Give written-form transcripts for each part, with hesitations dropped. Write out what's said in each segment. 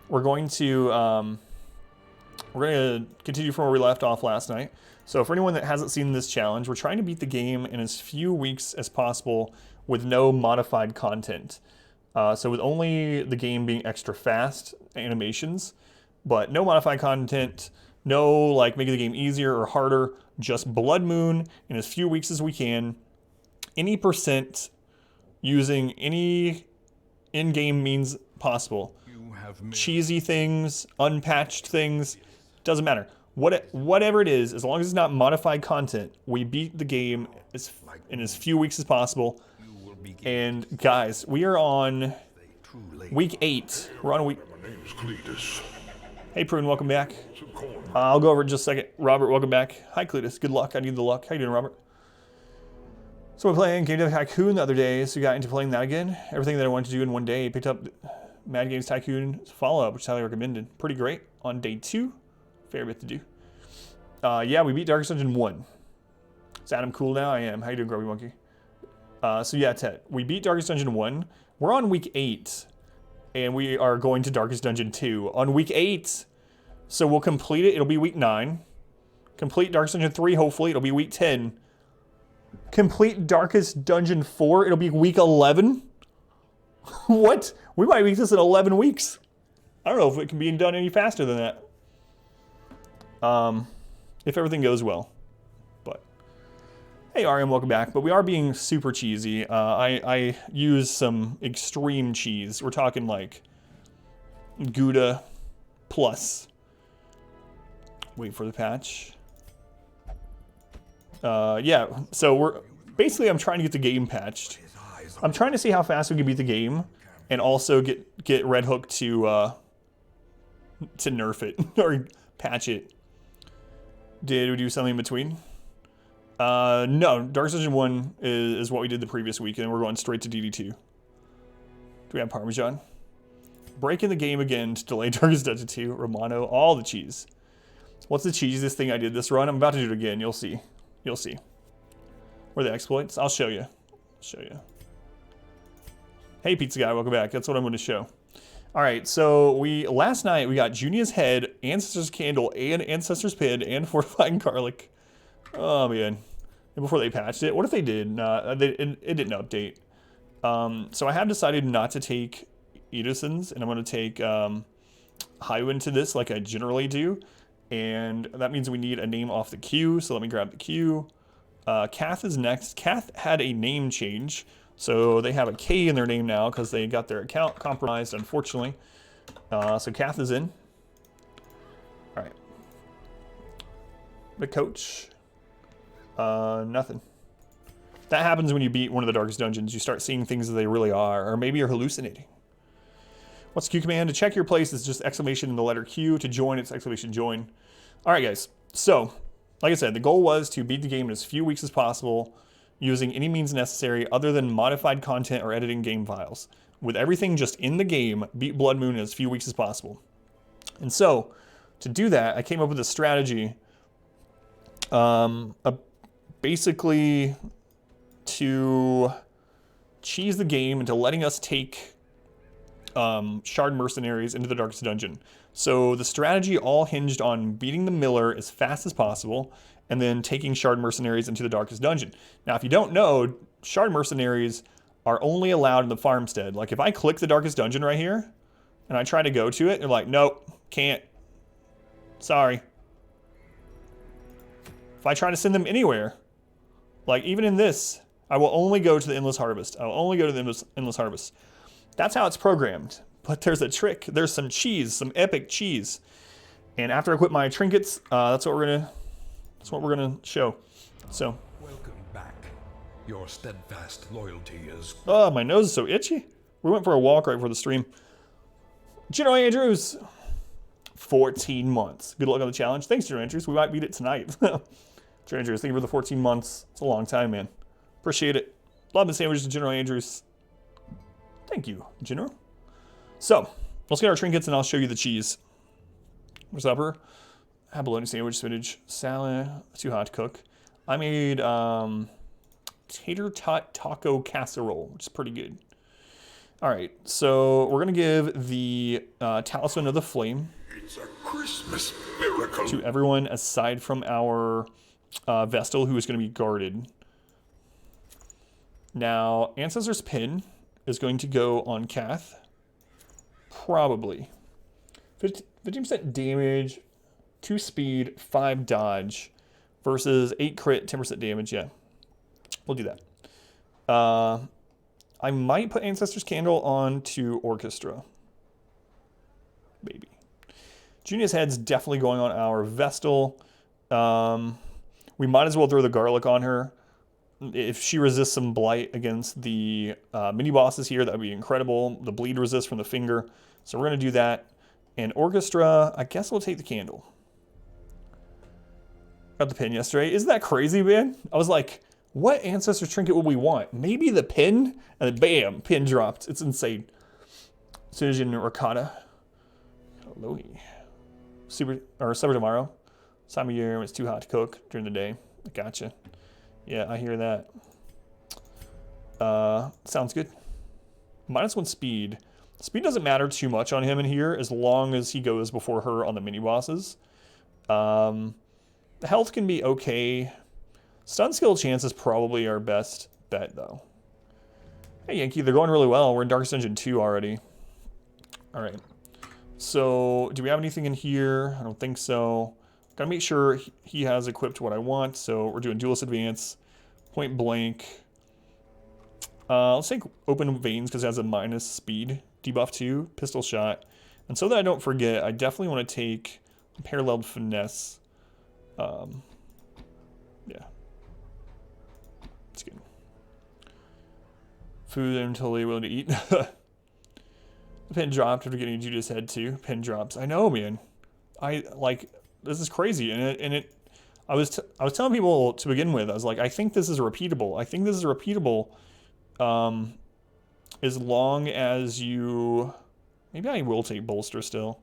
we're going to continue from where we left off last night. So for anyone that hasn't seen this challenge, we're trying to beat the game in as few weeks as possible with no modified content. So with only the game being extra fast animations, but no modified content, no like making the game easier or harder, just Blood Moon in as few weeks as we can. Any percent using any in-game means possible. Cheesy things, unpatched things, doesn't matter. Whatever it is, as long as it's not modified content, we beat the game in as few weeks as possible. And guys, we are on week 8. We're on week. Hey Prune, welcome back. I'll go over it in just a second. Robert, welcome back. Hi Cletus, good luck. I need the luck. How you doing, Robert? So we're playing Game Dev Tycoon the other day, so we got into playing that again. Everything that I wanted to do in one day. Picked up Mad Games Tycoon follow-up, which is highly recommended. Pretty great on day 2. Fair bit to do. Yeah, we beat Darkest Dungeon 1. Is Adam cool now? I am. How you doing, Grubby Monkey? So yeah, Ted, we beat Darkest Dungeon 1. We're on week 8, and we are going to Darkest Dungeon 2 on week 8. So we'll complete it. It'll be week 9. Complete Darkest Dungeon 3, hopefully. It'll be week 10. Complete Darkest Dungeon 4. It'll be week 11. What? We might beat this in 11 weeks. I don't know if it can be done any faster than that. If everything goes well. But hey, RM, welcome back. But we are being super cheesy. I use some extreme cheese. We're talking like Gouda plus. Wait for the patch. Yeah, so I'm trying to get the game patched. I'm trying to see how fast we can beat the game, and also get Red Hook to nerf it or patch it. Did we do something in between? No, Dark Dungeon 1 is what we did the previous week, and we're going straight to DD2. Do we have Parmesan? Breaking the game again to delay Darkest Dungeon 2, Romano, all the cheese. What's the cheesiest thing I did this run? I'm about to do it again, you'll see. You'll see. Where are the exploits? I'll show you. Hey, Pizza Guy, welcome back. That's what I'm going to show. All right, so last night we got Junia's Head, Ancestor's Candle, and Ancestor's Pin, and Fortifying Garlic. Oh, man. And before they patched it. What if they did? It didn't update. So I have decided not to take Edison's, and I'm going to take Highwind to this like I generally do. And that means we need a name off the queue, so let me grab the queue. Kath is next. Kath had a name change, so they have a K in their name now because they got their account compromised, unfortunately. So Kath is in. All right. The coach. Nothing. That happens when you beat one of the Darkest Dungeons. You start seeing things as they really are, or maybe you're hallucinating. What's the Q command? To check your place is just exclamation in the letter Q. To join, it's exclamation join. All right, guys. So, like I said, the goal was to beat the game in as few weeks as possible using any means necessary other than modified content or editing game files. With everything just in the game, beat Blood Moon in as few weeks as possible. And so, to do that, I came up with a strategy basically to cheese the game into letting us take Shard Mercenaries into the Darkest Dungeon. So the strategy all hinged on beating the Miller as fast as possible and then taking Shard Mercenaries into the Darkest Dungeon. Now, if you don't know, Shard Mercenaries are only allowed in the farmstead. Like if I click the Darkest Dungeon right here and I try to go to it, they're like, nope, can't. Sorry. If I try to send them anywhere, like even in this, I will only go to the Endless Harvest. I will only go to the Endless Harvest. That's how it's programmed. But there's a trick. There's some cheese, some epic cheese. And after I equip my trinkets, that's what we're gonna show. So. Welcome back. Your steadfast loyalty is. Oh, my nose is so itchy. We went for a walk right before the stream. General Andrews, 14 months. Good luck on the challenge. Thanks, General Andrews. We might beat it tonight. General Andrews, thank you for the 14 months. It's a long time, man. Appreciate it. Love the sandwiches to General Andrews. Thank you, General. So, let's get our trinkets and I'll show you the cheese. What's upper? A bologna sandwich, spinach, salad, too hot to cook. I made tater tot taco casserole, which is pretty good. All right, so we're gonna give the Talisman of the Flame It's a Christmas miracle. to everyone aside from our Vestal, who is gonna be guarded. Now, Ancestor's Pin is going to go on Kath. Probably. 15% damage, 2 speed, 5 dodge, versus 8 crit, 10% damage. Yeah, we'll do that. I might put Ancestor's Candle on to Orchestra. Maybe. Junia's Head's definitely going on our Vestal. We might as well throw the Garlic on her. If she resists some Blight against the mini-bosses here, that would be incredible. The bleed resist from the finger. So we're going to do that. And Orchestra, I guess we'll take the Candle. Got the pin yesterday. Isn't that crazy, man? I was like, what Ancestor Trinket would we want? Maybe the pin? And then bam, pin dropped. It's insane. Suijin Ricotta. Hello. Supper tomorrow. Time of year when it's too hot to cook during the day. Gotcha. Yeah, I hear that. Sounds good. -1 speed. Speed doesn't matter too much on him in here as long as he goes before her on the mini-bosses. The health can be okay. Stun skill chance is probably our best bet, though. Hey, Yankee, they're going really well. We're in Darkest Dungeon 2 already. All right. So, do we have anything in here? I don't think so. Gotta make sure he has equipped what I want. So, we're doing Duelist Advance, Point Blank. Let's take Open Veins because it has a minus speed debuff too. Pistol Shot. And so that I don't forget, I definitely want to take Paralleled Finesse. Yeah. It's good. Food I'm totally willing to eat. The pin dropped after getting Judah's Head too. Pin drops. I know, man. This is crazy. I was telling people to begin with, I was like, I think this is repeatable. I think this is repeatable as long as you... Maybe I will take Bolster still.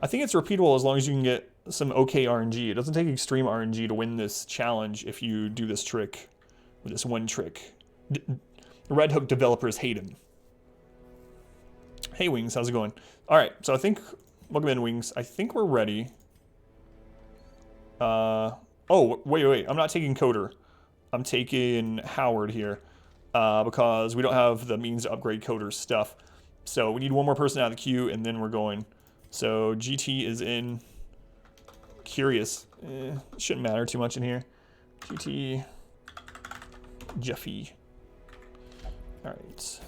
I think it's repeatable as long as you can get some okay RNG. It doesn't take extreme RNG to win this challenge if you do this trick, with this one trick. The Red Hook developers hate him. Hey, Wings, how's it going? All right, so I think, welcome in, Wings. I think we're ready. Oh, wait, I'm not taking Coder. I'm taking Howard here because we don't have the means to upgrade Coder's stuff. So we need one more person out of the queue, and then we're going. So GT is in. Curious. Shouldn't matter too much in here. GT. Jeffy. All right.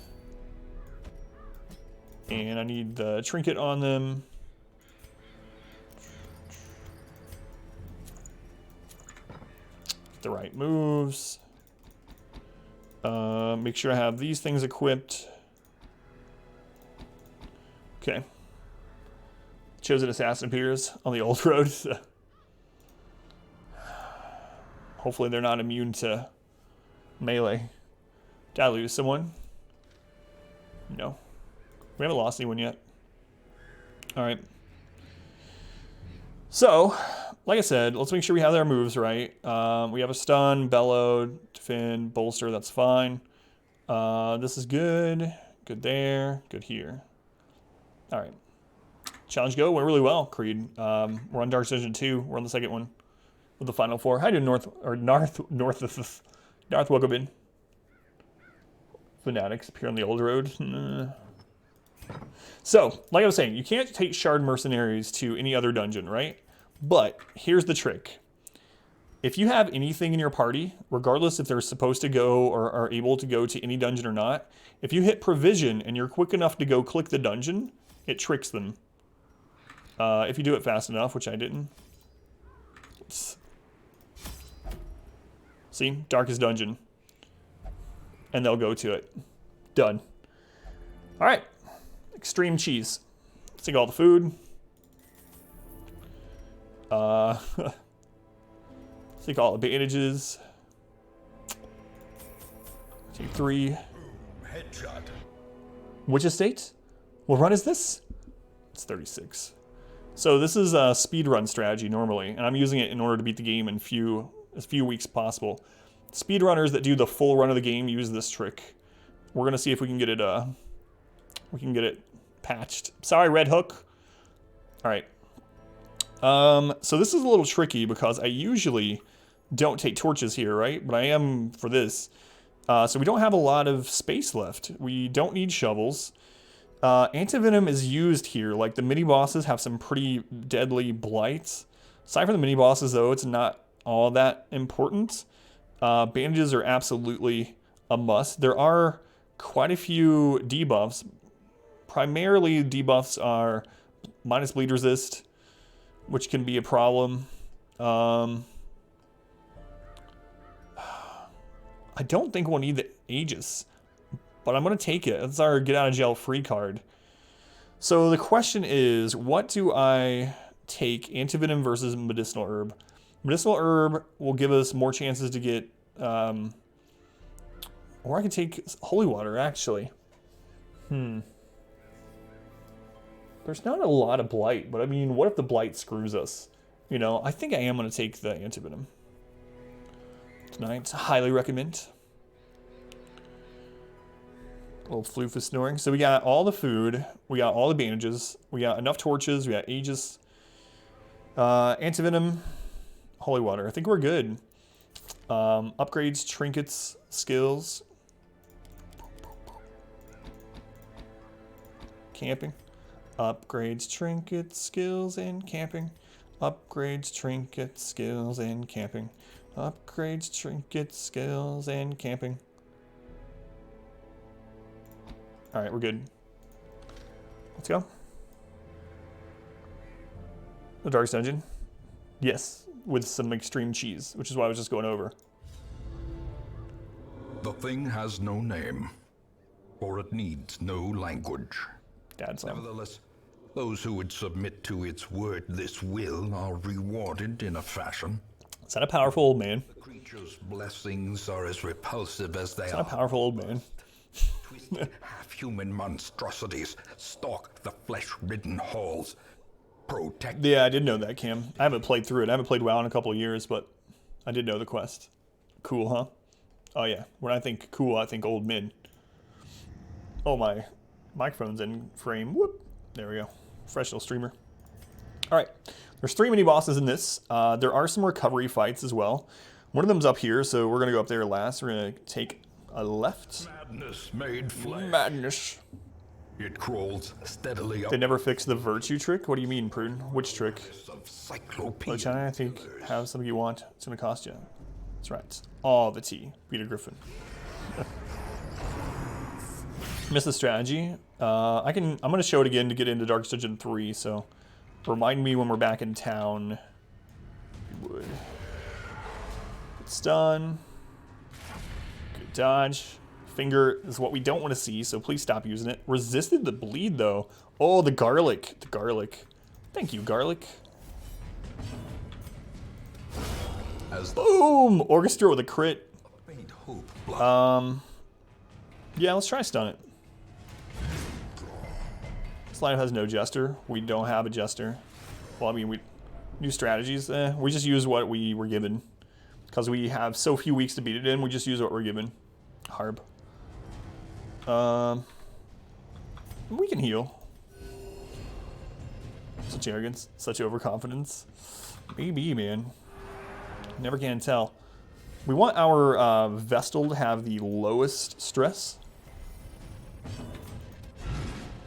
And I need the trinket on them. The right moves. Make sure I have these things equipped. Okay. Chosen Assassin appears on the old road. Hopefully they're not immune to melee. Did I lose someone? No. We haven't lost anyone yet. Alright. So, like I said, let's make sure we have our moves right. We have a stun, bellow, defend, bolster, that's fine. This is good. Good there. Good here. Alright. Challenge go went really well, Creed. We're on Dark Dungeon 2. We're on the second one with the final 4. Hi to North, welcome in. Fanatics appear on the old road. So, like I was saying, you can't take Shard Mercenaries to any other dungeon, right? But here's the trick. If you have anything in your party, regardless if they're supposed to go or are able to go to any dungeon or not, if you hit provision and you're quick enough to go click the dungeon, it tricks them. If you do it fast enough, which I didn't. See? Darkest Dungeon. And they'll go to it. Done. Alright. Extreme cheese. Let's take all the food. Let's take all the bandages. Take 3. Headshot. Which estate? What run is this? It's 36. So this is a speedrun strategy normally, and I'm using it in order to beat the game in as few weeks possible. Speedrunners that do the full run of the game use this trick. we're gonna see if we can get it patched. Sorry, Red Hook. All right. So this is a little tricky because I usually don't take torches here, right? But I am for this. So we don't have a lot of space left. We don't need shovels. Antivenom is used here. Like the mini bosses have some pretty deadly blights. Aside from the mini bosses though, it's not all that important. Bandages are absolutely a must. There are quite a few debuffs. Primarily debuffs are minus bleed resist, which can be a problem. I don't think we'll need the Aegis, but I'm going to take it. That's our get out of jail free card. So the question is, what do I take? Antivenom versus medicinal herb. Medicinal herb will give us more chances to get, or I can take holy water actually. There's not a lot of blight, but I mean, what if the blight screws us? You know, I think I am going to take the antivenom tonight. Highly recommend. A little flu for snoring. So we got all the food. We got all the bandages. We got enough torches. We got Aegis. Antivenom. Holy water. I think we're good. Upgrades, trinkets, skills. Camping. Upgrades, trinkets, skills, and camping. Upgrades, trinkets, skills, and camping. Upgrades, trinkets, skills, and camping. Alright, we're good. Let's go. The Darkest Dungeon. Yes, with some extreme cheese, which is why I was just going over. The thing has no name, for it needs no language. Dad's song. Nevertheless, those who would submit to its word, this will, are rewarded in a fashion. Is that a powerful old man? The creature's blessings are as repulsive as they Is are. that a powerful old man? Twisted, half-human monstrosities stalk the flesh-ridden halls. Protect. Yeah, I did know that, Cam. I haven't played through it. I haven't played WoW in a couple of years, but I did know the quest. Cool, huh? Oh yeah. When I think cool, I think old men. Oh, my microphone's in frame. Whoop. There we go. Professional streamer. All right. There's 3 mini bosses in this. There are some recovery fights as well. One of them's up here, so we're gonna go up there last. We're gonna take a left. Madness made flesh. Madness. It crawls steadily up. They never fixed the virtue trick? What do you mean, Prune? Which trick? Of cyclopean. Which I think have something you want. It's gonna cost you. That's right. All the tea. Peter Griffin. Missed the strategy. I'm gonna show it again to get into Darkest Dungeon 3, so remind me when we're back in town. If you would. It's done. Good dodge. Finger is what we don't want to see, so please stop using it. Resisted the bleed though. Oh, the garlic. The garlic. Thank you, garlic. As Boom! Orchestra with a crit. faint hope Yeah, let's try stun it. This line has no jester. We don't have a jester. Well, I mean, we new strategies. We just use what we were given. Because we have so few weeks to beat it in, we just use what we're given. Harb. We can heal. Such arrogance, such overconfidence. Maybe, man. Never can tell. We want our Vestal to have the lowest stress.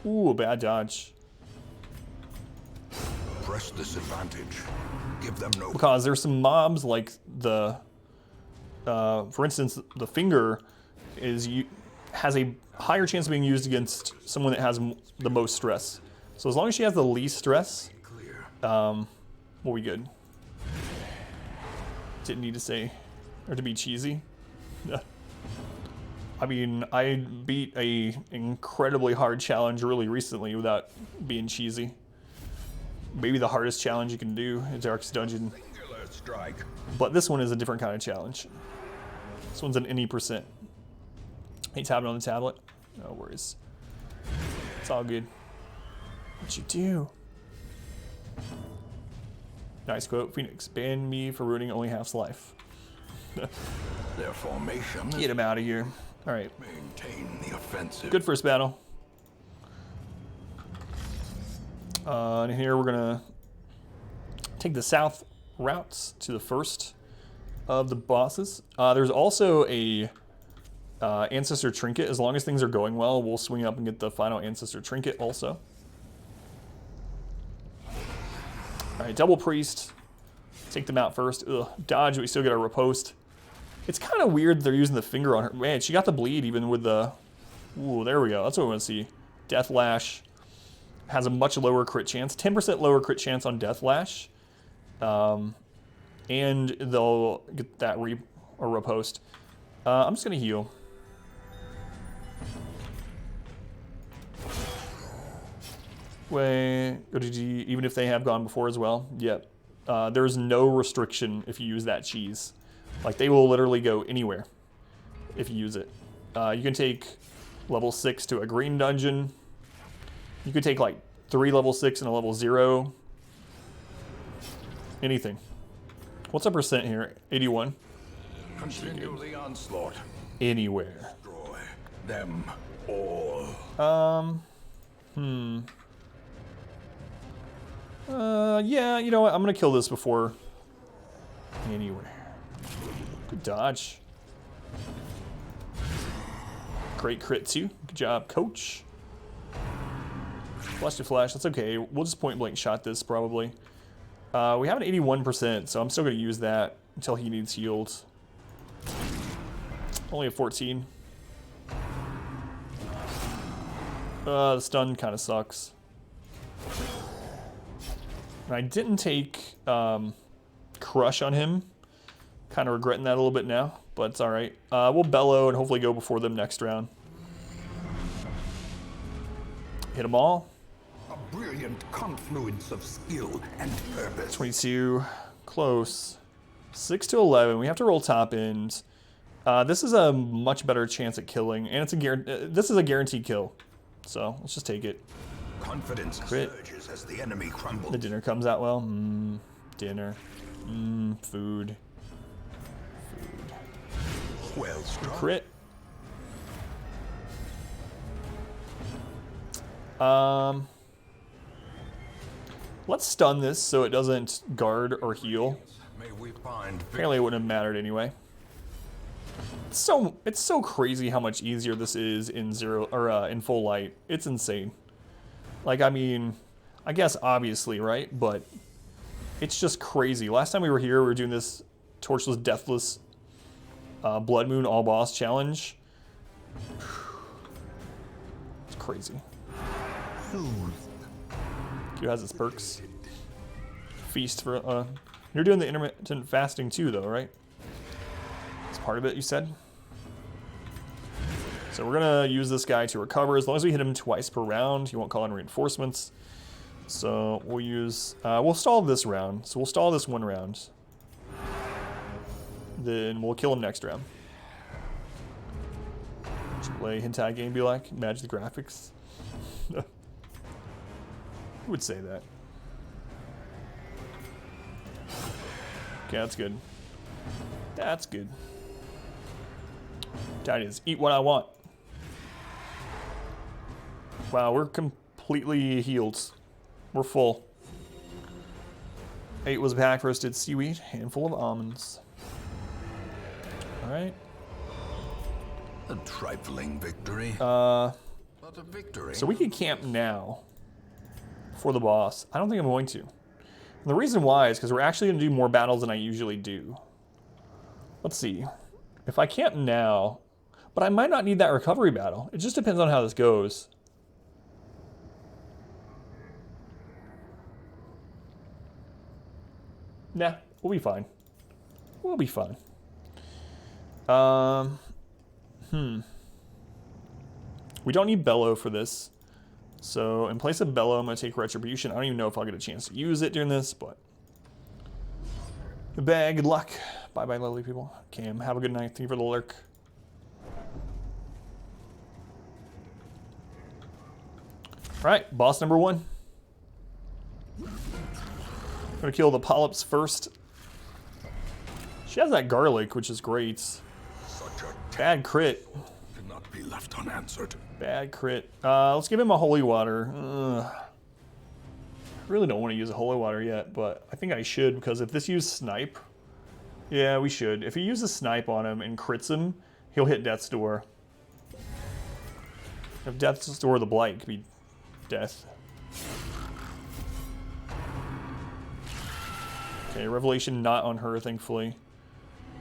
Ooh, bad dodge. press this advantage. Give them no. Because there's some mobs like the, for instance, the finger has a higher chance of being used against someone that has the most stress. So as long as she has the least stress, we'll be good. Didn't need to say, or to be cheesy. I mean, I beat a incredibly hard challenge really recently without being cheesy. Maybe the hardest challenge you can do in Darkest Dungeon. But this one is a different kind of challenge. This one's an any %. Hey, tapping on the tablet? No worries. It's all good. What'd you do? Nice quote, Phoenix. Ban me for ruining only half's life. Their formation. Get him out of here. All right. Maintain the offensive. Good first battle. And here we're gonna take the south routes to the first of the bosses. There's also a ancestor trinket. As long as things are going well, we'll swing up and get the final ancestor trinket also. All right, double priest. Take them out first. Ugh, dodge, we still get our riposte. It's kind of weird they're using the finger on her. Man, she got the bleed even with the... Ooh, there we go. That's what we want to see. Death Lash has a much lower crit chance. 10% lower crit chance on Death Lash. And they'll get that riposte. I'm just going to heal. Wait, ODG, even if they have gone before as well? Yep. There's no restriction if you use that cheese. Like, they will literally go anywhere if you use it. You can take level 6 to a green dungeon. You could take, like, 3 level 6 and a level 0. Anything. What's our percent here? 81. Continue the onslaught. Anywhere. Destroy them all. Yeah, you know what? I'm gonna kill this before anywhere. Good dodge. Great crit too. Good job, coach. Flash to flash. That's okay. We'll just point blank shot this probably. We have an 81%, so I'm still gonna use that until he needs healed. Only a 14. The stun kind of sucks. And I didn't take Crush on him. Kind of regretting that a little bit now, but it's alright. We'll bellow and hopefully go before them next round. Hit them all. A brilliant confluence of skill and purpose. 22. Close. 6 to 11. We have to roll top end. This is a much better chance at killing, and it's a this is a guaranteed kill. So let's just take it. Confidence surges as the enemy crumbles. The dinner comes out well. Dinner. Food. Well struck. Crit. Let's stun this so it doesn't guard or heal. May we find Apparently it wouldn't have mattered anyway. It's so crazy how much easier this is in in full light. It's insane. Like, I mean, I guess obviously, right? But it's just crazy. Last time we were here, we were doing this Torchless, Deathless, Blood Moon All Boss Challenge. It's crazy. Q has its perks. Feast for, you're doing the intermittent fasting too, though, right? It's part of it, you said? So we're gonna use this guy to recover. As long as we hit him twice per round, he won't call in reinforcements. So we'll use, we'll stall this round. So we'll stall this one round. Then we'll kill him next round. Should play hentai game be like? Imagine the graphics. Who would say that? Okay, that's good. That's good. That is, eat what I want. Wow, we're completely healed. We're full. 8 was packed roasted seaweed, handful of almonds. Alright. a trifling victory. But a victory. So we can camp now for the boss. I don't think I'm going to. And the reason why is because we're actually going to do more battles than I usually do. Let's see. If I camp now, but I might not need that recovery battle. It just depends on how this goes. Nah, we'll be fine. We'll be fine. We don't need Bellow for this. So in place of Bellow, I'm going to take Retribution. I don't even know if I'll get a chance to use it during this, but... Goodbye, good luck. Bye-bye, lovely people. Cam, have a good night. Thank you for the lurk. Alright, boss number 1. I'm going to kill the polyps first. She has that garlic, which is great. Bad crit. not be left unanswered. Bad crit. Let's give him a holy water. I really don't want to use a holy water yet, but I think I should, because if this used snipe, yeah, we should. If he uses snipe on him and crits him, he'll hit death's door. If death's door the blight, it could be death. Okay, revelation not on her, thankfully.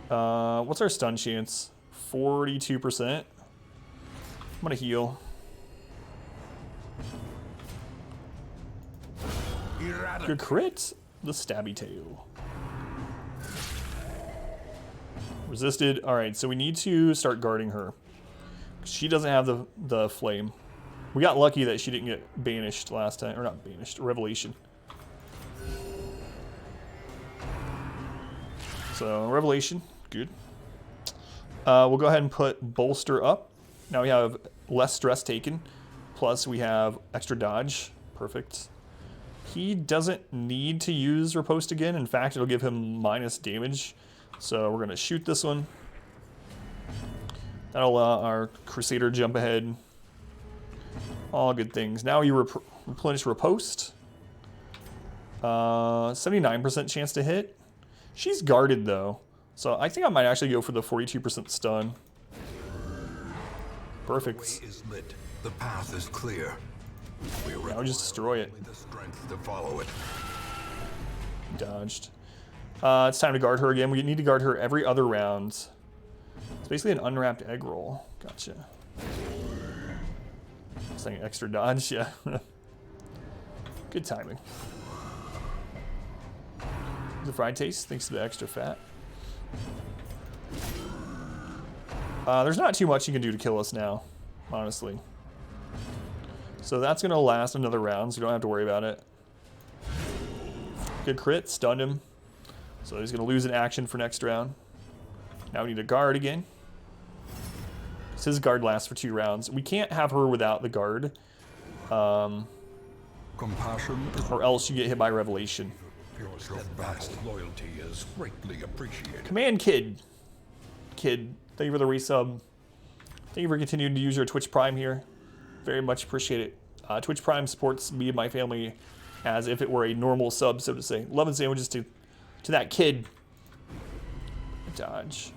What's our stun chance? 42%. I'm gonna heal. Good crit. The stabby tail. Resisted. All right, so we need to start guarding her. She doesn't have the flame. We got lucky that she didn't get banished last time, or not banished, revelation. So revelation, good. We'll go ahead and put bolster up. Now we have less stress taken, plus we have extra dodge. Perfect. He doesn't need to use riposte again. In fact, it'll give him minus damage. So we're gonna shoot this one. That'll allow our Crusader jump ahead. All good things. Now you replenish riposte. 79% chance to hit. She's guarded though, so I think I might actually go for the 42% stun. Perfect. The way is lit. The path is clear. Now we just destroy it. The strength to follow it. Dodged. It's time to guard her again. We need to guard her every other round. It's basically an unwrapped egg roll. Gotcha. Saying extra dodge, yeah. Good timing. The fried taste, thanks to the extra fat. There's not too much you can do to kill us now, honestly. So that's gonna last another round, so you don't have to worry about it. Good crit, stunned him. So he's gonna lose an action for next round. Now we need a guard again. His guard lasts for 2 rounds. We can't have her without the guard. Compassion Or else you get hit by revelation. your steadfast loyalty is greatly appreciated. Command Kid. Kid, thank you for the resub. Thank you for continuing to use your Twitch Prime here. Very much appreciate it. Twitch Prime supports me and my family as if it were a normal sub, so to say. Love and sandwiches to that kid. Dodge.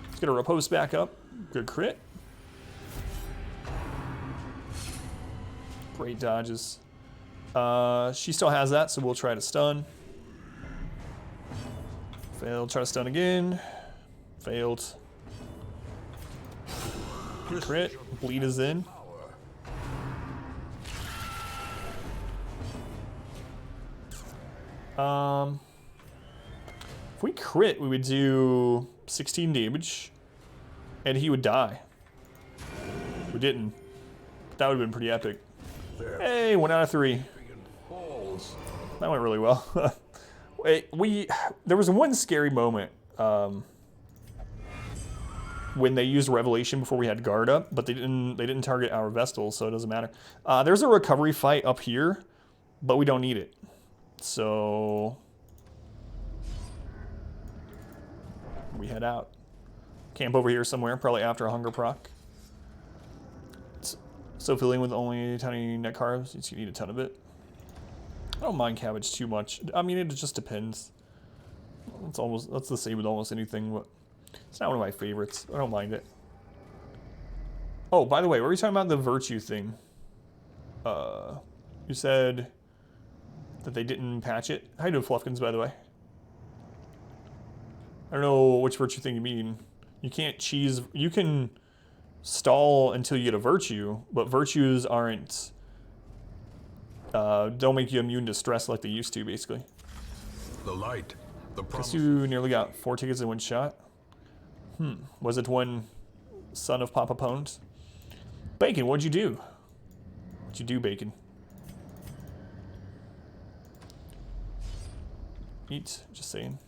Let's get a riposte back up. Good crit. Great dodges. She still has that, so we'll try to stun. Failed. Try to stun again. Failed. Good crit. Bleed is in. If we crit, we would do 16 damage, and he would die. We didn't. That would have been pretty epic. Hey, 1 out of 3. That went really well. There was one scary moment when they used Revelation before we had guard up, but they didn't target our Vestals, so it doesn't matter. There's a recovery fight up here, but we don't need it. So we head out. Camp over here somewhere, probably after a hunger proc. So filling with only tiny net carbs, you need a ton of it. I don't mind cabbage too much. I mean, it just depends. That's the same with almost anything, but it's not one of my favorites. I don't mind it. Oh, by the way, what were you talking about the virtue thing? You said that they didn't patch it. How you doing, Fluffkins, by the way? I don't know which virtue thing you mean. You can't cheese. You can stall until you get a virtue, but virtues aren't. Don't make you immune to stress like they used to, basically. The light. The Guess you nearly got 4 tickets in one shot. Was it one son of Papa Pwned? Bacon, what'd you do? What'd you do, Bacon? Eat, just saying.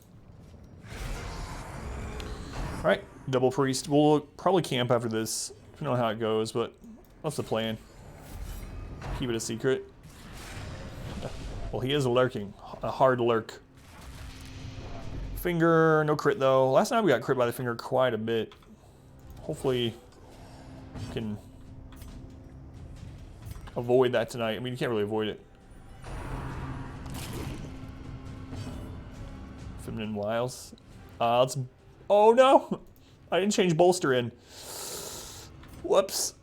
Alright, double priest. We'll probably camp after this. I don't know how it goes, but that's the plan. Keep it a secret. Well, he is lurking. A hard lurk. Finger, no crit though. Last night we got crit by the finger quite a bit. Hopefully can avoid that tonight. I mean, you can't really avoid it. Feminine wiles. Let's. Oh no! I didn't change bolster in. Whoops.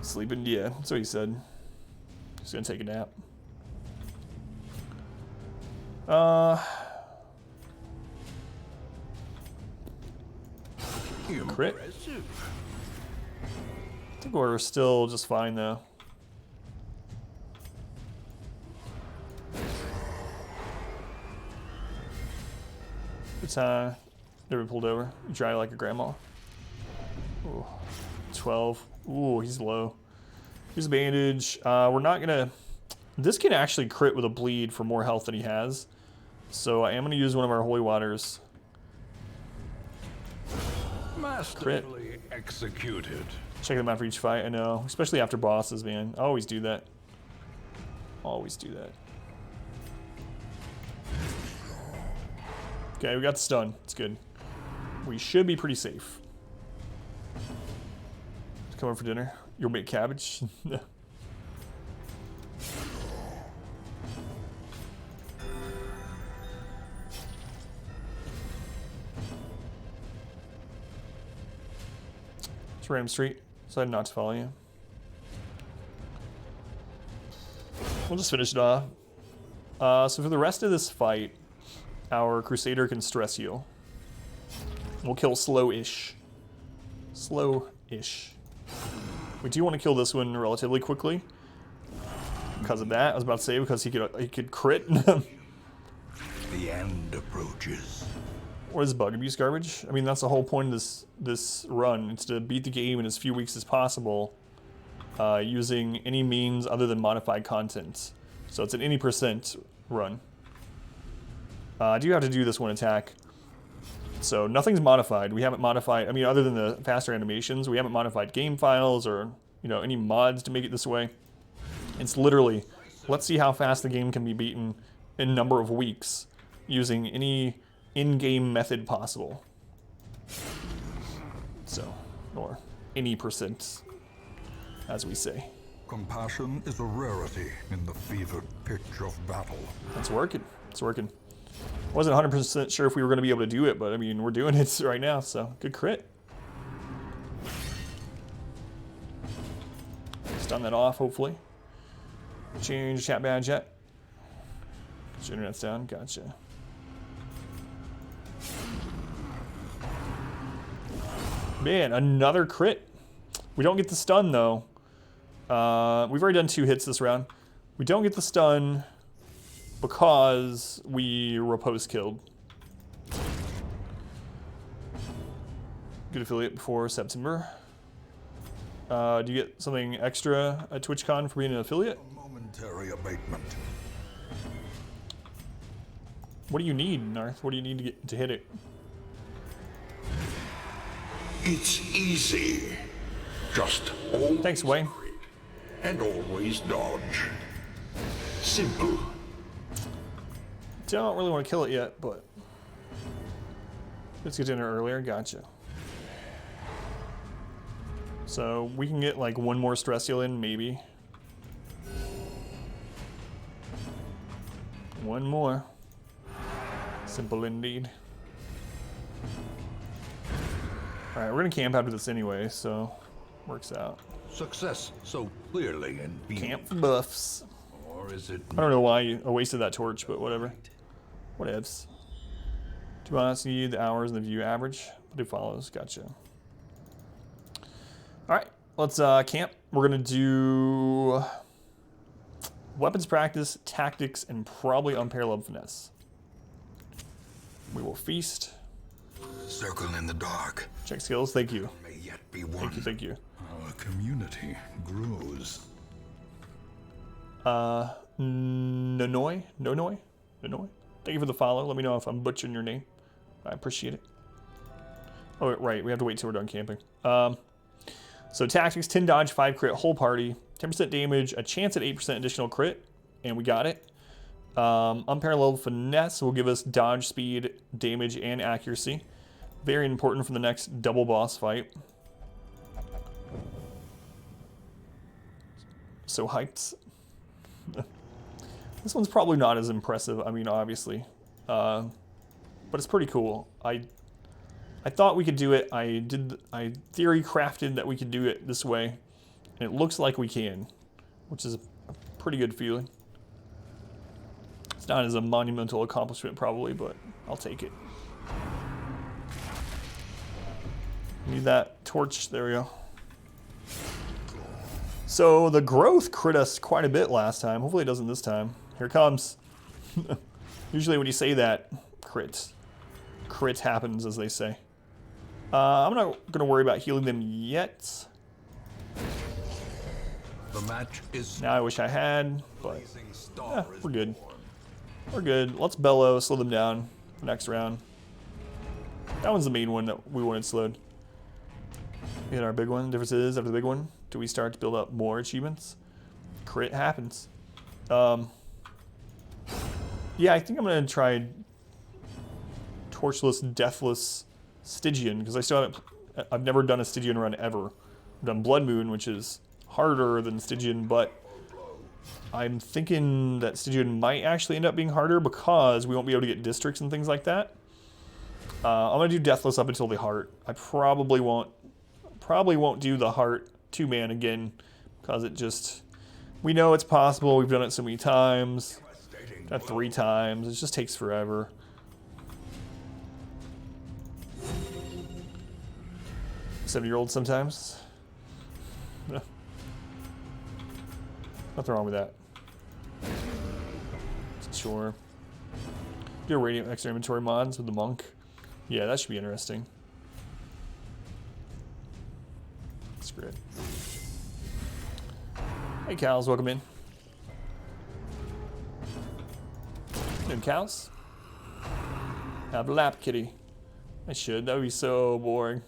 Sleeping, yeah, that's what he said. Just gonna take a nap. Crit. I think we're still just fine though. It's never pulled over. You try like a grandma. Ooh, 12. Ooh, he's low. Here's a bandage. We're not gonna. This can actually crit with a bleed for more health than he has. So I am gonna use one of our holy waters. Masterfully executed. Check them out for each fight. I know, especially after bosses, man. I always do that. Always do that. Okay, we got the stun. It's good. We should be pretty safe. Come over for dinner. You'll make cabbage. It's random street. Decided not to follow you. We'll just finish it off. So for the rest of this fight, our Crusader can stress heal. We'll kill slow-ish. Slow-ish. We do want to kill this one relatively quickly. Because of that, I was about to say, because he could crit. The end approaches. What is bug abuse garbage? I mean, that's the whole point of this run. It's to beat the game in as few weeks as possible using any means other than modified content. So it's an any % run. I do have to do this one attack. So nothing's modified. We haven't modified, I mean, other than the faster animations, we haven't modified game files or, you know, any mods to make it this way. It's literally, let's see how fast the game can be beaten in a number of weeks using any in-game method possible. So, or any %, as we say. Compassion is a rarity in the fevered pitch of battle. It's working. It's working. Wasn't 100% sure if we were going to be able to do it, but I mean, we're doing it right now, so good crit. Stun that off, hopefully. Change chat badge yet? Your internet's down. Gotcha. Man, another crit. We don't get the stun, though. We've already done 2 hits this round. We don't get the stun because we riposte killed. Good affiliate before September. Do you get something extra at TwitchCon for being an affiliate? A momentary abatement. What do you need, Narth? What do you need to get to hit it? It's easy. Just always Thanks, Wayne. and always dodge. Simple. Don't really want to kill it yet, but let's get dinner earlier. Gotcha. So we can get like one more stress heal in, maybe. One more. Simple indeed. Alright, we're gonna camp after this anyway, so works out. Success so clearly in being. Camp for buffs. Or is it? I don't know why I wasted that torch, but whatever. Whatevs. Do I see the hours and the view average? But it follows. Gotcha. Alright, let's camp. We're gonna do weapons practice, tactics, and probably unparalleled finesse. We will feast. Circle in the dark. Check skills. Thank you. May yet be one. Thank you. Our community grows. Nonoi? Thank you for the follow. Let me know if I'm butchering your name. I appreciate it. Oh, right. We have to wait till we're done camping. So tactics, 10 dodge, 5 crit, whole party, 10% damage, a chance at 8% additional crit, and we got it. Unparalleled finesse will give us dodge speed, damage, and accuracy. Very important for the next double boss fight. So hyped. This one's probably not as impressive, I mean, obviously. But it's pretty cool. I thought we could do it. I theory crafted that we could do it this way. And it looks like we can, which is a pretty good feeling. It's not as a monumental accomplishment probably, but I'll take it. Need that torch. There we go. So the growth crit us quite a bit last time. Hopefully it doesn't this time. Here it comes. Usually when you say that, crit happens, as they say. I'm not going to worry about healing them yet. The match is Now I wish I had, but we're good. We're good. Let's bellow, slow them down for next round. That one's the main one that we wanted slowed. We hit our big one. Difference is, after the big one, do we start to build up more achievements? Crit happens. Yeah, I think I'm going to try Torchless, Deathless Stygian, because I still haven't... I've never done a Stygian run ever. I've done Blood Moon, which is harder than Stygian, but I'm thinking that Stygian might actually end up being harder because we won't be able to get districts and things like that. I'm going to do Deathless up until the Heart. I probably won't do the Heart 2-man again, because it just... We know it's possible. We've done it so many times. Done it 3 times. It just takes forever. Seven-year-old sometimes. Nothing wrong with that. Sure. Do a radiant extra inventory mods with the monk. Yeah, that should be interesting. That's great. Hey, cows, welcome in. Good cows. Have a lap, kitty. I should. That would be so boring.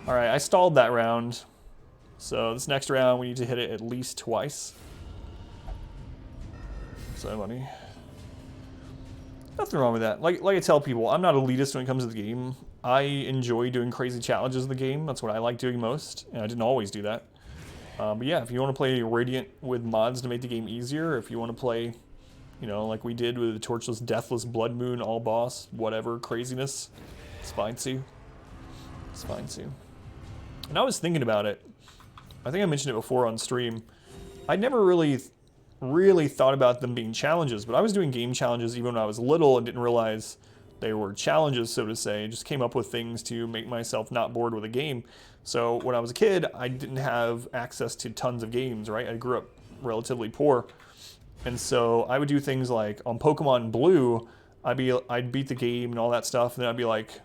Alright, I stalled that round. So this next round we need to hit it at least twice. So money. Nothing wrong with that. Like I tell people, I'm not elitist when it comes to the game. I enjoy doing crazy challenges in the game. That's what I like doing most. And I didn't always do that. But yeah, if you want to play Radiant with mods to make the game easier, if you want to play, you know, like we did with the Torchless, Deathless, Blood Moon, all boss, whatever craziness, it's fine too. It's fine too. And I was thinking about it. I think I mentioned it before on stream. I never really thought about them being challenges, but I was doing game challenges even when I was little and didn't realize they were challenges, so to say. I just came up with things to make myself not bored with a game. So when I was a kid, I didn't have access to tons of games, right? I grew up relatively poor. And so I would do things like on Pokemon Blue, I'd beat the game and all that stuff, and then I'd be like,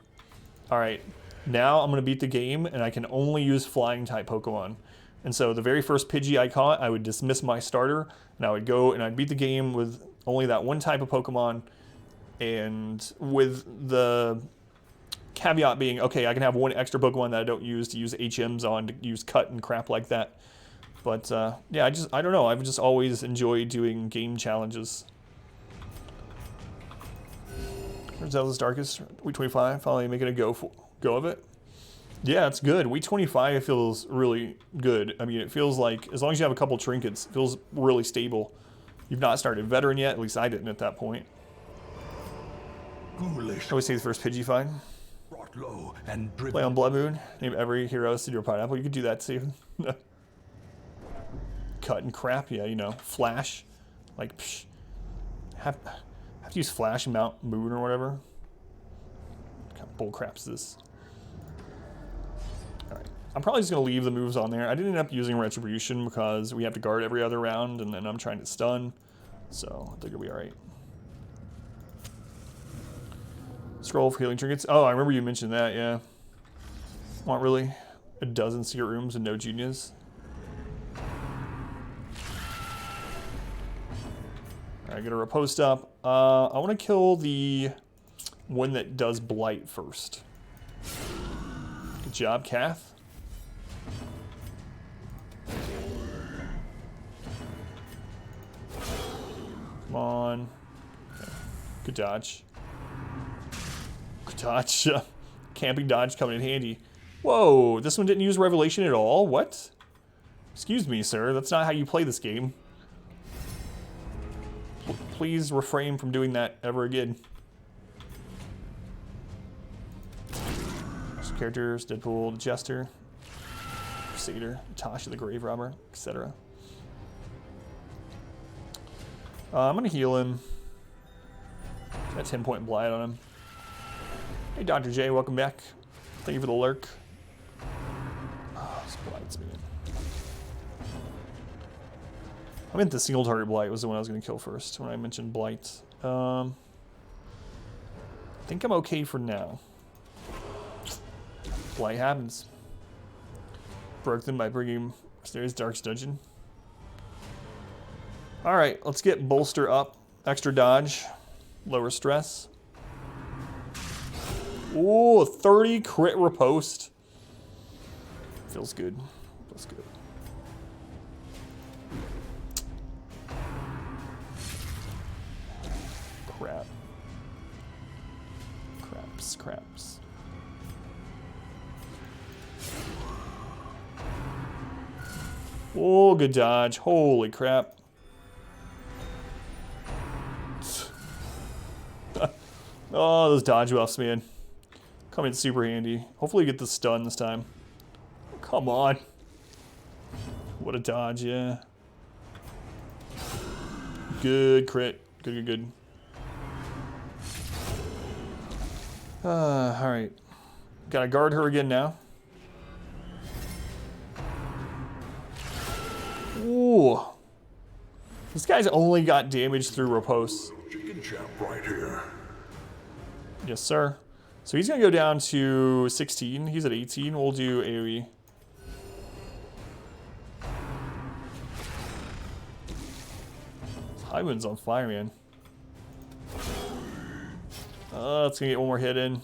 all right, now I'm going to beat the game and I can only use flying type Pokemon. And so the very first Pidgey I caught, I would dismiss my starter and I would go and I'd beat the game with only that one type of Pokemon, and with the caveat being, okay, I can have one extra Pokemon that I don't use to use HMs on, to use cut and crap like that. But yeah, I don't know, I've just always enjoyed doing game challenges. Where's Zelda's Darkest? Week 25, finally making a go of it. Yeah, it's good. Week 25 feels really good. I mean, it feels like, as long as you have a couple trinkets, it feels really stable. You've not started Veteran yet, at least I didn't at that point. Ghoulish, Always take the first Pidgey fight. brought low and Play driven. on Blood Moon. Name every hero to your pineapple. You could do that too. Cut and crap, yeah, you know. Flash. Like, psh. Have to use Flash and Mount Moon or whatever. What kind of bull crap is this? Alright. I'm probably just going to leave the moves on there. I didn't end up using Retribution because we have to guard every other round, and then I'm trying to stun. So I think it'll be alright. Scroll for healing trinkets. Oh, I remember you mentioned that, yeah. Want really a dozen secret rooms and no genius. Alright, get a riposte up. I want to kill the one that does blight first. Good job, Kath. Come on. Okay. Good dodge. Good dodge. Camping dodge coming in handy. Whoa, this one didn't use Revelation at all? What? Excuse me, sir. That's not how you play this game. Please refrain from doing that ever again. Characters, Deadpool, Jester, Crusader, Tasha the Grave Robber, etc. I'm gonna heal him. Got 10-point blight on him. Hey, Dr. J, welcome back. Thank you for the lurk. Oh, this blight's man. I meant the single target blight was the one I was gonna kill first when I mentioned blight. I think I'm okay for now. Blight happens. Broke them by bringing upstairs Dark's Dungeon. Alright, let's get Bolster up. Extra dodge. Lower stress. Ooh, 30 crit riposte. Feels good. Feels good. Crap. Craps. Oh, good dodge. Holy crap. Oh, those dodge buffs, man. Come in super handy. Hopefully you get the stun this time. Come on. What a dodge, yeah. Good crit. Good. Alright. Gotta guard her again now. Ooh. This guy's only got damage through riposte. Chicken chap right here. Yes, sir. So he's gonna go down to 16. He's at 18. We'll do AoE. Highwind's on fire, man. It's gonna get one more hit in.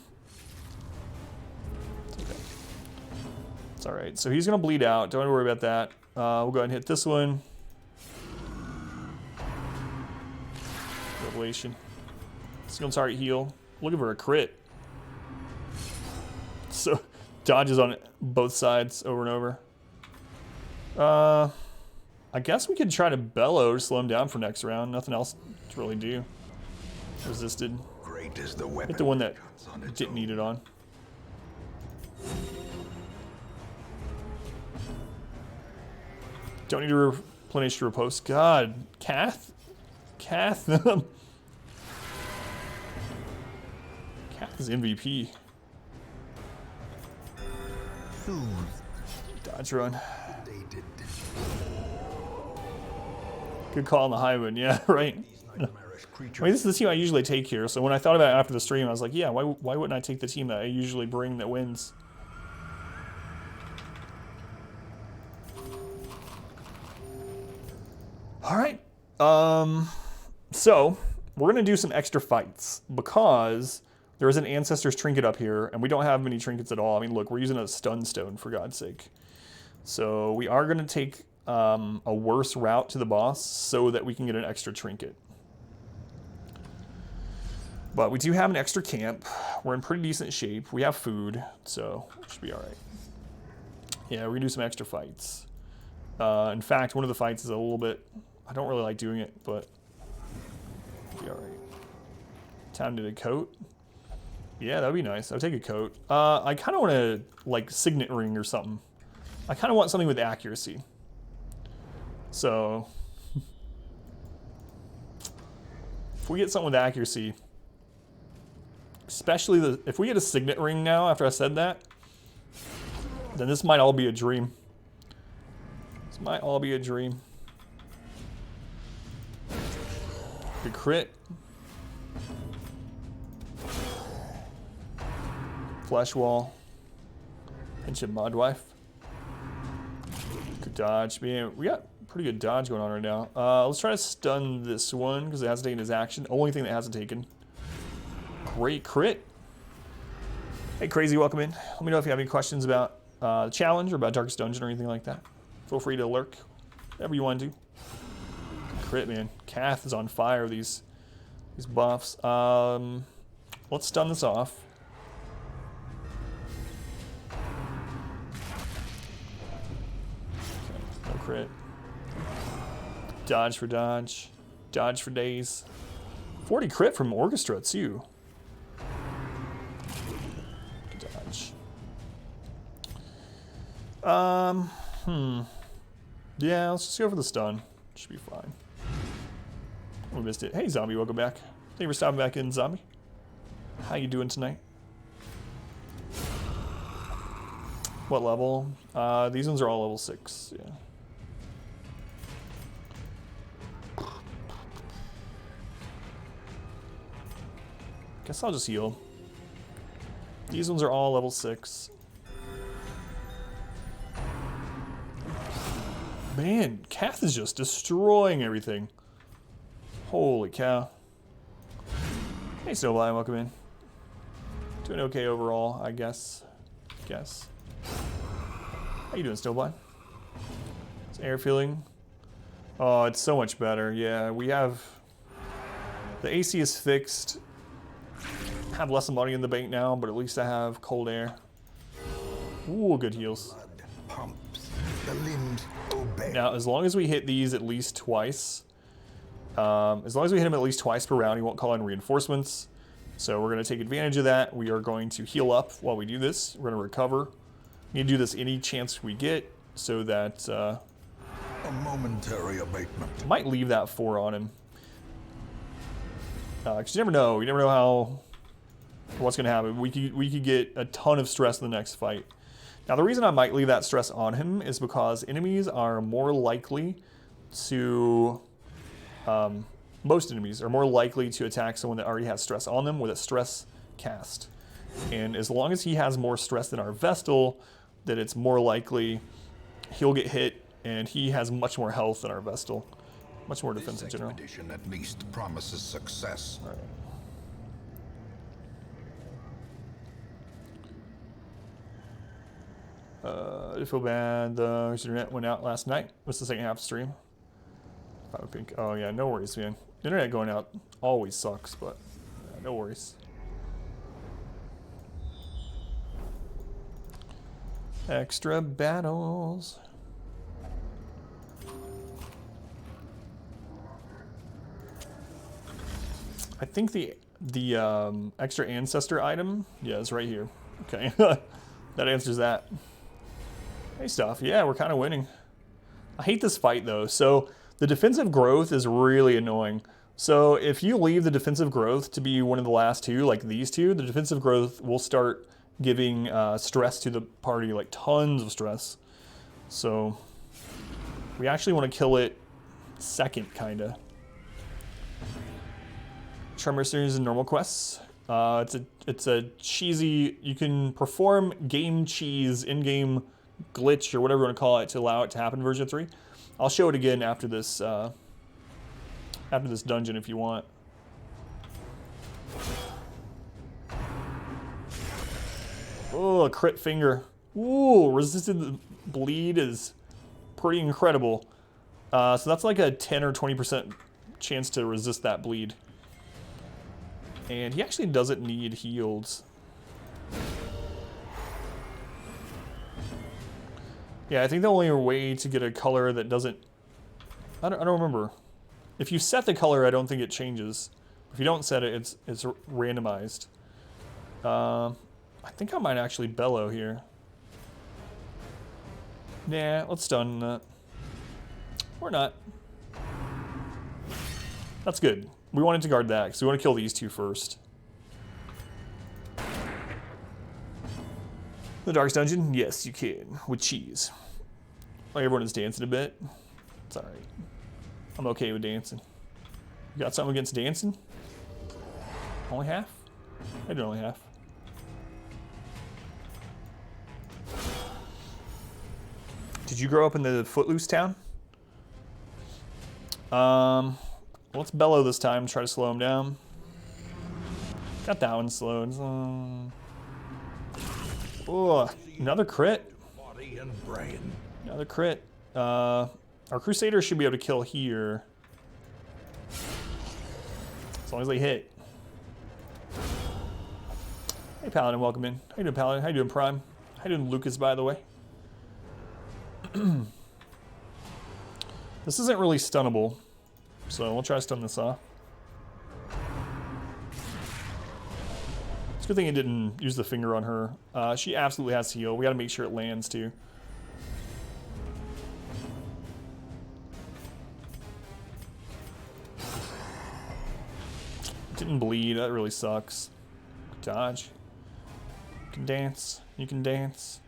It's okay. It's alright. So he's gonna bleed out. Don't worry about that. We'll go ahead and hit this one. Revelation. Single target heal. Looking for a crit. So, dodges on both sides over and over. I guess we could try to bellow to slow him down for next round. Nothing else to really do. Resisted. Great is the weapon. Hit the one that didn't need it on. Don't need to replenish your riposte. God, Kath? Kath is MVP. Dodge run. Good call on the high one, yeah, right. I mean, this is the team I usually take here, so when I thought about it after the stream, I was like, yeah, why wouldn't I take the team that I usually bring that wins? Alright, so we're gonna do some extra fights because there is an Ancestor's Trinket up here, and we don't have many trinkets at all. I mean, look, we're using a stun stone, for God's sake. So we are gonna take a worse route to the boss so that we can get an extra trinket. But we do have an extra camp. We're in pretty decent shape. We have food, so it should be alright. Yeah, we're gonna do some extra fights. In fact, one of the fights is a little bit... I don't really like doing it, but it'll be alright. Time to get a coat. Yeah, that'd be nice. I'll take a coat. I kind of want to, like, signet ring or something. I kind of want something with accuracy. So, if we get something with accuracy, especially if we get a signet ring now after I said that, then this might all be a dream. This might all be a dream. Good crit. Flesh wall. Pension Modwife. Good dodge. Man, we got pretty good dodge going on right now. Let's try to stun this one because it hasn't taken his action. Only thing that hasn't taken. Great crit. Hey, Crazy, welcome in. Let me know if you have any questions about the challenge or about Darkest Dungeon or anything like that. Feel free to lurk. Whatever you want to do. crit, man. Kath is on fire with these buffs. Let's stun this off. Okay, no crit. Dodge for dodge. Dodge for days. 40 crit from Orchestra, too. Dodge. Yeah, let's just go for the stun. Should be fine. We missed it. Hey, Zombie, welcome back. Thank you for stopping back in, Zombie. How you doing tonight? What level? These ones are all level 6, yeah. Guess I'll just heal. These ones are all level 6. Man, Kath is just destroying everything. Holy cow. Hey, Snowblind, welcome in. Doing okay overall, I guess. How you doing, Snowblind? It's air feeling. Oh, it's so much better. Yeah, we have... The AC is fixed. Have less money in the bank now, but at least I have cold air. Ooh, good heals. Pumps. The limbs obey. Now, as long as we hit these at least twice, as long as we hit him at least twice per round, he won't call in reinforcements. So we're going to take advantage of that. We are going to heal up while we do this. We're going to recover. We need to do this any chance we get so that... A momentary abatement. I might leave that 4 on him. Because you never know. You never know how... what's going to happen. We could get a ton of stress in the next fight. Now, the reason I might leave that stress on him is because enemies are more likely to... most enemies are more likely to attack someone that already has stress on them with a stress cast. And as long as he has more stress than our Vestal, that it's more likely he'll get hit, and he has much more health than our Vestal. Much more defense in general. This expedition at least promises success. All right. I feel bad. The internet went out last night. What's the second half stream? I would think. Oh yeah, no worries, man. The internet going out always sucks, but yeah, no worries. Extra battles. I think the extra ancestor item, yeah, is right here. Okay, that answers that. Hey, stuff. Yeah, we're kind of winning. I hate this fight though. So the defensive growth is really annoying. So if you leave the defensive growth to be one of the last two, like these two, the defensive growth will start giving stress to the party, like tons of stress. So we actually want to kill it second, kinda. Try mercenaries and normal quests. It's a cheesy. You can perform game cheese in-game glitch or whatever you want to call it to allow it to happen in version 3. I'll show it again after this dungeon if you want. Oh, a crit finger. Ooh, resisted bleed is pretty incredible. So that's like a 10 or 20% chance to resist that bleed. And he actually doesn't need heals. Yeah, I think the only way to get a color that doesn't... I don't remember. If you set the color, I don't think it changes. If you don't set it, it's randomized. I think I might actually bellow here. Nah, let's stun that. Or not. That's good. We wanted to guard that, because we want to kill these two first. The Darkest Dungeon? Yes, you can. With cheese. Like everyone is dancing a bit. It's alright. I'm okay with dancing. You got something against dancing? Only half? I do only half. Did you grow up in the Footloose town? Let's bellow this time, try to slow him down. Got that one slowed. Oh, another crit. Body and brain. Another crit. Our Crusader should be able to kill here. As long as they hit. Hey, Paladin, welcome in. How you doing, Paladin? How you doing, Prime? How you doing, Lucas, by the way? This isn't really stunnable, so we'll try to stun this off. It's a good thing it didn't use the finger on her. She absolutely has to heal. We gotta make sure it lands, too. Didn't bleed. That really sucks. Dodge. You can dance. You can dance.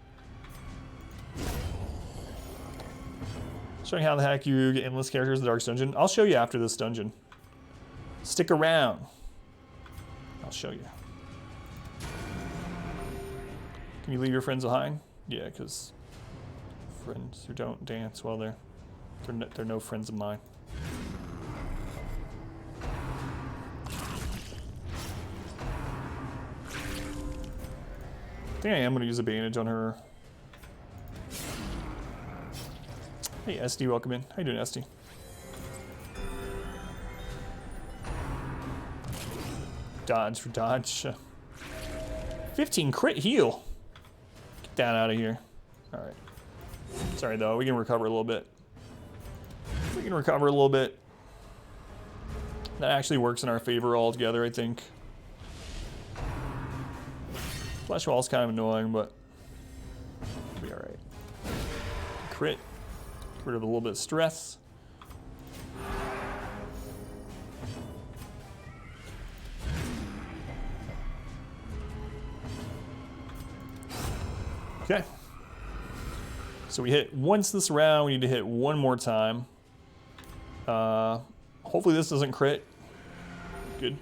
Showing how the heck you get endless characters in the Dark Dungeon. I'll show you after this dungeon. Stick around. I'll show you. Can you leave your friends behind? Yeah, because friends who don't dance, well, they're no friends of mine. I think I am going to use a bandage on her. Hey, SD, welcome in. How you doing, SD? Dodge for dodge. 15 crit heal. Get that out of here. All right. Sorry, though. We can recover a little bit. We can recover a little bit. That actually works in our favor altogether, I think. Flesh wall's kind of annoying, but we'll be alright. Crit. Get rid of a little bit of stress. Okay. So we hit once this round. We need to hit one more time. Hopefully this doesn't crit. Good.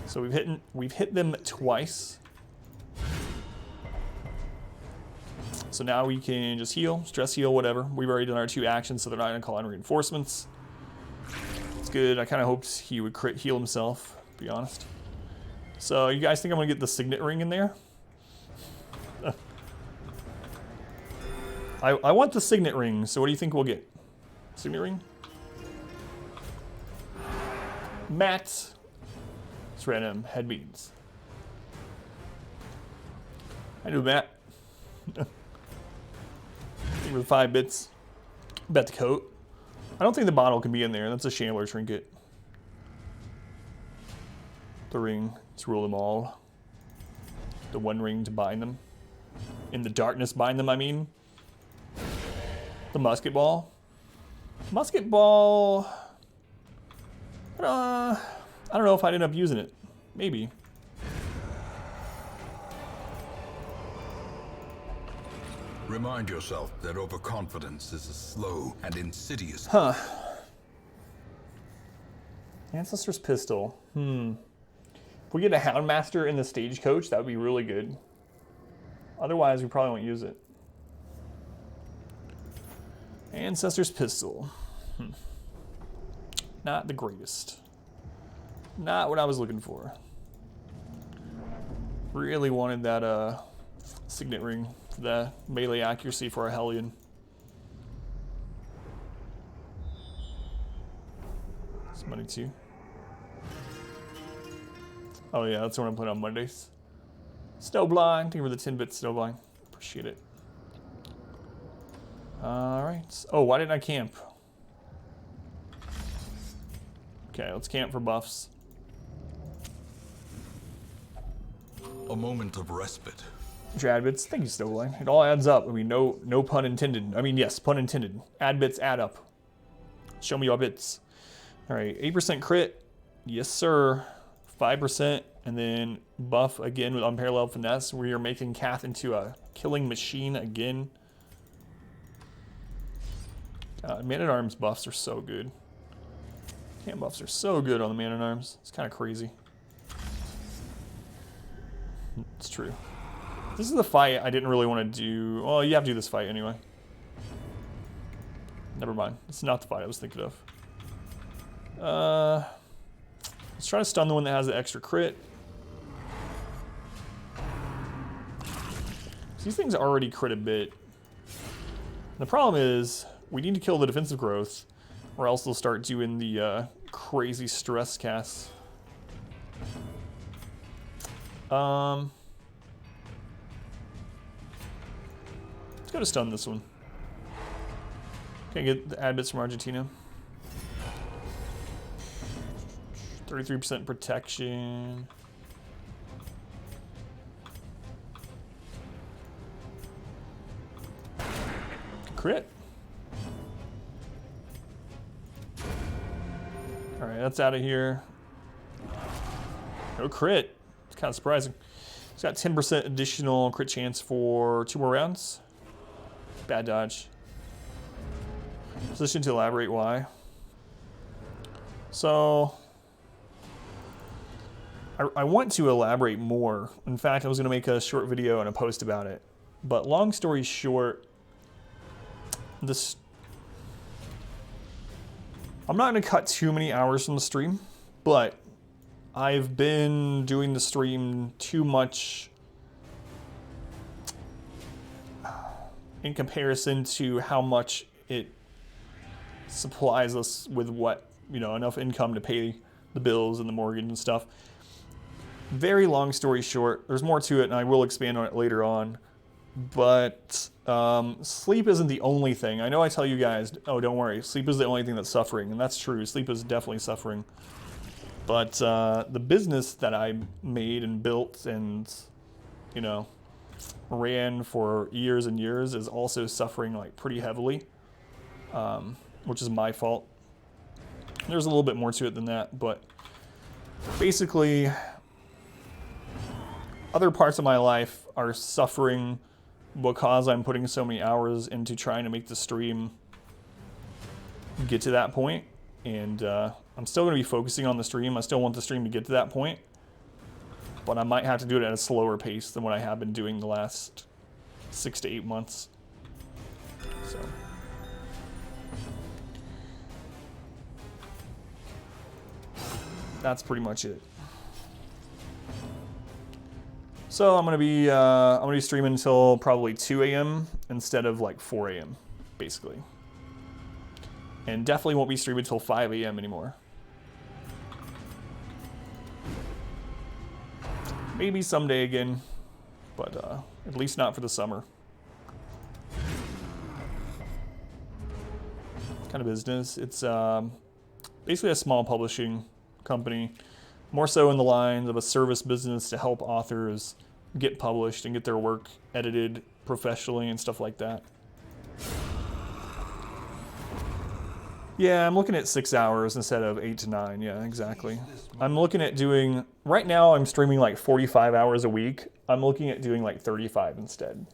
So we've hit them twice. So now we can just heal, stress heal, whatever. We've already done our 2 actions, so they're not going to call in reinforcements. It's good. I kind of hoped he would crit heal himself, to be honest. So you guys think I'm going to get the signet ring in there? I want the signet ring, so what do you think we'll get? Signet ring? Matt. It's random. Head beans. I do Matt. With 5 bits. Bet the coat. I don't think the bottle can be in there. That's a Shambler trinket. The ring to rule them all. The one ring to bind them. In the darkness bind them, I mean. The musket ball. Musket ball. I don't know if I'd end up using it. Maybe. Remind yourself that overconfidence is a slow and insidious. Huh. Ancestor's Pistol. If we get a Houndmaster in the Stagecoach, that would be really good. Otherwise, we probably won't use it. Ancestor's Pistol. Not the greatest. Not what I was looking for. Really wanted that signet ring. The melee accuracy for a Hellion. It's money too. Oh yeah, that's what I'm playing on Mondays. Snowblind, thank you for the 10-bit Snowblind. Appreciate it. Alright. Oh, why didn't I camp? Okay, let's camp for buffs. A moment of respite. Add bits. Thank you, Snowblind. It all adds up. I mean, no pun intended. I mean, yes, pun intended. Add bits add up. Show me your bits. All right, 8% crit. Yes, sir. 5%, and then buff again with Unparalleled Finesse. We are making Kath into a killing machine again. Man-at-Arms buffs are so good. Camp buffs are so good on the Man-at-Arms. It's kind of crazy. It's true. This is the fight I didn't really want to do. Well, you have to do this fight anyway. Never mind. It's not the fight I was thinking of. Let's try to stun the one that has the extra crit. These things already crit a bit. The problem is we need to kill the defensive growth, or else they'll start doing the crazy stress casts. Let's go to stun this one. Can I get the ad bits from Argentina? 33% protection. Crit. Alright, that's out of here. No crit. It's kind of surprising. It's got 10% additional crit chance for 2 more rounds. Bad dodge. Position to elaborate why. So, I want to elaborate more. In fact, I was going to make a short video and a post about it. But long story short, I'm not going to cut too many hours from the stream, but I've been doing the stream too much in comparison to how much it supplies us with what, you know, enough income to pay the bills and the mortgage and stuff. Very long story short, there's more to it and I will expand on it later on. But sleep isn't the only thing. I know I tell you guys, oh, don't worry, sleep is the only thing that's suffering, and that's true. Sleep is definitely suffering. But the business that I made and built and, you know, ran for years and years is also suffering like pretty heavily, which is my fault. There's a little bit more to it than that, but basically, other parts of my life are suffering because I'm putting so many hours into trying to make the stream get to that point. And I'm still going to be focusing on the stream. I still want the stream to get to that point. But I might have to do it at a slower pace than what I have been doing the last 6 to 8 months. So. That's pretty much it. So I'm gonna be streaming until probably 2 a.m. instead of like 4 a.m. basically, and definitely won't be streaming until 5 a.m. anymore. Maybe someday again, but at least not for the summer. Kind of business. It's basically a small publishing company, more so in the lines of a service business to help authors get published and get their work edited professionally and stuff like that. Yeah, I'm looking at 6 hours instead of 8 to 9. Yeah, exactly. I'm looking at doing, right now I'm streaming like 45 hours a week. I'm looking at doing like 35 instead.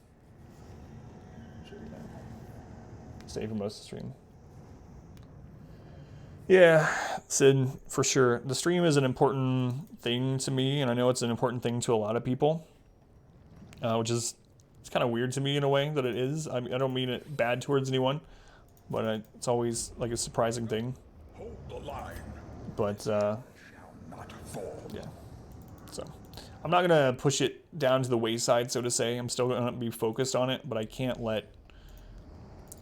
Stay for most of the stream. Yeah, Sid, for sure. The stream is an important thing to me, and I know it's an important thing to a lot of people, which is, it's kind of weird to me in a way that it is. I don't mean it bad towards anyone, but it's always like a surprising thing. Hold the line. But, Shall not fall. yeah. So, I'm not going to push it down to the wayside, so to say. I'm still going to be focused on it, but I can't let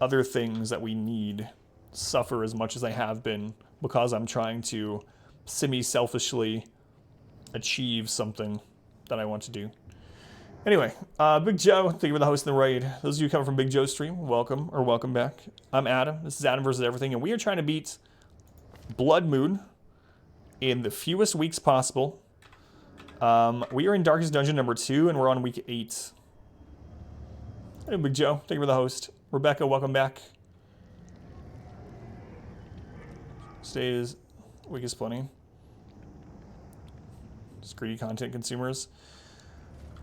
other things that we need suffer as much as I have been because I'm trying to semi-selfishly achieve something that I want to do. Anyway, Big Joe, thank you for the host in the raid. Those of you coming from Big Joe's stream, welcome, or welcome back. I'm Adam. This is Adam vs. Everything, and we are trying to beat Blood Moon in the fewest weeks possible. We are in Darkest Dungeon number 2, and we're on week 8. Hey, Big Joe, thank you for the host. Rebecca, welcome back. Stays week is plenty. Just greedy content consumers.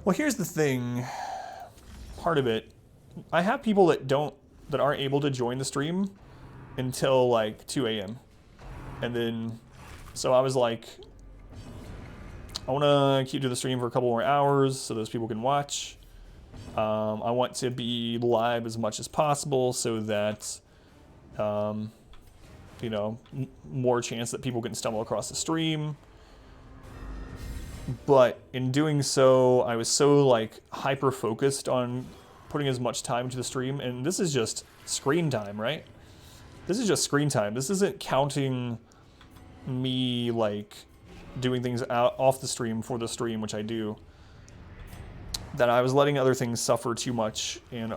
Well, here's the thing. Part of it, I have people that aren't able to join the stream until like 2 a.m. And then, so I was like, I want to keep to the stream for a couple more hours so those people can watch. I want to be live as much as possible so that, you know, more chance that people can stumble across the stream. But in doing so, I was so like hyper focused on putting as much time into the stream, and this is just screen time, right? This is just screen time. This isn't counting me like doing things off the stream for the stream, which I do. that I was letting other things suffer too much and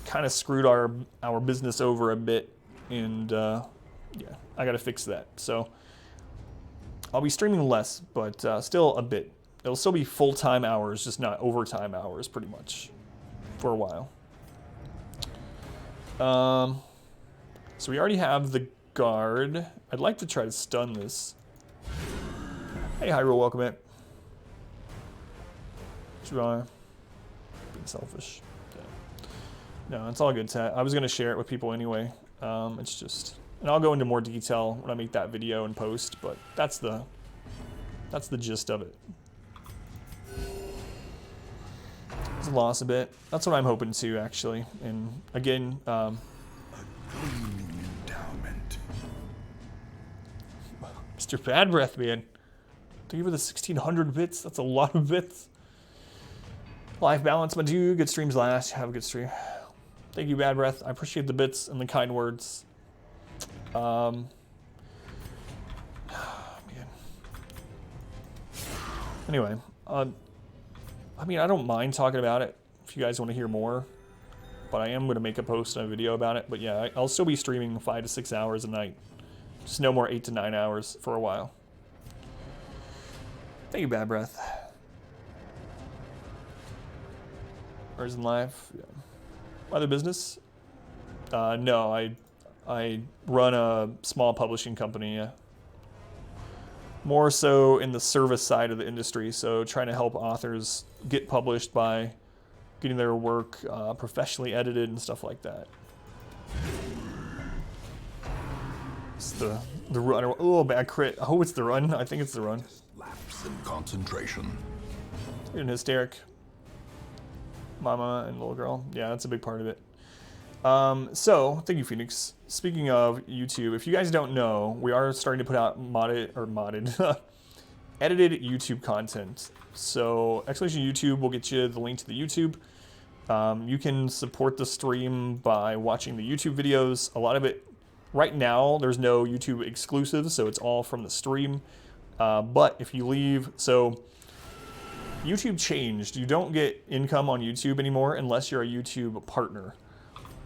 kind of screwed our business over a bit. And yeah, I got to fix that. So I'll be streaming less, but still a bit. It'll still be full-time hours, just not overtime hours, pretty much, for a while. So we already have the guard. I'd like to try to stun this. Hey, Hyrule, welcome in. Being selfish. Okay. No, it's all good, Tat. I was gonna share it with people anyway. It's just, and I'll go into more detail when I make that video and post. But that's the gist of it. It's a loss a bit. That's what I'm hoping to actually. And again, Gleaming endowment. Mr. Bad Breath, man. Thank you for the 1,600 bits. That's a lot of bits. Life balance, my dude. Good streams last. Have a good stream. Thank you, Bad Breath. I appreciate the bits and the kind words. Man. Anyway, I mean, I don't mind talking about it if you guys want to hear more, but I am going to make a post and a video about it. But yeah, I'll still be streaming 5 to 6 hours a night. Just no more 8 to 9 hours for a while. Thank you, Bad Breath. Where's in life? Yeah. Other business? No, I run a small publishing company. Yeah. More so in the service side of the industry, so trying to help authors get published by getting their work professionally edited and stuff like that. It's the run. Oh, bad crit. I hope it's the run. I think it's the run. Lapse in concentration. You're an hysteric. Mama and little girl. Yeah, that's a big part of it. So, thank you, Phoenix. Speaking of YouTube, if you guys don't know, we are starting to put out edited YouTube content. So, Exclamation YouTube will get you the link to the YouTube. You can support the stream by watching the YouTube videos. A lot of it, right now, there's no YouTube exclusives, so it's all from the stream. But if you leave, so YouTube changed. You don't get income on YouTube anymore unless you're a YouTube partner.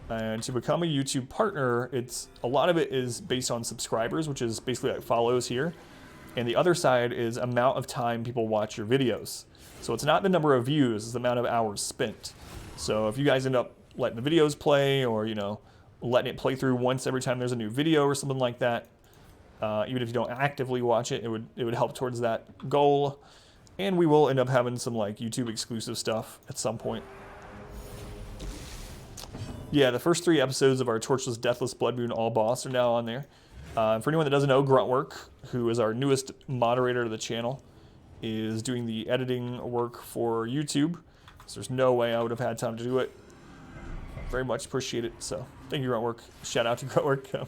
And to become a YouTube partner, a lot of it is based on subscribers, which is basically like follows here. And the other side is amount of time people watch your videos. So it's not the number of views, it's the amount of hours spent. So if you guys end up letting the videos play, or letting it play through once every time there's a new video or something like that, even if you don't actively watch it, it would help towards that goal. And we will end up having some like YouTube exclusive stuff at some point. Yeah, the first 3 episodes of our Torchless, Deathless, Blood Moon All Boss are now on there. For anyone that doesn't know, Gruntwork, who is our newest moderator to the channel, is doing the editing work for YouTube. So there's no way I would have had time to do it. Very much appreciate it. So thank you, Gruntwork. Shout out to Gruntwork.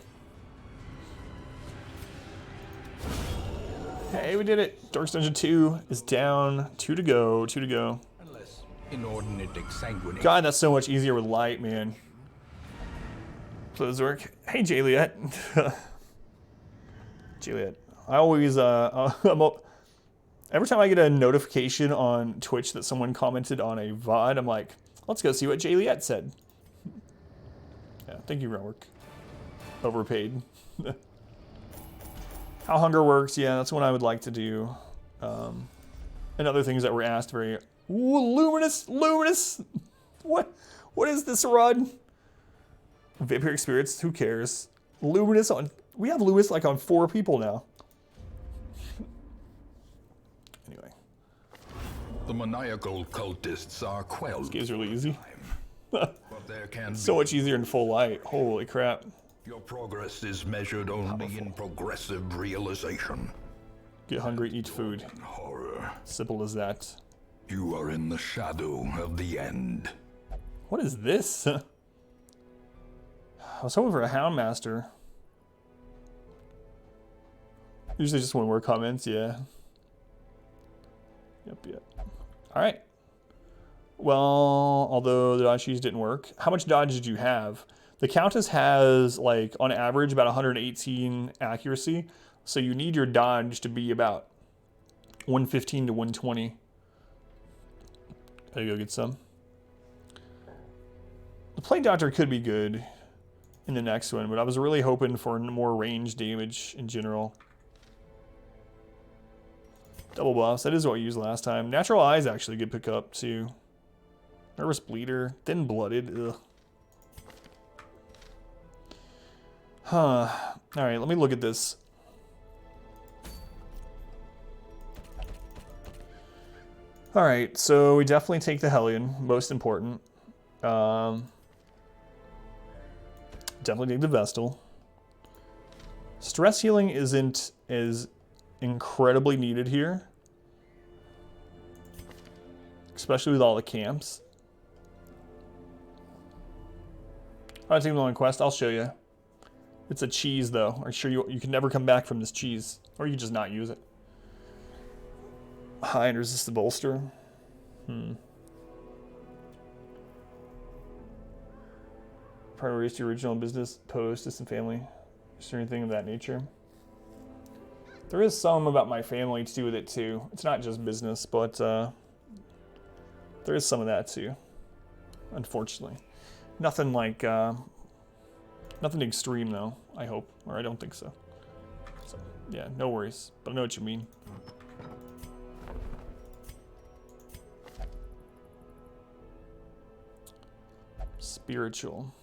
Hey, we did it. Dark Dungeon 2 is down. 2 to go. 2 to go. Unless inordinate exsanguination. God, that's so much easier with light, man. Blizzwork. Hey, Jaliet. Jaliet. I always, every time I get a notification on Twitch that someone commented on a VOD, I'm like, let's go see what Jaliet said. Yeah, thank you, Runwork. Overpaid. How hunger works, yeah, that's what I would like to do. And other things that were asked very... Ooh, luminous! What is this run? Vampiric spirits, who cares? Luminous on... We have Luminous like on 4 people now. Anyway. The maniacal cultists are quelled. This game's really easy. But there can So much easier in full light. Holy crap. Your progress is measured only in progressive realization. Get hungry, eat food. Horror. Simple as that. You are in the shadow of the end. What is this? I was hoping for a Houndmaster. Usually just 1 word comments, yeah. Yep. Alright. Well, although the dodge cheese didn't work. How much dodge did you have? The Countess has, like, on average, about 118 accuracy. So you need your dodge to be about 115 to 120. Gotta go get some. The Plague Doctor could be good in the next one, but I was really hoping for more range damage in general. Double buffs, that is what I used last time. Natural Eye is actually a good pickup too. Nervous Bleeder, Thin Blooded, ugh. Huh. Alright, let me look at this. Alright, so we definitely take the Hellion, most important. Definitely take the Vestal. Stress healing isn't as incredibly needed here. Especially with all the camps. I'll take the one quest, I'll show you. It's a cheese though. I'm sure you can never come back from this cheese. Or you just not use it. High and resist the bolster. Priorities to original business, post, distant family. Is there anything of that nature? There is some about my family to do with it too. It's not just business, but there is some of that too. Unfortunately. Nothing like, nothing extreme though, I hope. Or I don't think so. So, yeah, no worries. But I know what you mean. Spiritual.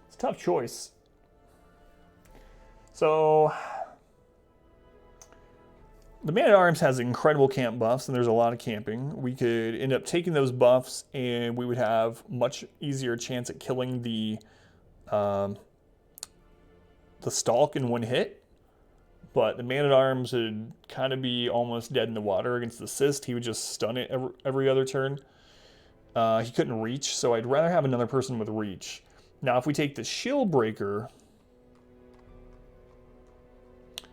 It's a tough choice. So, the Man-at-Arms has incredible camp buffs, and there's a lot of camping. We could end up taking those buffs, and we would have much easier chance at killing the Stalk in one hit. But the Man-at-Arms would kind of be almost dead in the water against the Cyst. He would just stun it every other turn. He couldn't reach, so I'd rather have another person with reach. Now, if we take the Shield Breaker,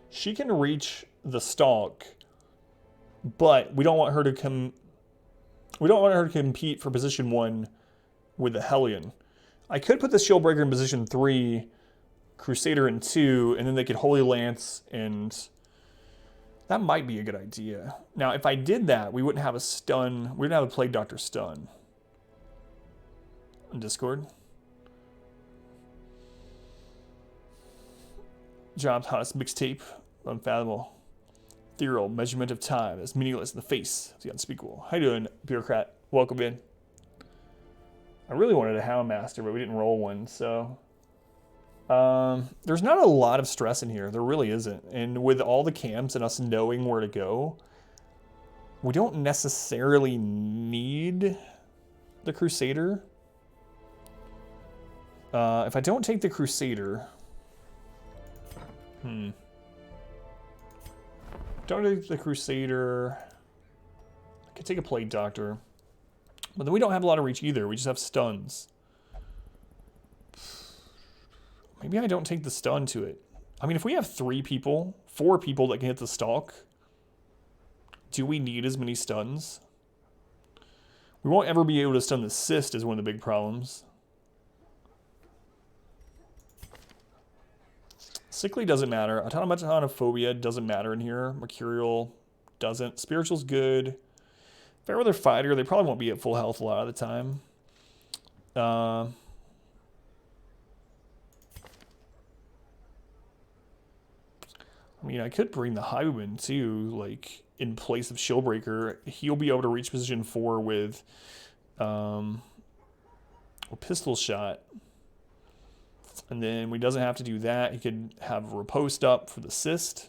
she can reach the Stalk, but we don't want her to compete for position 1 with the Hellion. I could put the Shield Breaker in position 3, Crusader in 2, and then they could Holy Lance, and that might be a good idea. Now, if I did that, we wouldn't have a stun. We wouldn't have a Plague Doctor stun. On Discord. Job's hottest mixtape. Unfathomable. Ethereal. Measurement of time. That's meaningless in the face. It's the unspeakable. How you doing, bureaucrat? Welcome in. I really wanted a Houndmaster, but we didn't roll one, so... there's not a lot of stress in here. There really isn't. And with all the camps and us knowing where to go, we don't necessarily need the Crusader. If I don't take the Crusader... Don't take the Crusader... I could take a Plague Doctor. But then we don't have a lot of reach either. We just have stuns. Maybe I don't take the stun to it. I mean, if we have 4 people that can hit the Stalk, do we need as many stuns? We won't ever be able to stun the Cyst is one of the big problems. Sickly doesn't matter. Autonomophobia doesn't matter in here. Mercurial doesn't. Spiritual's good. Fairweather Fighter, they probably won't be at full health a lot of the time. I mean, I could bring the Highwayman too, like, in place of Shieldbreaker. He'll be able to reach position 4 with a pistol shot. And then he doesn't have to do that. He could have a riposte up for the Cyst.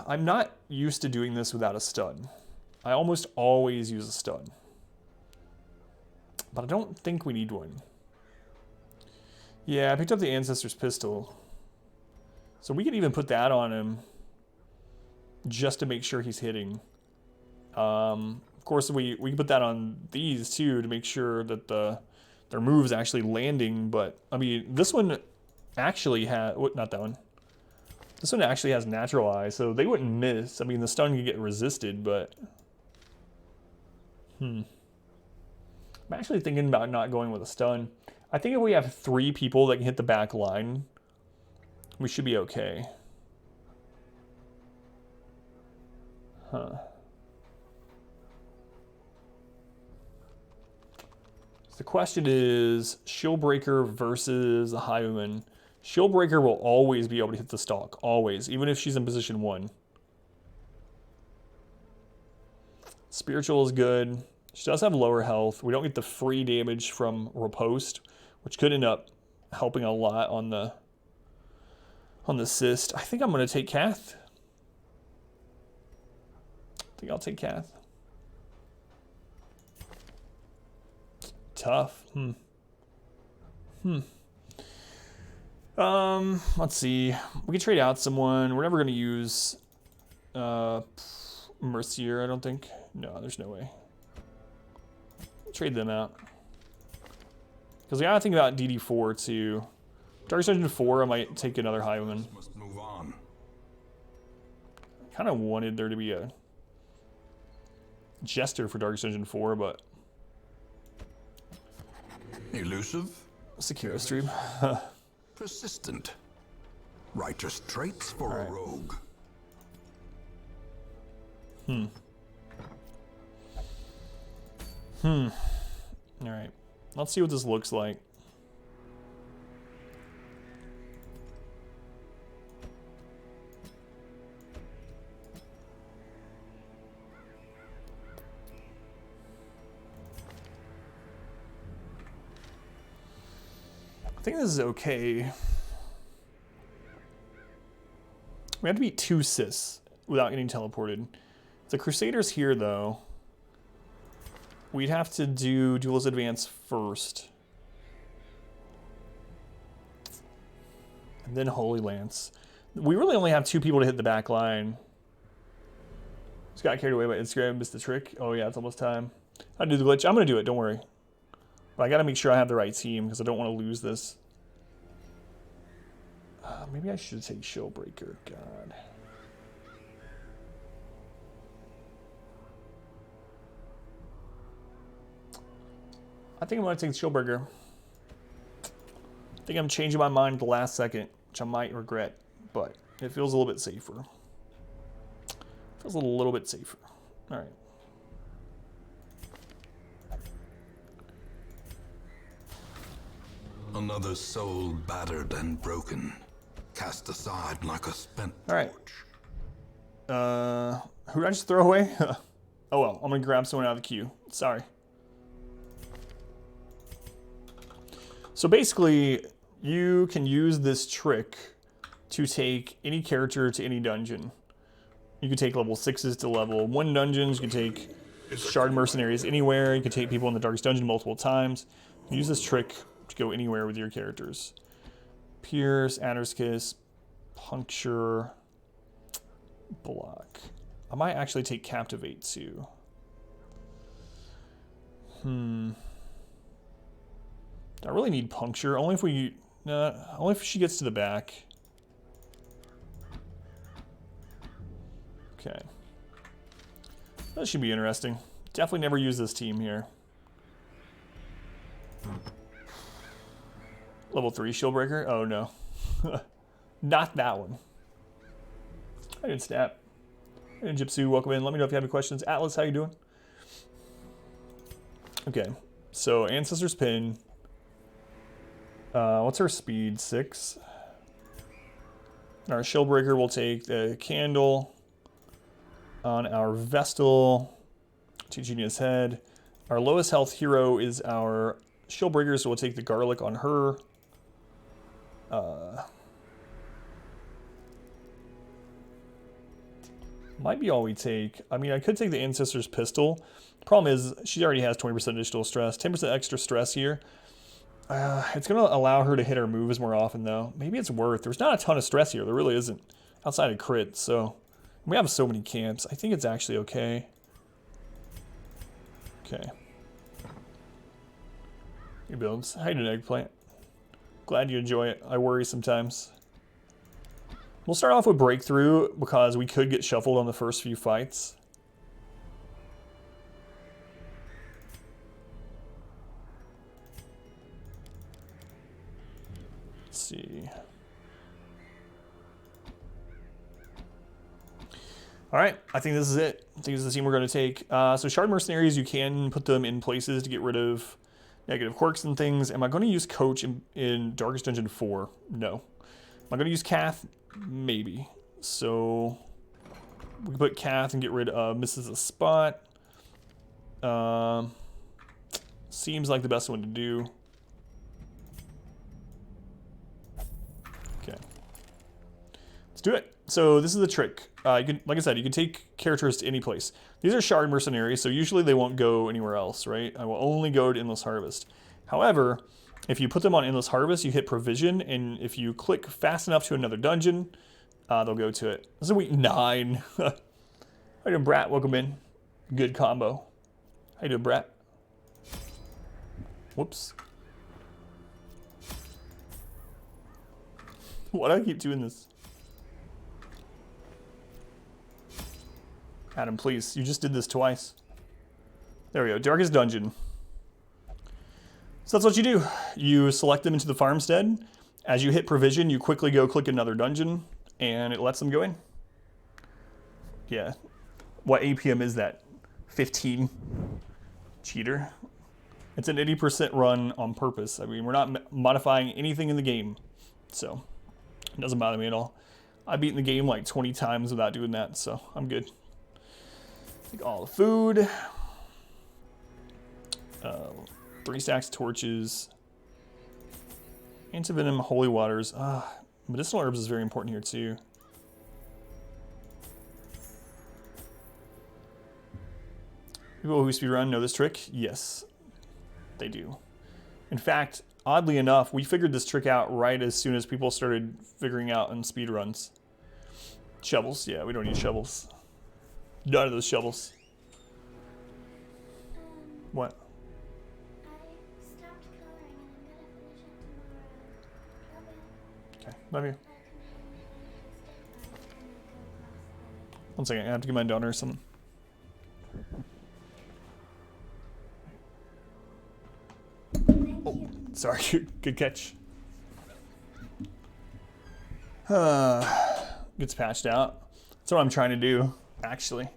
I'm not used to doing this without a stun. I almost always use a stun. But I don't think we need one. Yeah, I picked up the Ancestor's Pistol. So we can even put that on him just to make sure he's hitting. Of course, we can put that on these too to make sure that their move's actually landing. But, I mean, this one actually had... Not that one. This one actually has natural eye, so they wouldn't miss. I mean, the stun could get resisted, but... I'm actually thinking about not going with a stun. I think if we have 3 people that can hit the back line, we should be okay. Huh. So the question is, Shieldbreaker versus a Highwayman. Shieldbreaker will always be able to hit the stalk. Always. Even if she's in position 1. Spiritual is good. She does have lower health. We don't get the free damage from Riposte, which could end up helping a lot on the assist. I think I'm going to take Kath. I think I'll take Kath. Tough. Let's see. We can trade out someone. We're never going to use Mercier, I don't think. No, there's no way. Trade them out. Because we gotta think about DD4 too. Dark Dungeon 4, I might take another Highwayman. Must move on. I kind of wanted there to be a Jester for Dark Dungeon 4, but... Elusive. Sekiro stream. Persistent. Righteous traits for a rogue. Alright. Let's see what this looks like. I think this is okay. We have to beat 2 Sis without getting teleported. If the Crusader's here, though, we'd have to do Duelist Advance first. And then Holy Lance. We really only have 2 people to hit the back line. Just got carried away by Instagram, missed the trick. Oh yeah, it's almost time. I'll do the glitch. I'm going to do it, don't worry. But I got to make sure I have the right team because I don't want to lose this. Maybe I should take Shieldbreaker. God. I think I'm going to take Shieldbreaker. I think I'm changing my mind at the last second, which I might regret, but it feels a little bit safer. Feels a little bit safer. All right. Another soul battered and broken, cast aside like a spent All right. torch. Who did I just throw away? Oh well, I'm gonna grab someone out of the queue. Sorry. So basically, you can use this trick to take any character to any dungeon. You can take level 6s to level 1 dungeons. You can take Shard Mercenaries anywhere. You can take people in the Darkest Dungeon multiple times. Use this trick to go anywhere with your characters. Pierce, Adder's Kiss, Puncture, Block. I might actually take Captivate too. I really need Puncture. Only if she gets to the back. Okay. That should be interesting. Definitely never use this team here. Level 3 Shieldbreaker? Oh no. Not that one. I didn't snap. Hey, Gypsy, welcome in. Let me know if you have any questions. Atlas, how you doing? Okay, so Ancestor's Pin. What's her speed? 6. Our Shieldbreaker will take the Candle on our Vestal. Genius Head. Our lowest health hero is our Shieldbreaker, so we'll take the Garlic on her. Might be all we take. I mean, I could take the Ancestor's Pistol. The problem is she already has 20% additional stress. 10% extra stress here. It's going to allow her to hit her moves more often, though. Maybe it's worth. There's not a ton of stress here. There really isn't. Outside of crit, so... We have so many camps. I think it's actually okay. Okay. Hey, Builds. How you doing, Eggplant? Glad you enjoy it. I worry sometimes. We'll start off with Breakthrough because we could get shuffled on the first few fights. Let's see. All right, I think this is it. I think this is the team we're going to take. So Shard Mercenaries, you can put them in places to get rid of negative quirks and things. Am I going to use Coach in Darkest Dungeon 4? No. Am I going to use Kath? Maybe. So we can put Kath and get rid of Misses a Spot. Seems like the best one to do. Okay. Let's do it. So this is the trick. You can, like I said, you can take characters to any place. These are Shard Mercenaries, so usually they won't go anywhere else, right? I will only go to Endless Harvest. However, if you put them on Endless Harvest, you hit Provision, and if you click fast enough to another dungeon, they'll go to it. This is week 9. How you doing, Brat? Welcome in. Good combo. How you doing, Brat? Whoops. Why do I keep doing this? Adam, please. You just did this twice. There we go. Darkest Dungeon. So that's what you do. You select them into the farmstead. As you hit Provision, you quickly go click another dungeon, and it lets them go in. Yeah. What APM is that? 15? Cheater. It's an 80% run on purpose. I mean, we're not modifying anything in the game. So, it doesn't bother me at all. I've beaten the game like 20 times without doing that, so I'm good. Take all the food. 3 stacks of torches. Antivenom, holy waters. Medicinal herbs is very important here too. People who speedrun know this trick? Yes, they do. In fact, oddly enough, we figured this trick out right as soon as people started figuring out in speedruns. Shovels, yeah, we don't need shovels. None of those shovels. What? Okay, love you. One second, I have to get my daughter something. Oh, sorry, good catch. Gets patched out. That's what I'm trying to do, actually.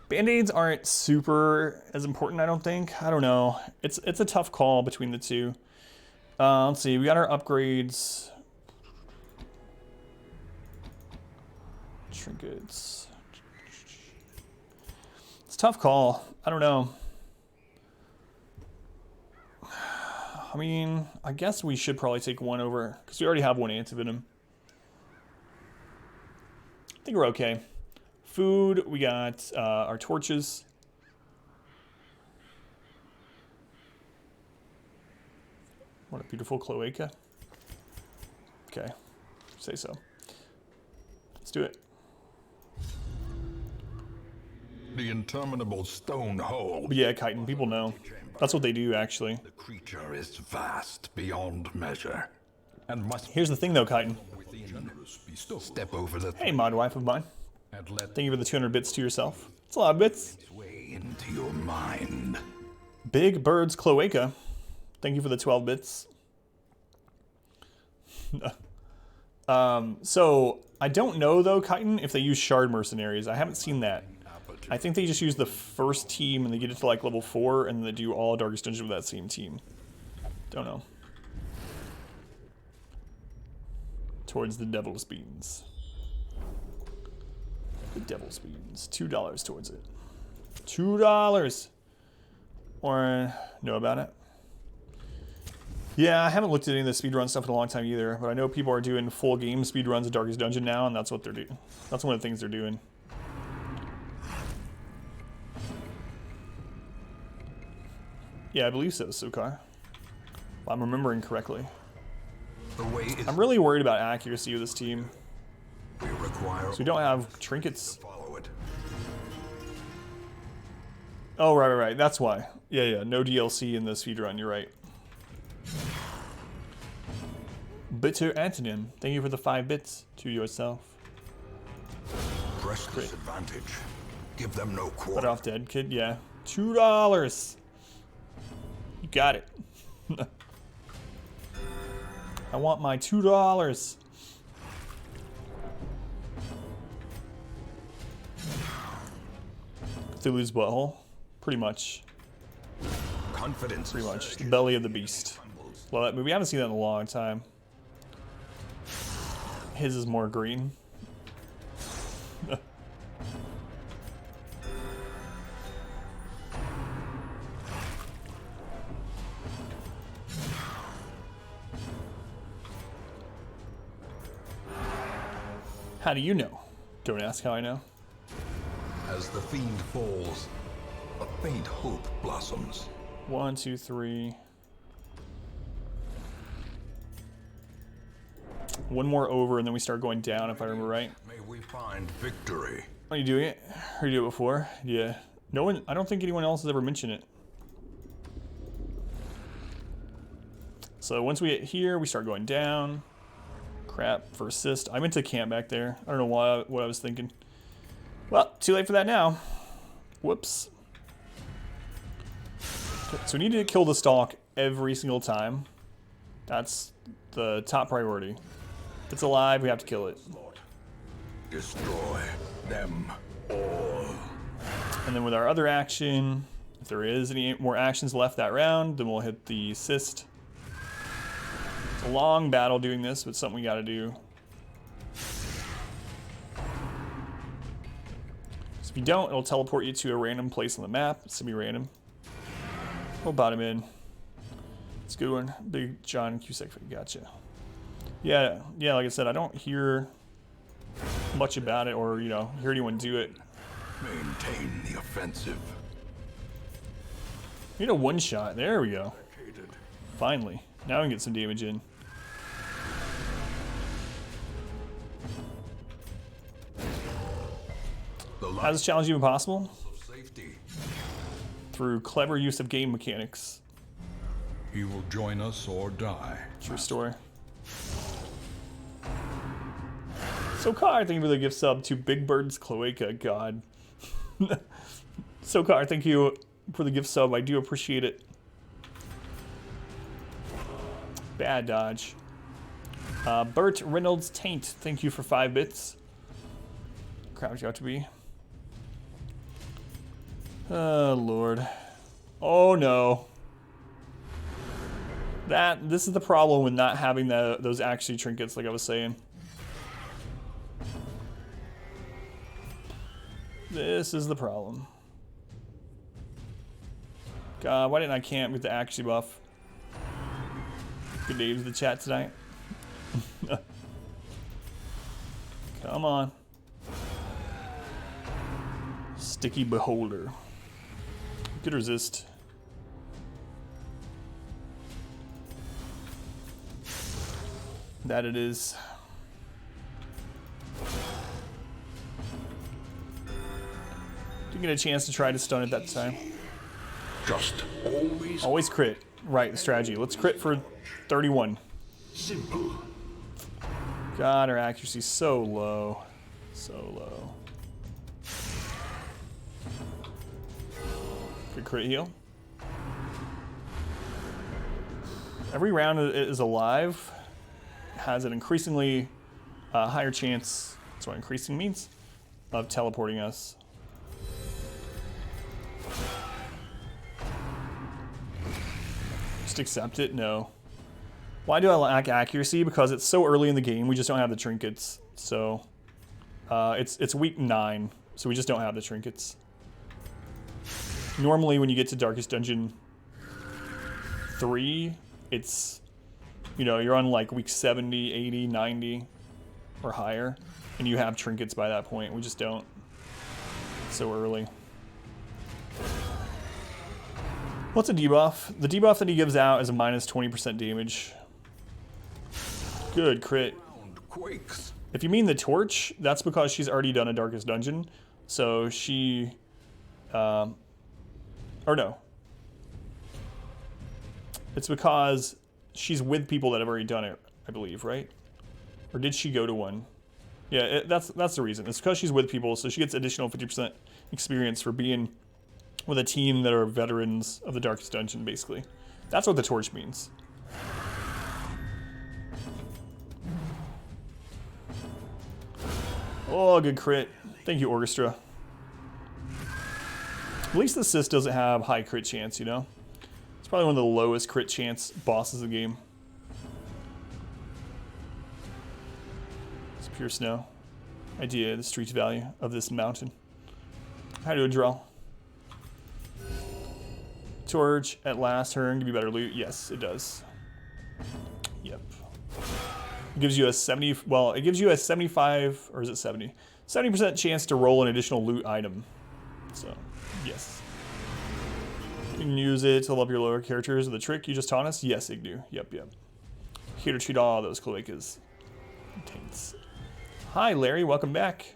Band-aids aren't super as important, I don't think. I don't know. It's a tough call between the two. Let's see, we got our upgrades. Trinkets. It's a tough call. I don't know. I mean, I guess we should probably take one over, because we already have one antivenom. I think we're okay. Food, we got our torches. What a beautiful cloaca. Okay, say so. Let's do it. The interminable stone hole. But yeah, Chitin, people know. That's what they do, actually. The creature is vast beyond measure, and must. Here's the thing, though, Chitin. Step over the. Hey, mod wife of mine. And let Thank you for the 200 bits to yourself. It's a lot of bits. its way into your mind. Big Bird's Cloaca. Thank you for the 12 bits. So, I don't know, though, Chitin, if they use Shard Mercenaries. I haven't seen that. I think they just use the first team and they get it to like level 4 and they do all Darkest Dungeon with that same team. Don't know. Towards the Devil's Beans. The Devil's Beans. $2 towards it. $2! Or know about it. Yeah, I haven't looked at any of the speedrun stuff in a long time either, but I know people are doing full game speedruns of Darkest Dungeon now, and that's what they're doing. That's one of the things they're doing. Yeah, I believe so, Sokar. If I'm remembering correctly. The way is I'm really worried about accuracy with this team. we require. So we don't have trinkets. Follow it. Oh, right. That's why. Yeah. No DLC in the speedrun. You're right. Bitter Antonym. Thank you for the 5 bits to yourself. press this advantage. Give them no Let quarter. off dead kid, yeah. $2. You got it. I want my $2. Cthulhu's butthole, pretty much. Confidence. Pretty much. The belly of the beast. Love that movie. We haven't seen that in a long time. His is more green. How do you know? Don't ask how I know. As the fiend falls, a faint hope blossoms. 1, 2, 3. One more over, and then we start going down, if I remember right. May we find victory. Are you doing it? Or you did it before? Yeah. No one. I don't think anyone else has ever mentioned it. So once we hit here, we start going down. Crap for assist. I meant to camp back there. I don't know what I was thinking. Well, too late for that now. Whoops. So we need to kill the stalk every single time. That's the top priority. If it's alive, we have to kill it. Destroy them all. And then with our other action, if there is any more actions left that round, then we'll hit the assist. It's a long battle doing this, but it's something we gotta do. So if you don't, it'll teleport you to a random place on the map. It's gonna be random. We'll bottom in. It's a good one. Big John Cusack, gotcha. Yeah, like I said, I don't hear much about it or, hear anyone do it. Maintain the offensive. We need a one shot. There we go. Finally. Now we can get some damage in. How does challenge even possible? Safety. Through clever use of game mechanics. He will join us or die. True story. Sokar, thank you for the gift sub to Big Bird's Cloaca. God. Sokar, thank you for the gift sub. I do appreciate it. Bad dodge. Bert Reynolds Taint, thank you for 5 bits. Crowd you out to be. Oh, Lord. Oh, no. This is the problem with not having those actually trinkets, like I was saying. This is the problem. God, why didn't I camp with the actually buff? Good day to the chat tonight. Come on. Sticky Beholder. Good resist. That it is. Didn't get a chance to try to stun it that time. Just Always crit. Right, the strategy. Let's crit for 31. simple. God, our accuracy's so low. So low. Good crit heal. Every round it is alive has an increasingly higher chance, that's what increasing means, of teleporting us. Just accept it? No. Why do I lack accuracy? Because it's so early in the game, we just don't have the trinkets. So it's week 9, so we just don't have the trinkets. Normally when you get to Darkest Dungeon 3, it's, you're on like week 70, 80, 90 or higher, and you have trinkets by that point. We just don't. It's so early. What's a debuff? The debuff that he gives out is a minus 20% damage. Good crit. Quakes. If you mean the torch, that's because she's already done a Darkest Dungeon. So she, or no. It's because she's with people that have already done it, I believe, right? Or did she go to one? Yeah, that's the reason. It's because she's with people, so she gets additional 50% experience for being with a team that are veterans of the Darkest Dungeon, basically. That's what the torch means. Oh, good crit. Thank you, Orchestra. At least the Sis doesn't have high crit chance, you know? It's probably one of the lowest crit chance bosses of the game. It's pure snow. Idea the street value of this mountain. How do a draw? Torch at last turn, give you better loot. Yes, it does. Yep. It gives you a 70, well, it gives you a 75, or is it 70? 70% chance to roll an additional loot item. So, yes. You can use it to level up your lower characters. The trick you just taught us? Yes, Ignu. Yep. Here to treat all those cloacas. Taints. Hi, Larry. Welcome back.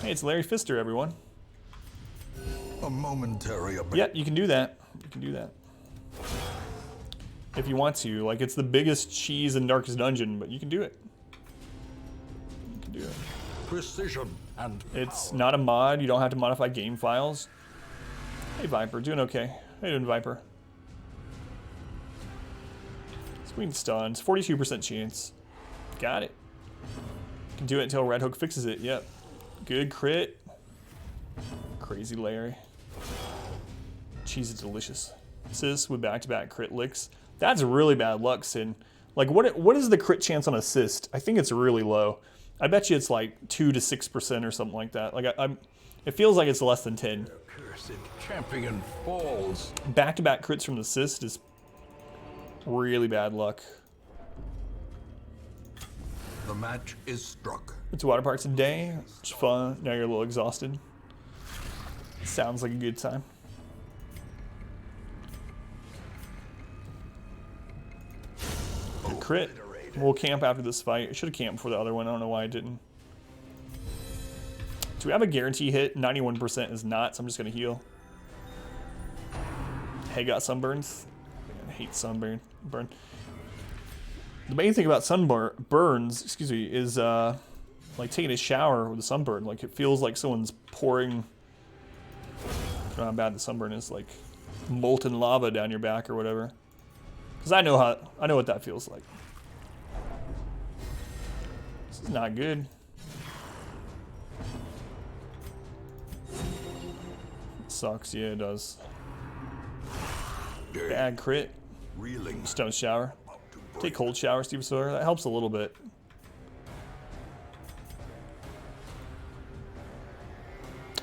Hey, it's Larry Pfister, everyone. A momentary Yep, you can do that. You can do that. If you want to. Like, it's the biggest cheese in Darkest Dungeon, but you can do it. You can do it. precision and It's power. not a mod. You don't have to modify game files. Hey, Viper. Doing okay. How you doing, Viper? Screen stuns. 42% chance. Got it. Can do it until Red Hook fixes it. Yep. Good crit. Crazy Larry. Cheese is delicious. Sis with back-to-back crit licks. That's really bad luck, Sin. Like, what is the crit chance on assist? I think it's really low. I bet you it's like 2 to 6% or something like that. Like, it feels like it's less than 10. Cursed champion falls. Back-to-back crits from the assist is really bad luck. The match is struck. It's water parks today. It's fun. Now you're a little exhausted. Sounds like a good time. Good crit. We'll camp after this fight. I should have camped before the other one. I don't know why I didn't. Do we have a guarantee hit? 91% is not, so I'm just going to heal. Hey, got sunburns? I hate sunburn. The main thing about sunburns, excuse me, is like taking a shower with a sunburn. Like, it feels like someone's pouring, I don't know how bad the sunburn is, like molten lava down your back or whatever. Because I know what that feels like. This is not good. It sucks, yeah, it does. Bad crit. Reeling. Just don't shower. Take cold shower, Steven Sawyer. That helps a little bit.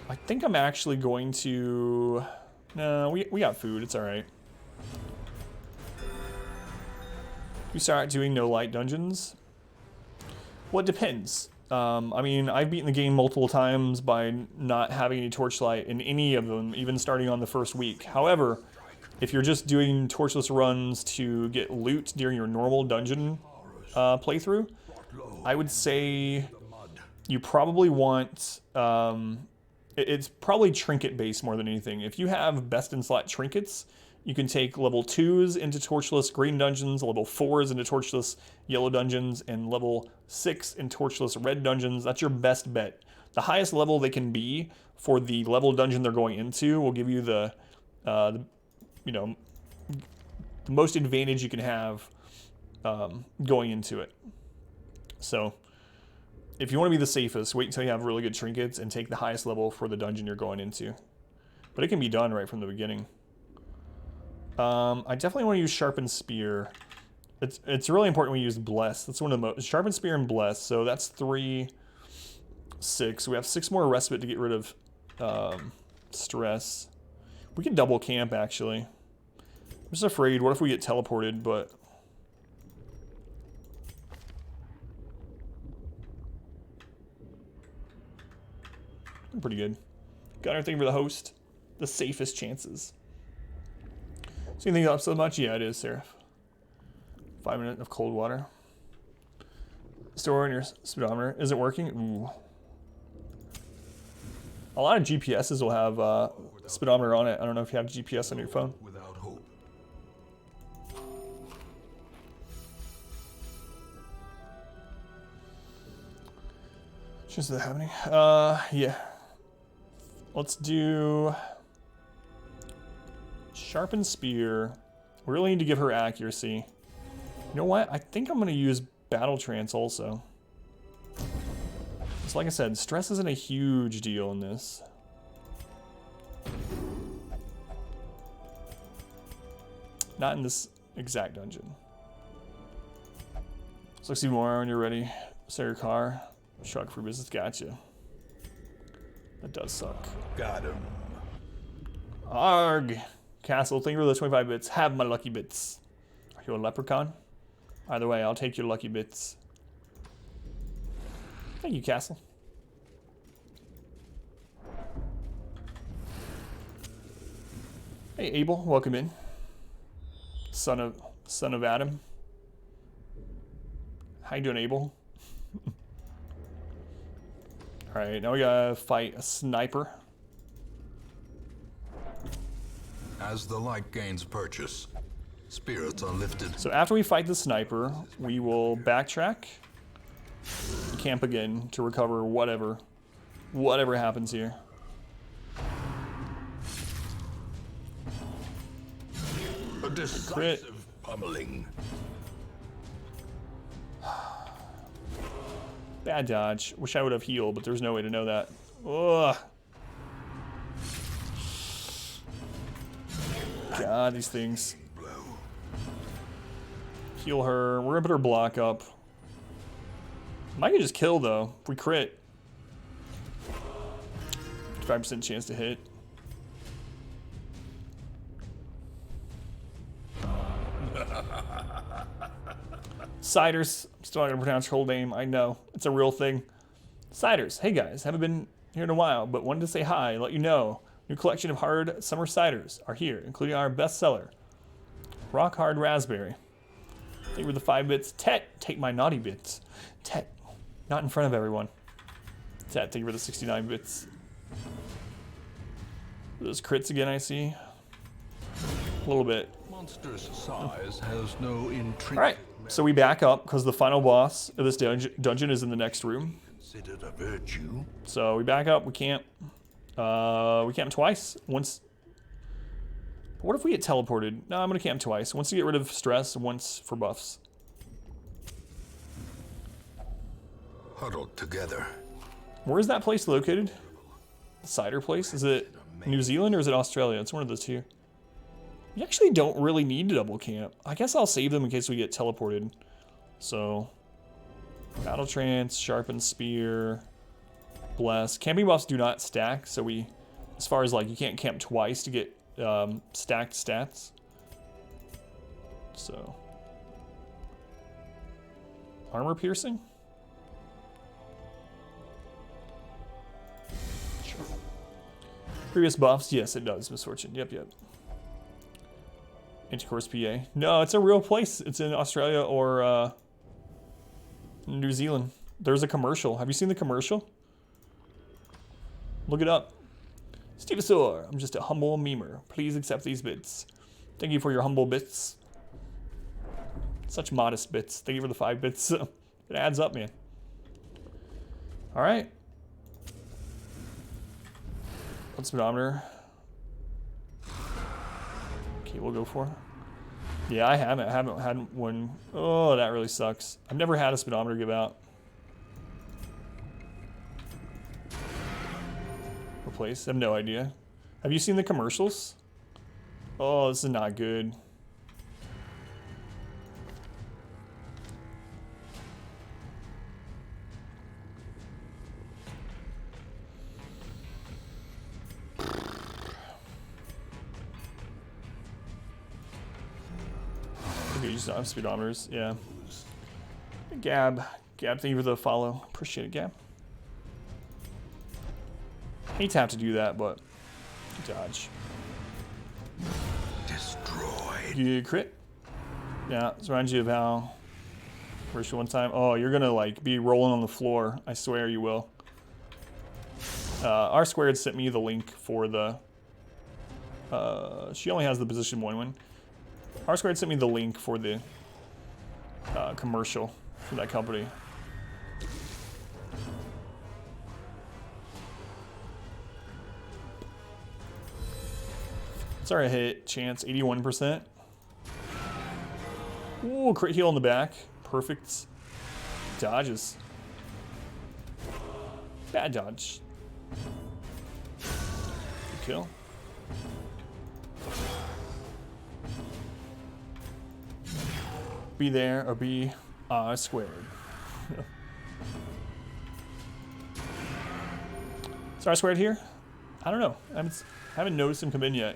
I think I'm actually going to... No, we got food. It's all right. We start doing no light dungeons. Well, it depends. I mean, I've beaten the game multiple times by not having any torchlight in any of them, even starting on the first week. However, if you're just doing torchless runs to get loot during your normal dungeon playthrough, I would say you probably want... it's probably trinket based more than anything. If you have best in slot trinkets, you can take level 2s into torchless green dungeons, level 4s into torchless yellow dungeons, and level 6 in torchless red dungeons. That's your best bet. The highest level they can be for the level dungeon they're going into will give you the you know, the most advantage you can have going into it. So if you want to be the safest, wait until you have really good trinkets and take the highest level for the dungeon you're going into. But it can be done right from the beginning. I definitely want to use Sharpened Spear. It's really important we use Bless. That's one of the most... Sharpened Spear and Bless. So that's 3, 6. We have 6 more Respite to get rid of stress. We can double camp, actually. I'm just afraid. What if we get teleported, but... Pretty good. Got everything for the host. The safest chances. So you think up so much? Yeah, it is, Seraph. 5 minutes of cold water. Store in your speedometer. Is it working? Ooh. A lot of GPSs will have speedometer on it. I don't know if you have GPS on your phone. Without hope. missions is happening? Yeah. Let's do sharpened spear. We really need to give her accuracy. You know what? I think I'm going to use battle trance also. So like I said, stress isn't a huge deal in this. Not in this exact dungeon. So let's see more when you're ready. Sell your car. Truck for business. Gotcha. That does suck. Got him. Arg! Castle, thank you for the 25 bits. Have my lucky bits. Are you a leprechaun? Either way, I'll take your lucky bits. Thank you, Castle. Hey, Abel, welcome in. Son of Adam. How you doing, Abel? All right, now we gotta fight a sniper. As the light gains purchase, spirits are lifted. So after we fight the sniper, we will backtrack, camp again to recover whatever happens here. A decisive pummeling. Bad dodge. Wish I would have healed, but there's no way to know that. Ugh. God, these things. Heal her. We're gonna put her block up. Might get just kill though. If we crit. 5% chance to hit. Ciders. I'm still not gonna pronounce her whole name. I know. It's a real thing. Ciders. Hey guys, haven't been here in a while, but wanted to say hi and let you know. New collection of hard summer ciders are here, including our bestseller, Rock Hard Raspberry. Thank you for the 5 bits. Tet, take my naughty bits. Tet, not in front of everyone. Tet, thank you for the 69 bits. Those crits again, I see. A little bit. Monstrous size has no intrinsic. All right, so we back up because the final boss of this dungeon is in the next room. Considered a virtue. So we back up. We camp twice. Once. What if we get teleported? No, I'm gonna camp twice. Once to get rid of stress, once for buffs. Huddled together. Where is that place located? The cider place? Is it New Zealand or is it Australia? It's one of those two. You actually don't really need to double camp. I guess I'll save them in case we get teleported. So, battle trance, sharpened spear, bless. Camping buffs do not stack, so we, as far as like you can't camp twice to get stacked stats. So, armor piercing. Sure. Previous buffs, yes, it does. Misfortune. Yep. Intercourse PA. No, it's a real place. It's in Australia or New Zealand. There's a commercial. Have you seen the commercial? Look it up. Stevesaur, I'm just a humble memer. Please accept these bits. Thank you for your humble bits. Such modest bits. Thank you for the 5 bits. It adds up, man. All right. What's speedometer? Okay, we'll go for it. Yeah, I haven't had one. Oh, that really sucks. I've never had a speedometer give out. Replace? I have no idea. Have you seen the commercials? Oh, this is not good. You just don't have speedometers, yeah. Gab, thank you for the follow. Appreciate it, Gab. Hate to have to do that, but dodge. Destroyed. You crit. Yeah, this reminds you of how first one time. Oh, you're gonna like be rolling on the floor. I swear you will. R Squared sent me the link for the. She only has the position 1 win. R Squared sent me the link for the commercial for that company. What's our hit chance? 81%. Ooh, crit heal in the back. Perfect. Dodges. Bad dodge. Good kill. Be there or be squared. Is R squared here? I don't know. I haven't noticed him come in yet.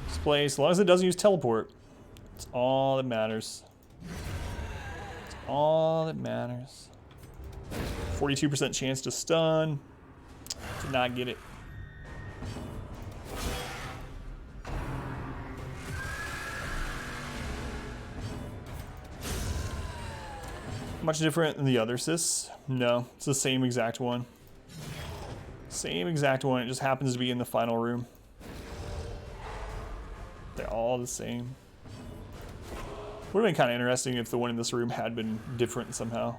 Display, as long as it doesn't use teleport. It's all that matters. It's all that matters. 42% chance to stun. Did not get it. Much different than the other sys? No, it's the same exact one. Same exact one, it just happens to be in the final room. They're all the same. Would have been kind of interesting if the one in this room had been different somehow.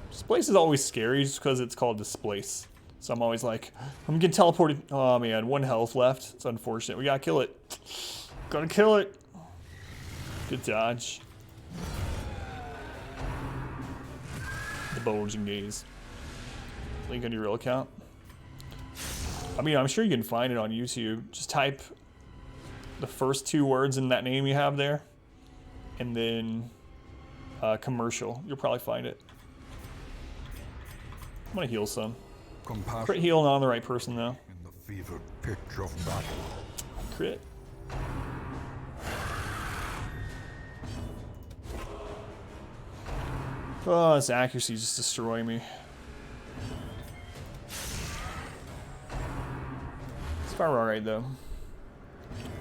Displace is always scary just because it's called displace. So I'm always like, I'm getting teleported. Oh man, 1 health left. It's unfortunate. We gotta kill it. Gotta kill it. Good dodge. The bulging gaze. Link on your real account. I mean, I'm sure you can find it on YouTube. Just type the first 2 words in that name you have there, and then commercial. You'll probably find it. I'm gonna heal some. Crit heal, not on the right person though. In the fevered pitch of battle. Crit. Oh, this accuracy just destroying me. It's far alright though.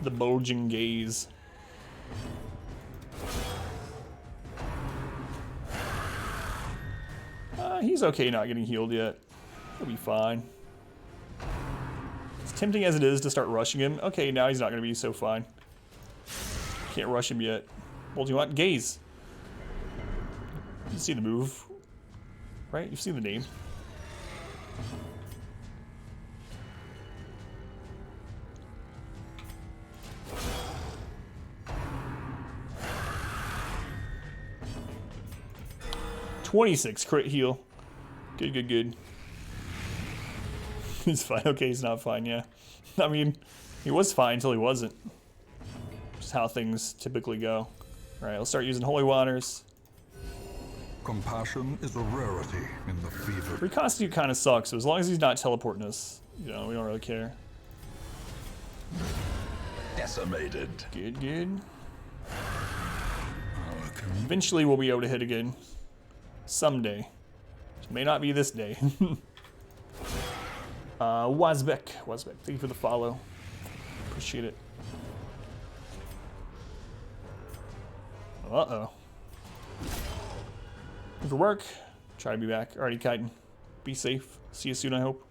The bulging gaze. He's okay not getting healed yet. He'll be fine. As tempting as it is to start rushing him, okay, now he's not going to be so fine. Can't rush him yet. Well, do you want? Gaze. You see the move, right? You've seen the name. $26 crit heal. Good, good, good. He's fine. Okay, he's not fine, yeah. I mean, he was fine until he wasn't. Just how things typically go. Alright, let's start using holy waters. Compassion is a rarity in the fevered. Reconstitute kind of sucks, so as long as he's not teleporting us, you know, we don't really care. Decimated. Good, good. Eventually we'll be able to hit again. Someday. It may not be this day. Wazbek, thank you for the follow. Appreciate it. Uh-oh. For work. Try to be back. Alrighty, kiting. Be safe. See you soon, I hope.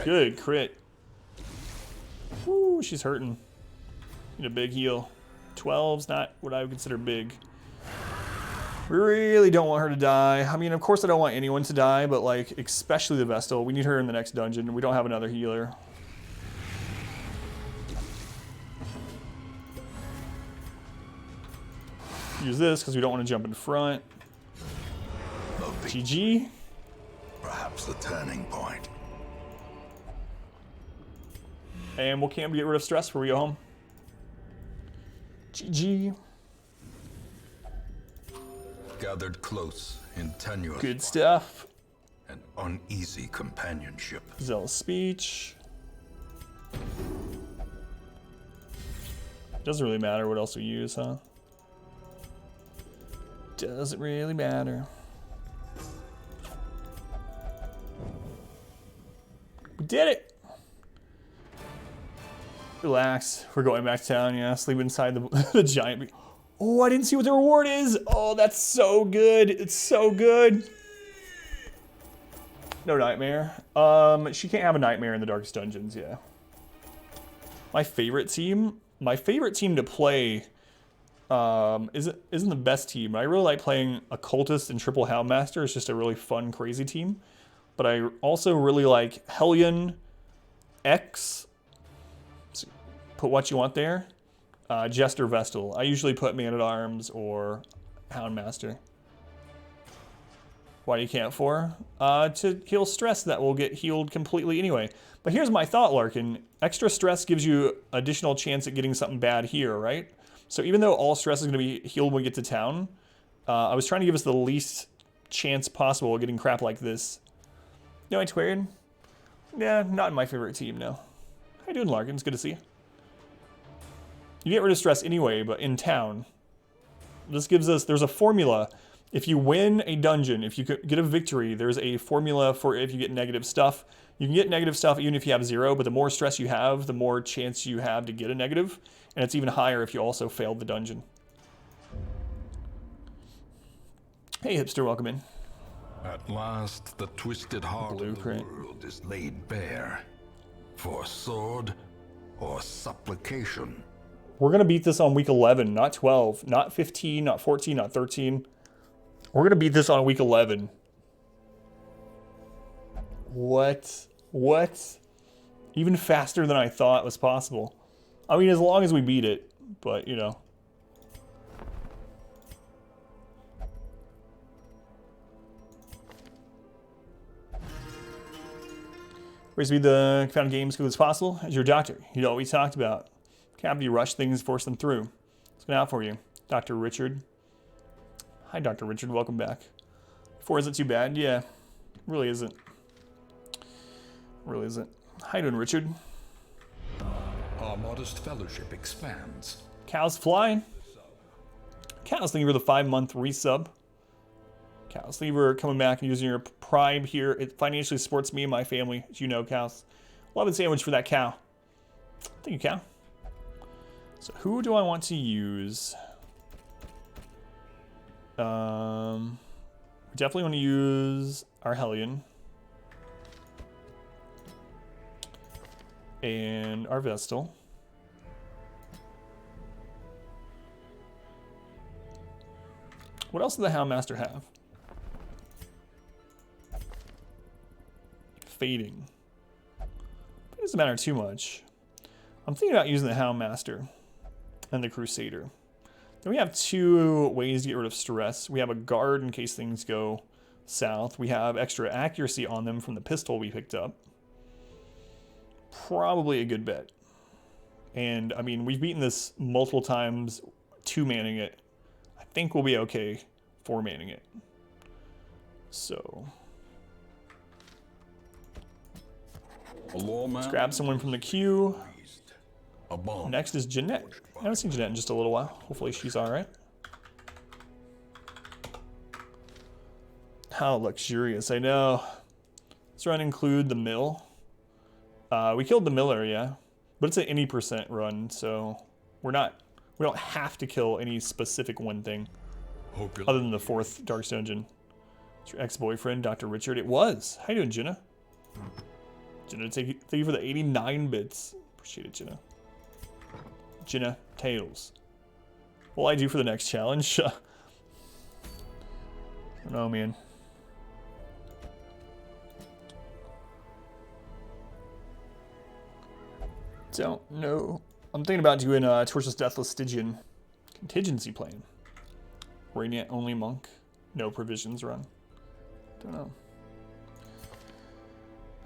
Good crit. Woo, she's hurting. Need a big heal. 12's not what I would consider big. We really don't want her to die. I mean, of course I don't want anyone to die, but like, especially the Vestal. We need her in the next dungeon. We don't have another healer. Use this because we don't want to jump in front. GG. Perhaps the turning point. And we'll camp to get rid of stress before we go home. GG. Gathered close in tenuous. Good stuff. An uneasy companionship. Zealous speech. Doesn't really matter what else we use, huh? Doesn't really matter. We did it! Relax. We're going back to town, yeah. Sleep inside the giant... Oh, I didn't see what the reward is! Oh, that's so good! It's so good! No nightmare. She can't have a nightmare in the darkest dungeons, yeah. My favorite team to play isn't the best team. I really like playing Occultist and Triple Houndmaster. It's just a really fun, crazy team. But I also really like Hellion, X, so put what you want there, Jester Vestal. I usually put Man-at-Arms or Houndmaster. Why do you can't for? To heal stress that will get healed completely anyway. But here's my thought, Larkin. Extra stress gives you additional chance at getting something bad here, right? So even though all stress is going to be healed when we get to town, I was trying to give us the least chance possible of getting crap like this. No, I tweered. Yeah, not in my favorite team, no. How you doing, Larkin? It's good to see you. You get rid of stress anyway, but in town. This gives us, there's a formula. If you win a dungeon, if you get a victory, there's a formula for if you get negative stuff. You can get negative stuff even if you have 0, but the more stress you have, the more chance you have to get a negative. And it's even higher if you also failed the dungeon. Hey, hipster, welcome in. At last, the twisted heart of the Blueprint. world is laid bare. For sword or supplication. We're going to beat this on week 11, not 12, not 15, not 14, not 13. We're going to beat this on week 11. What? What? Even faster than I thought was possible. I mean, as long as we beat it, but, you know. Ways to be the found game as quickly as possible. As your doctor, you know what we talked about. Can't be rush things, force them through. What's going out for you? Dr. Richard. Hi, Dr. Richard. Welcome back. 4 isn't too bad. Yeah, really isn't. Really isn't. How you doing, Richard? Our modest fellowship expands. Cows flying. Cows, thank you for the 5-month resub. Cows, thank you for coming back and using your Prime here. It financially supports me and my family, as you know, Cows. Love and sandwich for that cow. Thank you, cow. So who do I want to use? We definitely want to use our Hellion. And our Vestal. What else does the Houndmaster have? Fading. It doesn't matter too much. I'm thinking about using the Houndmaster and the Crusader. Then we have 2 ways to get rid of stress. We have a guard in case things go south. We have extra accuracy on them from the pistol we picked up. Probably a good bet. And, I mean, we've beaten this multiple times, 2-manning it. I think we'll be okay 4-manning it. So, let's grab someone from the queue. Next is Jeanette. I haven't seen Jeanette in just a little while. Hopefully she's alright. How luxurious, I know. This run include the mill. We killed the miller, yeah. But it's an any % run, so we don't have to kill any specific one thing. Other than the 4th Dark Dungeon. It's your ex-boyfriend, Dr. Richard. It was. How you doing, Jenna? Jenna, thank you for the 89 bits. Appreciate it, Jenna. Jenna Tails. What will I do for the next challenge? I don't know, man. Don't know. I'm thinking about doing a Torches Deathless Stygian contingency plan. Radiant only monk. No provisions run. Don't know.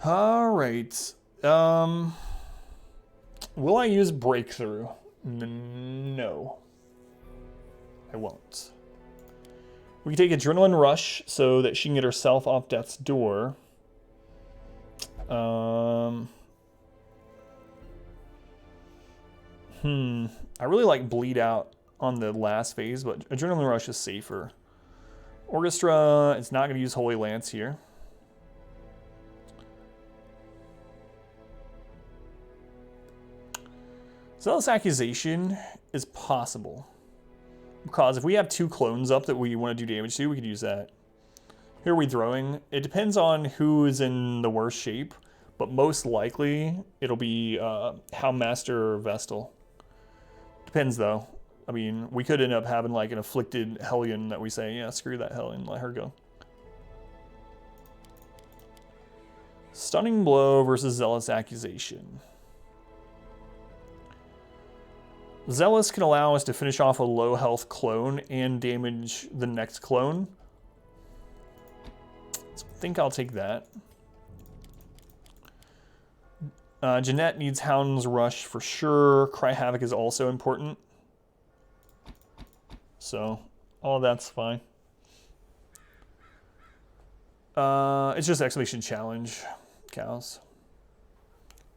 Alright. Will I use Breakthrough? No. I won't. We can take Adrenaline Rush so that she can get herself off death's door. I really like Bleed Out on the last phase, but Adrenaline Rush is safer. Orchestra, it's not going to use Holy Lance here. Zealous Accusation is possible. Because if we have 2 clones up that we want to do damage to, we could use that. Who are we throwing? It depends on who is in the worst shape, but most likely it'll be Houndmaster or Vestal. Depends though. I mean, we could end up having like an afflicted Hellion that we say, yeah, screw that Hellion, let her go. Stunning Blow versus Zealous Accusation. Zealous can allow us to finish off a low health clone and damage the next clone. So I think I'll take that. Jeanette needs Hound's Rush for sure. Cry Havoc is also important. So all that's fine. It's just Exclamation Challenge, cows.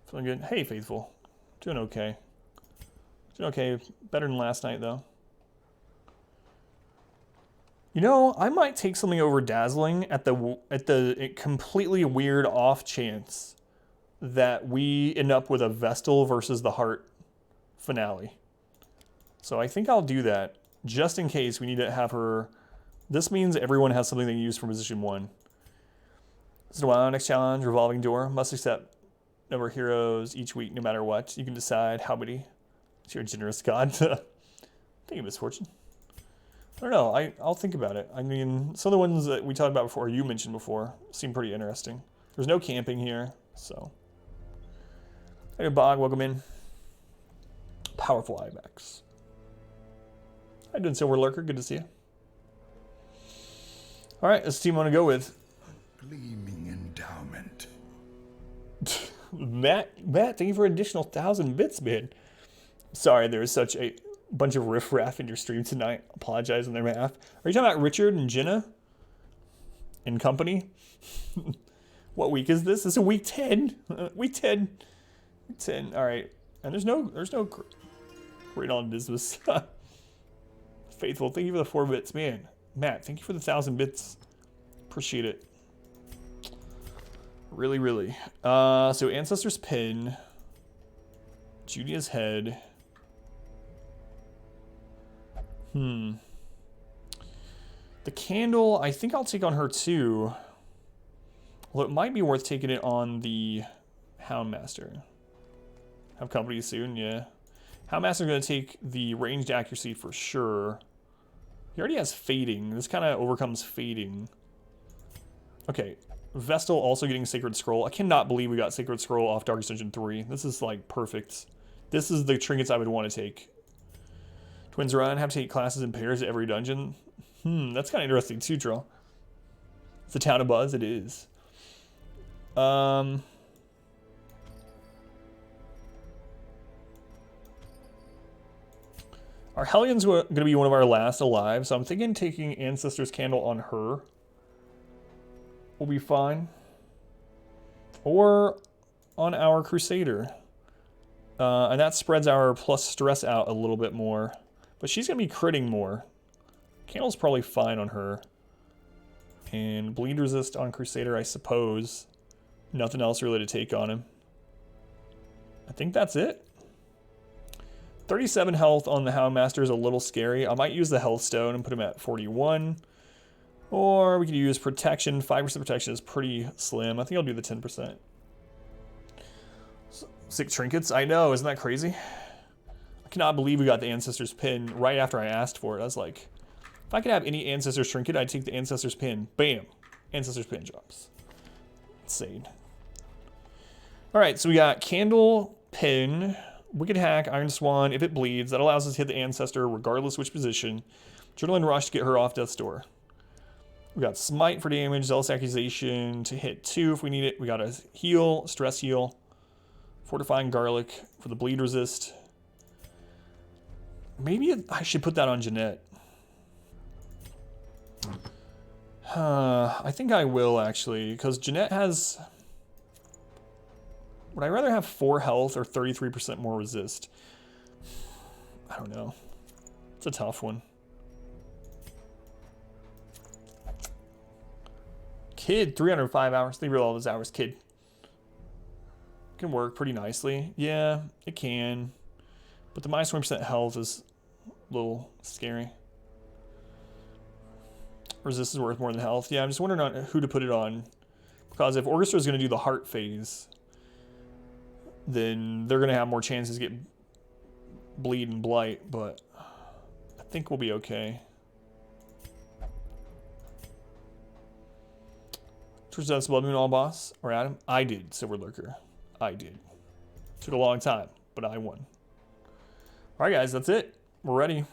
Feeling good. Hey, Faithful. Doing okay. Doing okay. Better than last night, though. You know, I might take something over Dazzling at the completely weird off chance that we end up with a Vestal versus the Heart finale. So I think I'll do that, just in case we need to have her. This means everyone has something they use for position 1. This is a while. Next challenge, Revolving Door. Must accept number of heroes each week, no matter what. You can decide how many. It's your generous god. Thank you, Misfortune. I don't know. I'll think about it. I mean, some of the ones that we talked about before, you mentioned before, seem pretty interesting. There's no camping here, so. Hey, Bog, welcome in. Powerful Ibex. How you doing, Silver Lurker? Good to see you. All right, this team I want to go with. Gleaming endowment. Matt, thank you for an additional 1,000 bits, man. Sorry, there was such a bunch of riffraff in your stream tonight. Apologize on their behalf. Are you talking about Richard and Jenna and company? What week is this? This is week 10. Week 10. 10. All right. And there's no great on business. Faithful, thank you for the 4 bits, man. Matt, thank you for the 1,000 bits. Appreciate it. Really, really. So Ancestor's Pin, Judia's Head. The Candle, I think I'll take on her too. Well, it might be worth taking it on the Houndmaster. Have company soon, yeah. Houndmaster's going to take the ranged accuracy for sure. He already has Fading. This kind of overcomes Fading. Okay, Vestal also getting Sacred Scroll. I cannot believe we got Sacred Scroll off Dark Ascension 3. This is like perfect. This is the trinkets I would want to take. Twins Run, have to take classes in pairs at every dungeon. That's kind of interesting too, Draw. It's a Town of Buzz, it is. Our Hellion's going to be one of our last alive, so I'm thinking taking Ancestor's Candle on her will be fine. Or on our Crusader. And that spreads our plus stress out a little bit more. But she's going to be critting more. Candle's probably fine on her. And Bleed Resist on Crusader, I suppose. Nothing else really to take on him. I think that's it. 37 health on the Houndmaster is a little scary. I might use the Health Stone and put him at 41. Or we could use Protection. 5% Protection is pretty slim. I think I'll do the 10%. 6 trinkets? I know, isn't that crazy? I cannot believe we got the Ancestor's Pin right after I asked for it. I was like, if I could have any Ancestor's Trinket, I'd take the Ancestor's Pin. Bam! Ancestor's Pin drops. Insane. Alright, so we got Candle, Pin, Wicked Hack, Iron Swan. If it bleeds, that allows us to hit the Ancestor regardless which position. Adrenaline Rush to get her off Death's Door. We got Smite for damage, Zealous Accusation to hit 2 if we need it. We got a heal, Stress Heal, Fortifying Garlic for the bleed resist. Maybe I should put that on Jeanette. I think I will actually, because Jeanette has... Would I rather have 4 health or 33% more resist? I don't know. It's a tough one. Kid, 305 hours. They real all those hours, Kid. Can work pretty nicely. Yeah, it can. But the minus 20% health is a little scary. Resist is worth more than health. Yeah, I'm just wondering on who to put it on. Because if Orchestra is going to do the heart phase, then they're going to have more chances to get bleed and blight. But think we'll be okay. Which was Blood Moon all boss or Adam? I did, Silver Lurker. I did. Took a long time, but I won. Alright guys, that's it. We're ready.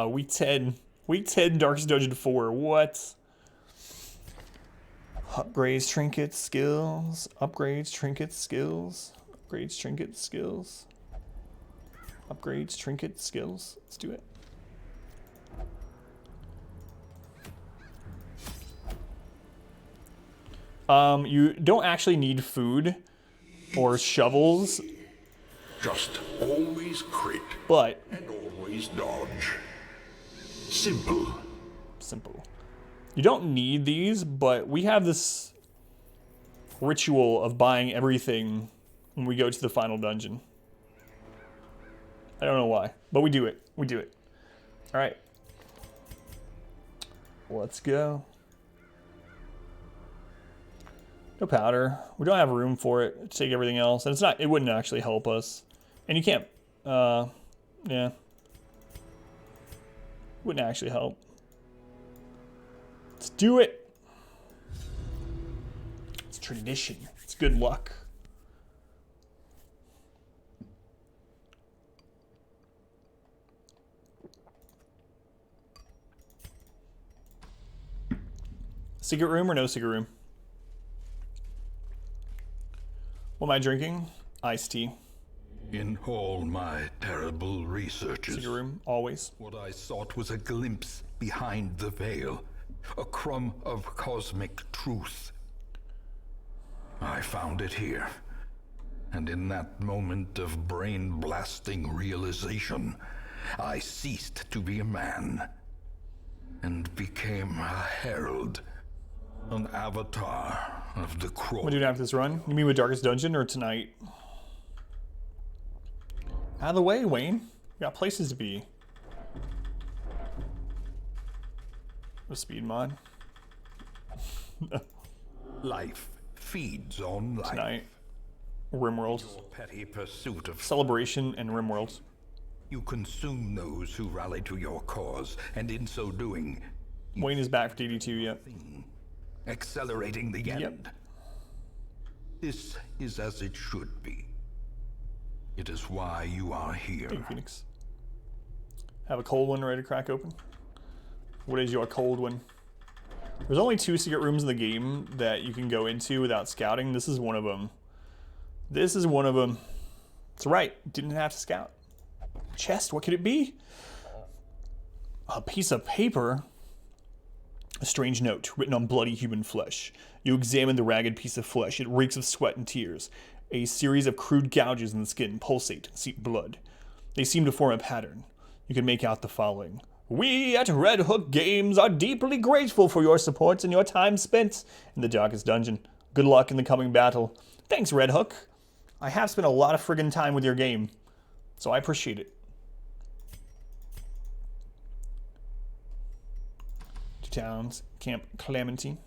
Week 10. Week 10, Darkest Dungeon 4. What? Upgrades, trinkets, skills. Upgrades, trinkets, skills. Upgrades, trinkets, skills. Upgrades, trinkets, skills. Let's do it. You don't actually need food or shovels. Just always crit But and always dodge. Simple. Simple. You don't need these, but we have this ritual of buying everything when we go to the final dungeon. I don't know why, but we do it. We do it. All right. Let's go. No powder. We don't have room for it to take everything else. And it's not, it wouldn't actually help us. And you can't, yeah. Wouldn't actually help. Let's do it. It's tradition. It's good luck. Secret room or no secret room? What am I drinking? Iced tea. In all my terrible researches, Secret room, always. what I sought was a glimpse behind the veil, a crumb of cosmic truth. I found it here, and in that moment of brain-blasting realization, I ceased to be a man and became a herald, an avatar of the crow. What are we doing after this run? You mean with Darkest Dungeon or tonight? Out of the way, Wayne. We got places to be. A speed mod. Life feeds on life. Tonight. Rimworld. Petty pursuit of Celebration and Rimworld. you consume those who rally to your cause, and in so doing, Wayne is back for DD2, yep. accelerating the end. Yep. This is as it should be. It is why you are here. Hey, Phoenix. Have a cold one ready to crack open. What is your cold one? There's only 2 secret rooms in the game that you can go into without scouting. This is one of them. This is one of them. That's right. Didn't have to scout. Chest, what could it be? A piece of paper. A strange note written on bloody human flesh. You examine the ragged piece of flesh. It reeks of sweat and tears. A series of crude gouges in the skin pulsate and seep blood. They seem to form a pattern. You can make out the following. We at Red Hook Games are deeply grateful for your support and your time spent in the Darkest Dungeon. Good luck in the coming battle. Thanks, Red Hook. I have spent a lot of friggin' time with your game, so I appreciate it. 2 towns, Camp Clementine.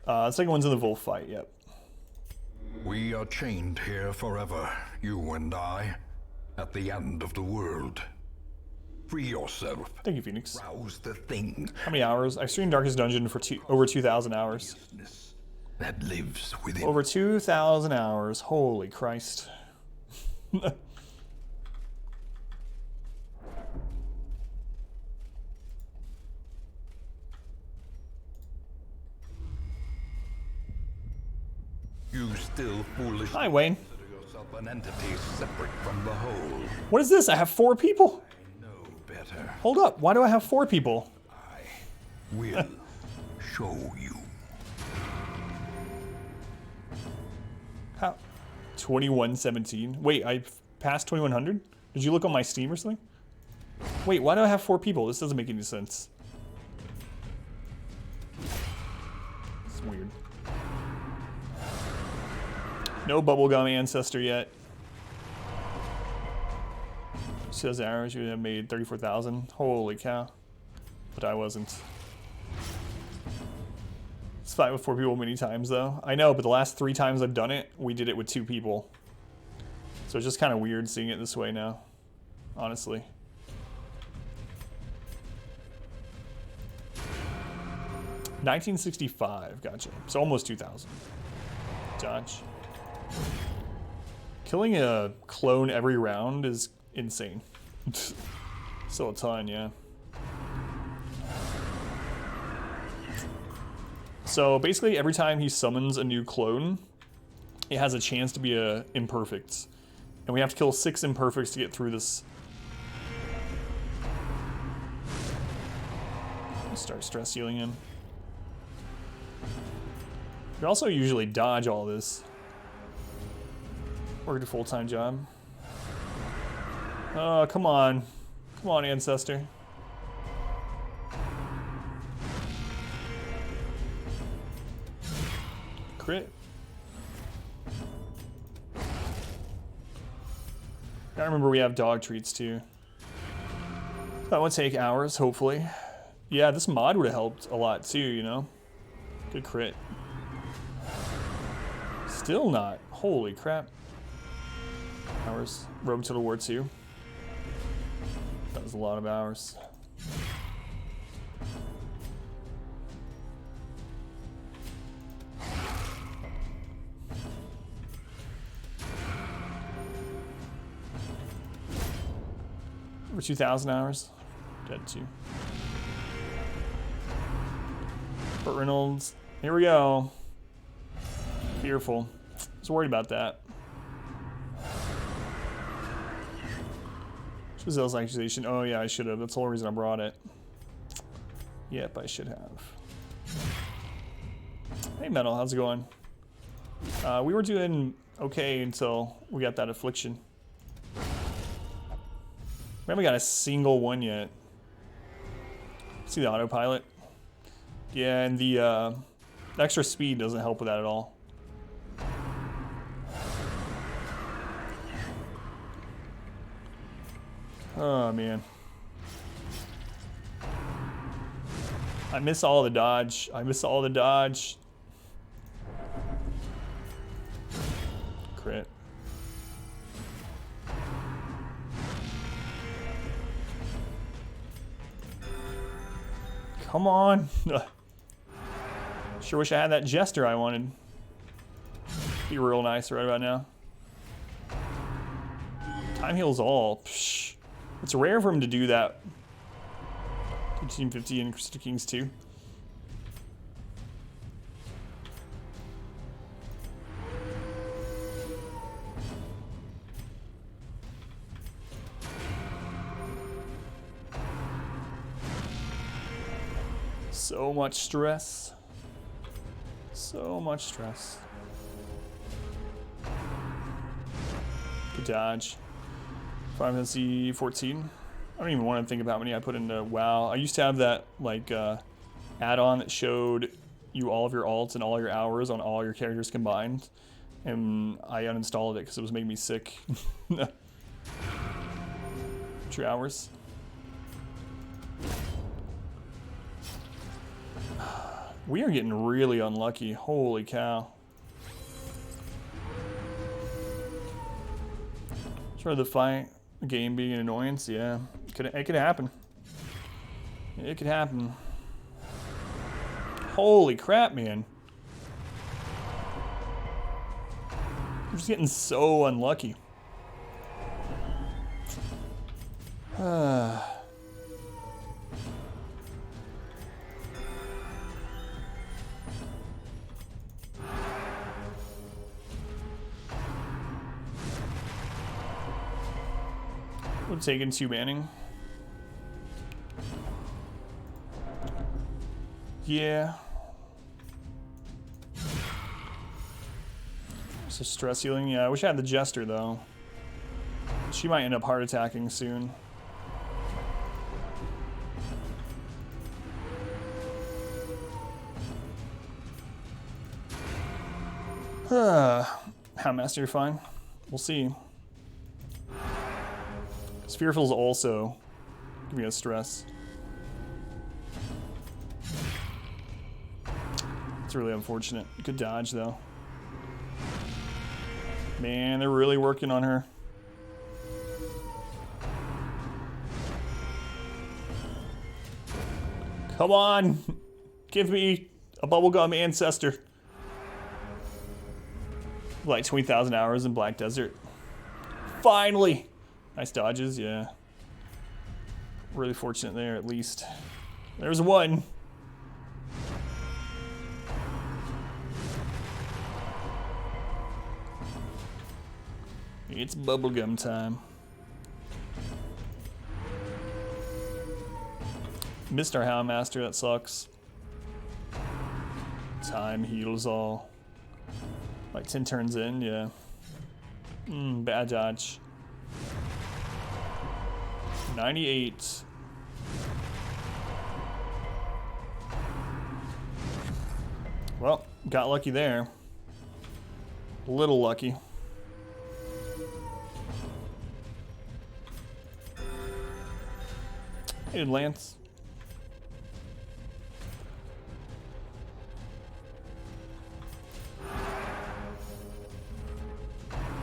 The second one's in the Wolf fight, yep. We are chained here forever, you and I, at the end of the world. Free yourself. Thank you, Phoenix. Rouse the thing How many hours? I've streamed Darkest Dungeon for over 2,000 hours. that lives within. Over 2,000 hours. Holy Christ. You still foolish Hi, Wayne. consider yourself an entity separate from the whole. What is this? I have 4 people. I know better. Hold up. Why do I have 4 people? I will show you. How? 2117. Wait, I passed 2100? Did you look on my Steam or something? Wait, why do I have 4 people? This doesn't make any sense. It's weird. No bubblegum ancestor yet. Says hours you would have made 34,000. Holy cow. But I wasn't. It's fine with 4 people many times though. I know, but the last 3 times I've done it, we did it with 2 people. So it's just kind of weird seeing it this way now, honestly. $1965, gotcha. So almost 2,000. Dodge. Killing a clone every round is insane. Still a ton, yeah. So basically every time he summons a new clone, it has a chance to be a imperfect. And we have to kill 6 imperfects to get through this. Start stress healing him. You also usually dodge all this. Worked a full-time job. Oh, come on. Come on, Ancestor. Crit. I remember we have dog treats too. That would take hours, hopefully. Yeah, this mod would have helped a lot too, you know? Good crit. Still not. Holy crap. Hours. Rogue Total War 2. That was a lot of hours. Over 2,000 hours. Dead too. Burt Reynolds. Here we go. Fearful. I was worried about that. Chazelle's accusation. Oh yeah, I should have. That's the whole reason I brought it. Yep, I should have. Hey Metal, how's it going? We were doing okay until we got that affliction. We haven't got a single one yet. See the autopilot? Yeah, and the extra speed doesn't help with that at all. Oh man. I miss all the dodge. I miss all the dodge. Crit. Come on. Sure wish I had that jester I wanted. Be real nice right about now. Time heals all. Psh. It's rare for him to do that. Team 50 and Crystal Kings 2. So much stress. So much stress. Good dodge. Final Fantasy 14. I don't even want to think about how many I put into WoW. I used to have that like add-on that showed you all of your alts and all your hours on all your characters combined, and I uninstalled it because it was making me sick. True hours. We are getting really unlucky. Holy cow. Sure, the fight, the game being an annoyance, yeah. It could happen. It could happen. Holy crap, man. We're just getting so unlucky. We're taking 2 banning. Yeah. So stress healing. Yeah, I wish I had the jester though. She might end up heart attacking soon. Houndmaster, you're fine. We'll see. Fearful's also giving us stress. It's really unfortunate. Good dodge though. Man, they're really working on her. Come on! Give me a bubblegum ancestor. Like 20,000 hours in Black Desert. Finally! Nice dodges, yeah. Really fortunate there, at least. There's one. It's bubblegum time. Missed our Houndmaster, that sucks. Time heals all. Like 10 turns in, yeah. Bad dodge. 98. Well, got lucky there. A little lucky. Hey, Lance.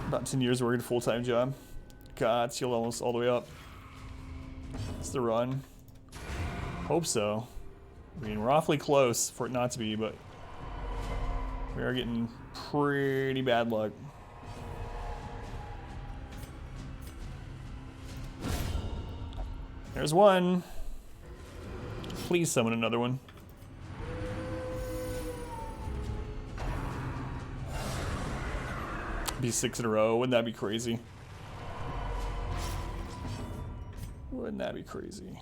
About 10 years working a full-time job. God, it's healed almost all the way up. It's the run. Hope so. I mean, we're awfully close for it not to be, but we are getting pretty bad luck. There's one. Please summon another one. Be 6 in a row. Wouldn't that be crazy? Wouldn't that be crazy?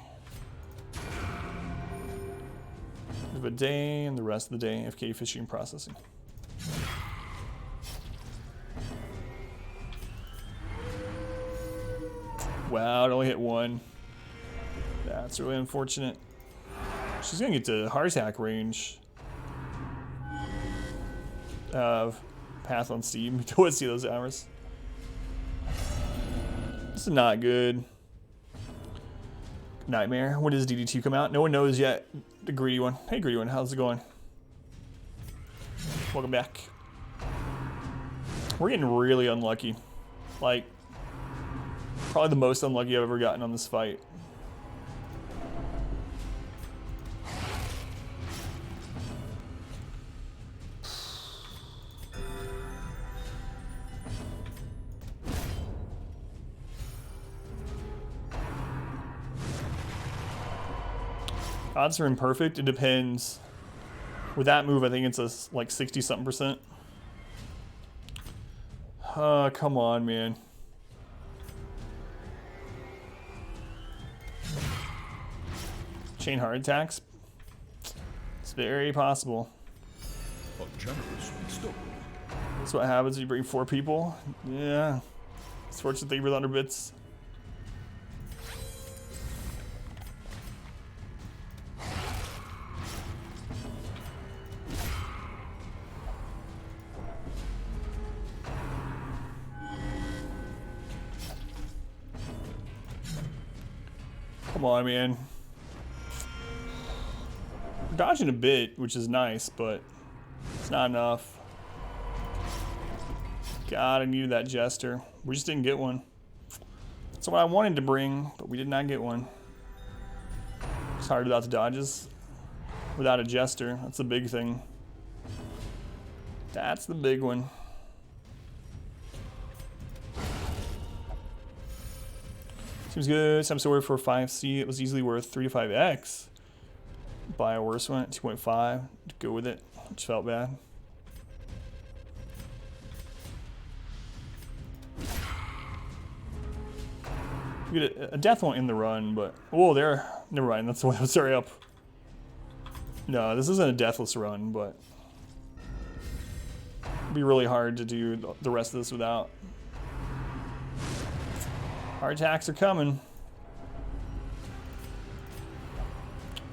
We have a day and the rest of the day AFK fishing and processing. Wow, it only hit one. That's really unfortunate. She's gonna get to heart attack range. Path on Steam. Don't want to see those hours. This is not good. Nightmare. When does DD2 come out? No one knows yet. The greedy one. Hey, greedy one. How's it going? Welcome back. We're getting really unlucky. Like, probably the most unlucky I've ever gotten on this fight. Odds are imperfect. It depends. With that move, I think it's a like 60-something%. Come on, man. Chain heart attacks. It's very possible. A generous bestowal. That's what happens when you bring 4 people. Yeah. It's fortunate thing for Thunder Bits. Come on, man. We're dodging a bit, which is nice, but it's not enough. God, I needed that Jester. We just didn't get one. That's what I wanted to bring, but we did not get one. It's hard without the dodges. Without a Jester, that's the big thing. That's the big one. Seems good. Some sort for 5C. It was easily worth 3 to 5X. Buy a worse one at 2.5. Go with it, which felt bad. We get a death one in the run, but oh, there. Never mind. That's the one that was sorry up. No, this isn't a deathless run, but it'd be really hard to do the rest of this without. Heart attacks are coming.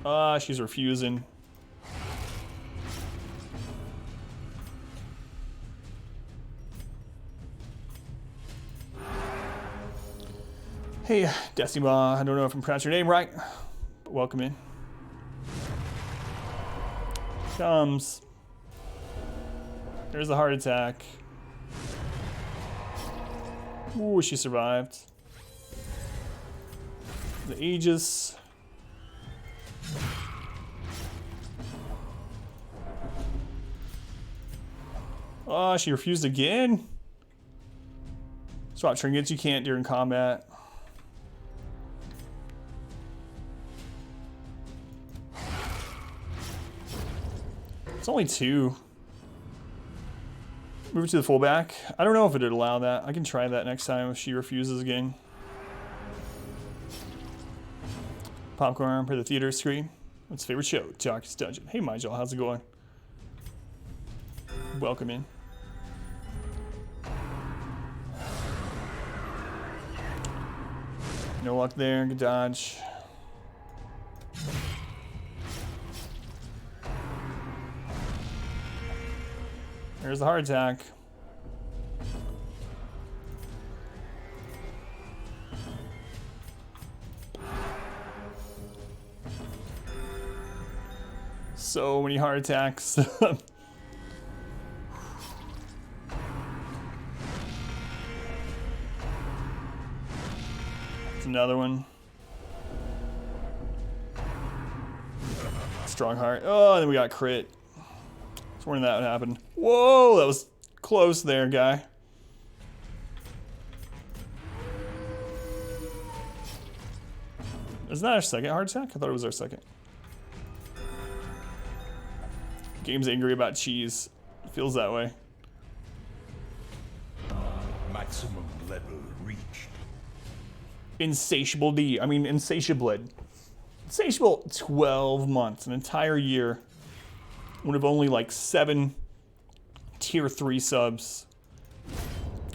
Ah, she's refusing. Hey, Decima, I don't know if I'm pronouncing your name right, but welcome in. Comes. There's a heart attack. Ooh, she survived. The Aegis. Oh, she refused again. Swap trinkets you can't during combat. It's only 2. Move it to the fullback. I don't know if it'd allow that. I can try that next time if she refuses again. Popcorn for the theater screen. What's favorite show? Jockey's Dungeon. Hey, Mijel, how's it going? Welcome in. No luck there. Good dodge. There's the heart attack. So many heart attacks. It's another one. Strong heart. Oh, and then we got crit. I was wondering that would happen. Whoa, that was close there, guy. Isn't that our second heart attack? I thought it was our second. Game's angry about cheese. It feels that way. Maximum level reached. Insatiable D. I mean, insatiable. Insatiable 12 months, an entire year. One of only like 7 tier 3 subs.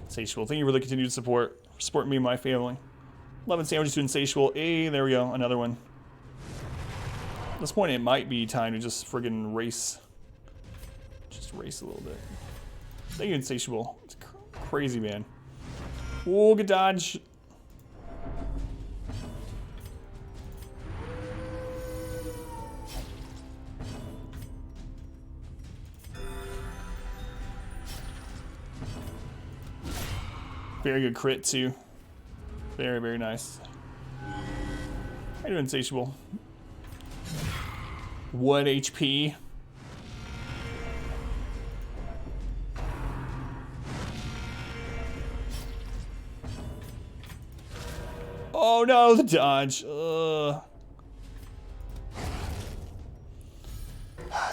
Insatiable. Thank you for the continued support. Support me and my family. 11 sandwiches to Insatiable. Hey, there we go. Another one. At this point, it might be time to just friggin' race. Just race a little bit. Thank you, Insatiable. It's crazy, man. Oh, good dodge. Very good crit, too. Very, very nice. How you doing, Insatiable? 1 HP. Oh no, the dodge.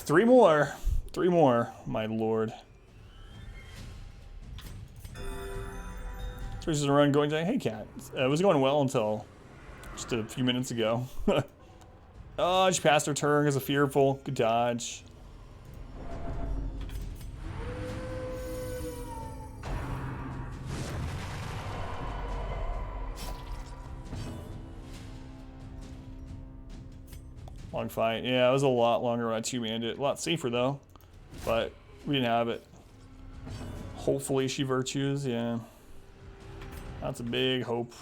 3 more. 3 more, my lord. Traces a run going to, hey cat. It was going well until just a few minutes ago. Oh, she passed her turn as a fearful. Good dodge. Long fight. Yeah, it was a lot longer when I two-manned it. A lot safer though, but we didn't have it. Hopefully she virtues, yeah. That's a big hope.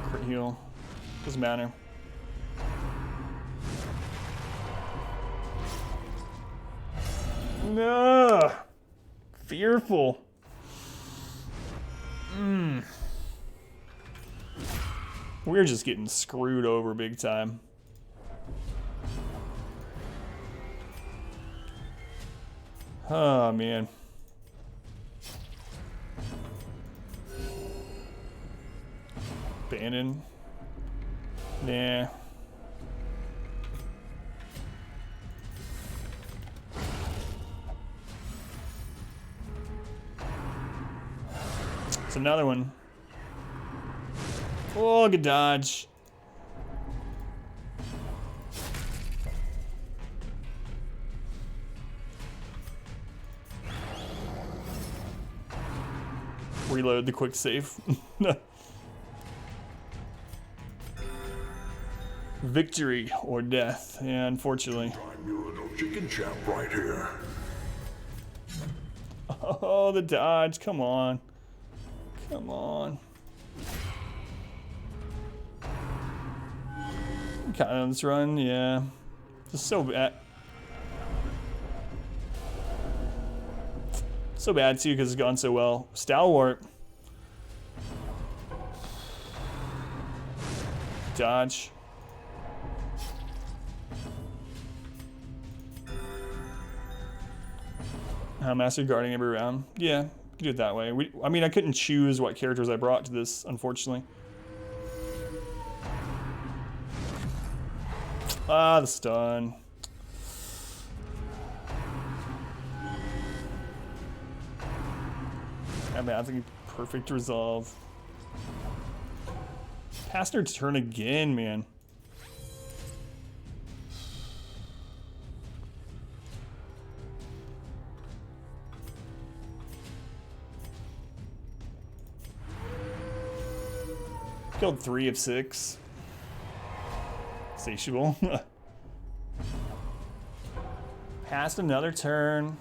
Crit heal. Doesn't matter. No! Fearful. We're just getting screwed over big time. Oh, man. Bannon. Nah. It's another one. Oh, good dodge. Reload the quick save. Victory or death. Yeah, unfortunately. I'm your little chicken champ right here. Oh, the dodge. Come on. Come on. Kind of on this run, yeah. Just so bad. So bad too because it's gone so well. Stalwart. Dodge. Master guarding every round. Yeah, you can do it that way. I mean, I couldn't choose what characters I brought to this, unfortunately. Ah, the stun. I mean, I think perfect resolve. Passed her turn again, man. Killed 3 of 6. Satiable. Passed another turn.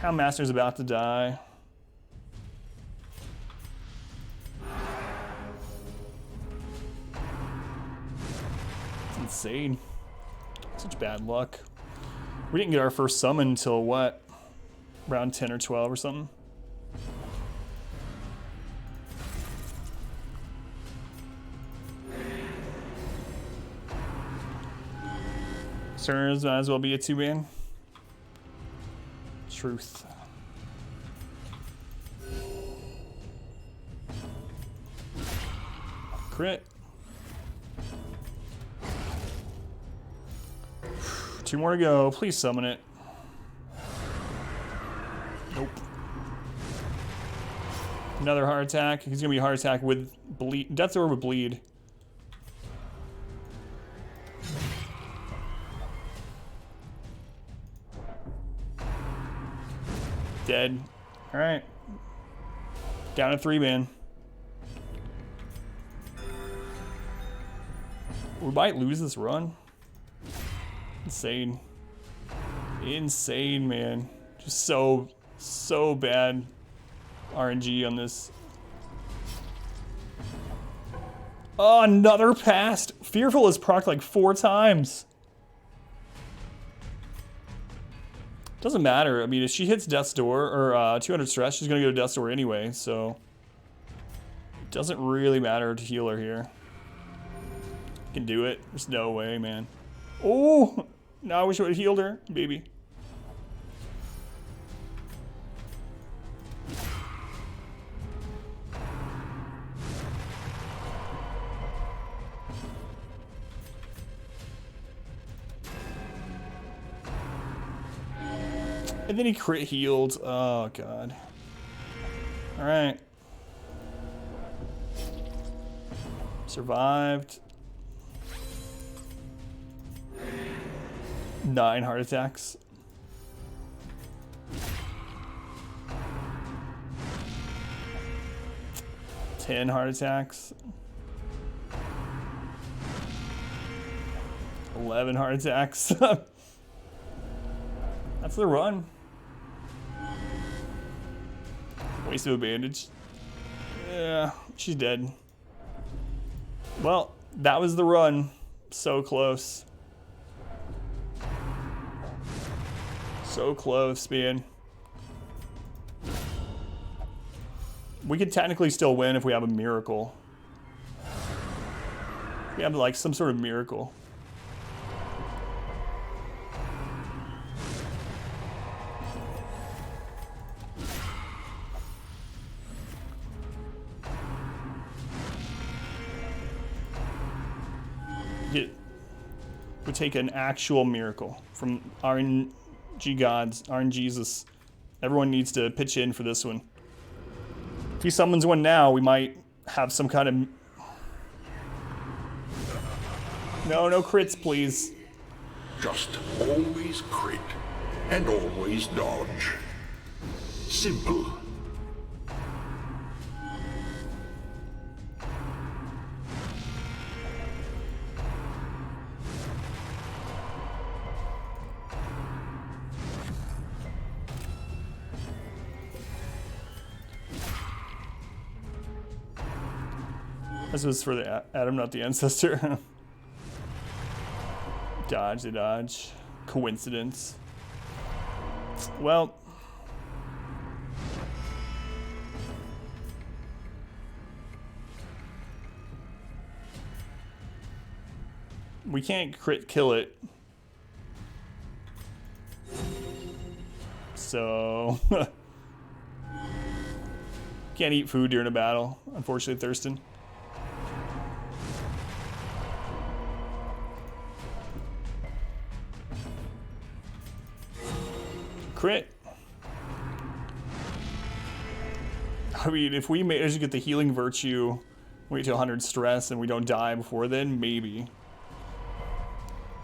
Houndmaster's about to die. It's insane. Such bad luck. We didn't get our first summon until what? Round 10 or 12 or something. Turns might as well be a 2-man. Truth. Crit. 2 more to go. Please summon it. Nope. Another heart attack. He's gonna be a heart attack with bleed. Death's Door with bleed. Dead. All right. Down to 3-man. We might lose this run. Insane. Insane, man. Just so bad RNG on this. Oh, another pass. Fearful is procced like 4 times. Doesn't matter. I mean, if she hits Death's Door or 200 stress, she's gonna go to Death's Door anyway. So it doesn't really matter to heal her here. Can do it. There's no way, man. Oh, now I wish I would have healed her, baby. And then he crit healed. Oh, God. All right. Survived. 9 heart attacks. Ten heart attacks. 11 heart attacks. That's the run. Waste of a bandage. Yeah, she's dead. Well, that was the run. So close. So close, man. We could technically still win if we have a miracle. We have like some sort of miracle. Would take an actual miracle from RNG gods, RNGesus. Everyone needs to pitch in for this one. If he summons one now, we might have some kind of... No crits, please. Just always crit and always dodge. Simple. This was for the Adam, not the ancestor. Dodge, they dodge. Coincidence. Well. We can't crit kill it. So can't eat food during a battle, unfortunately, Thurston. Crit. I mean, if we manage to get the healing virtue, wait till 100 stress, and we don't die before then, maybe.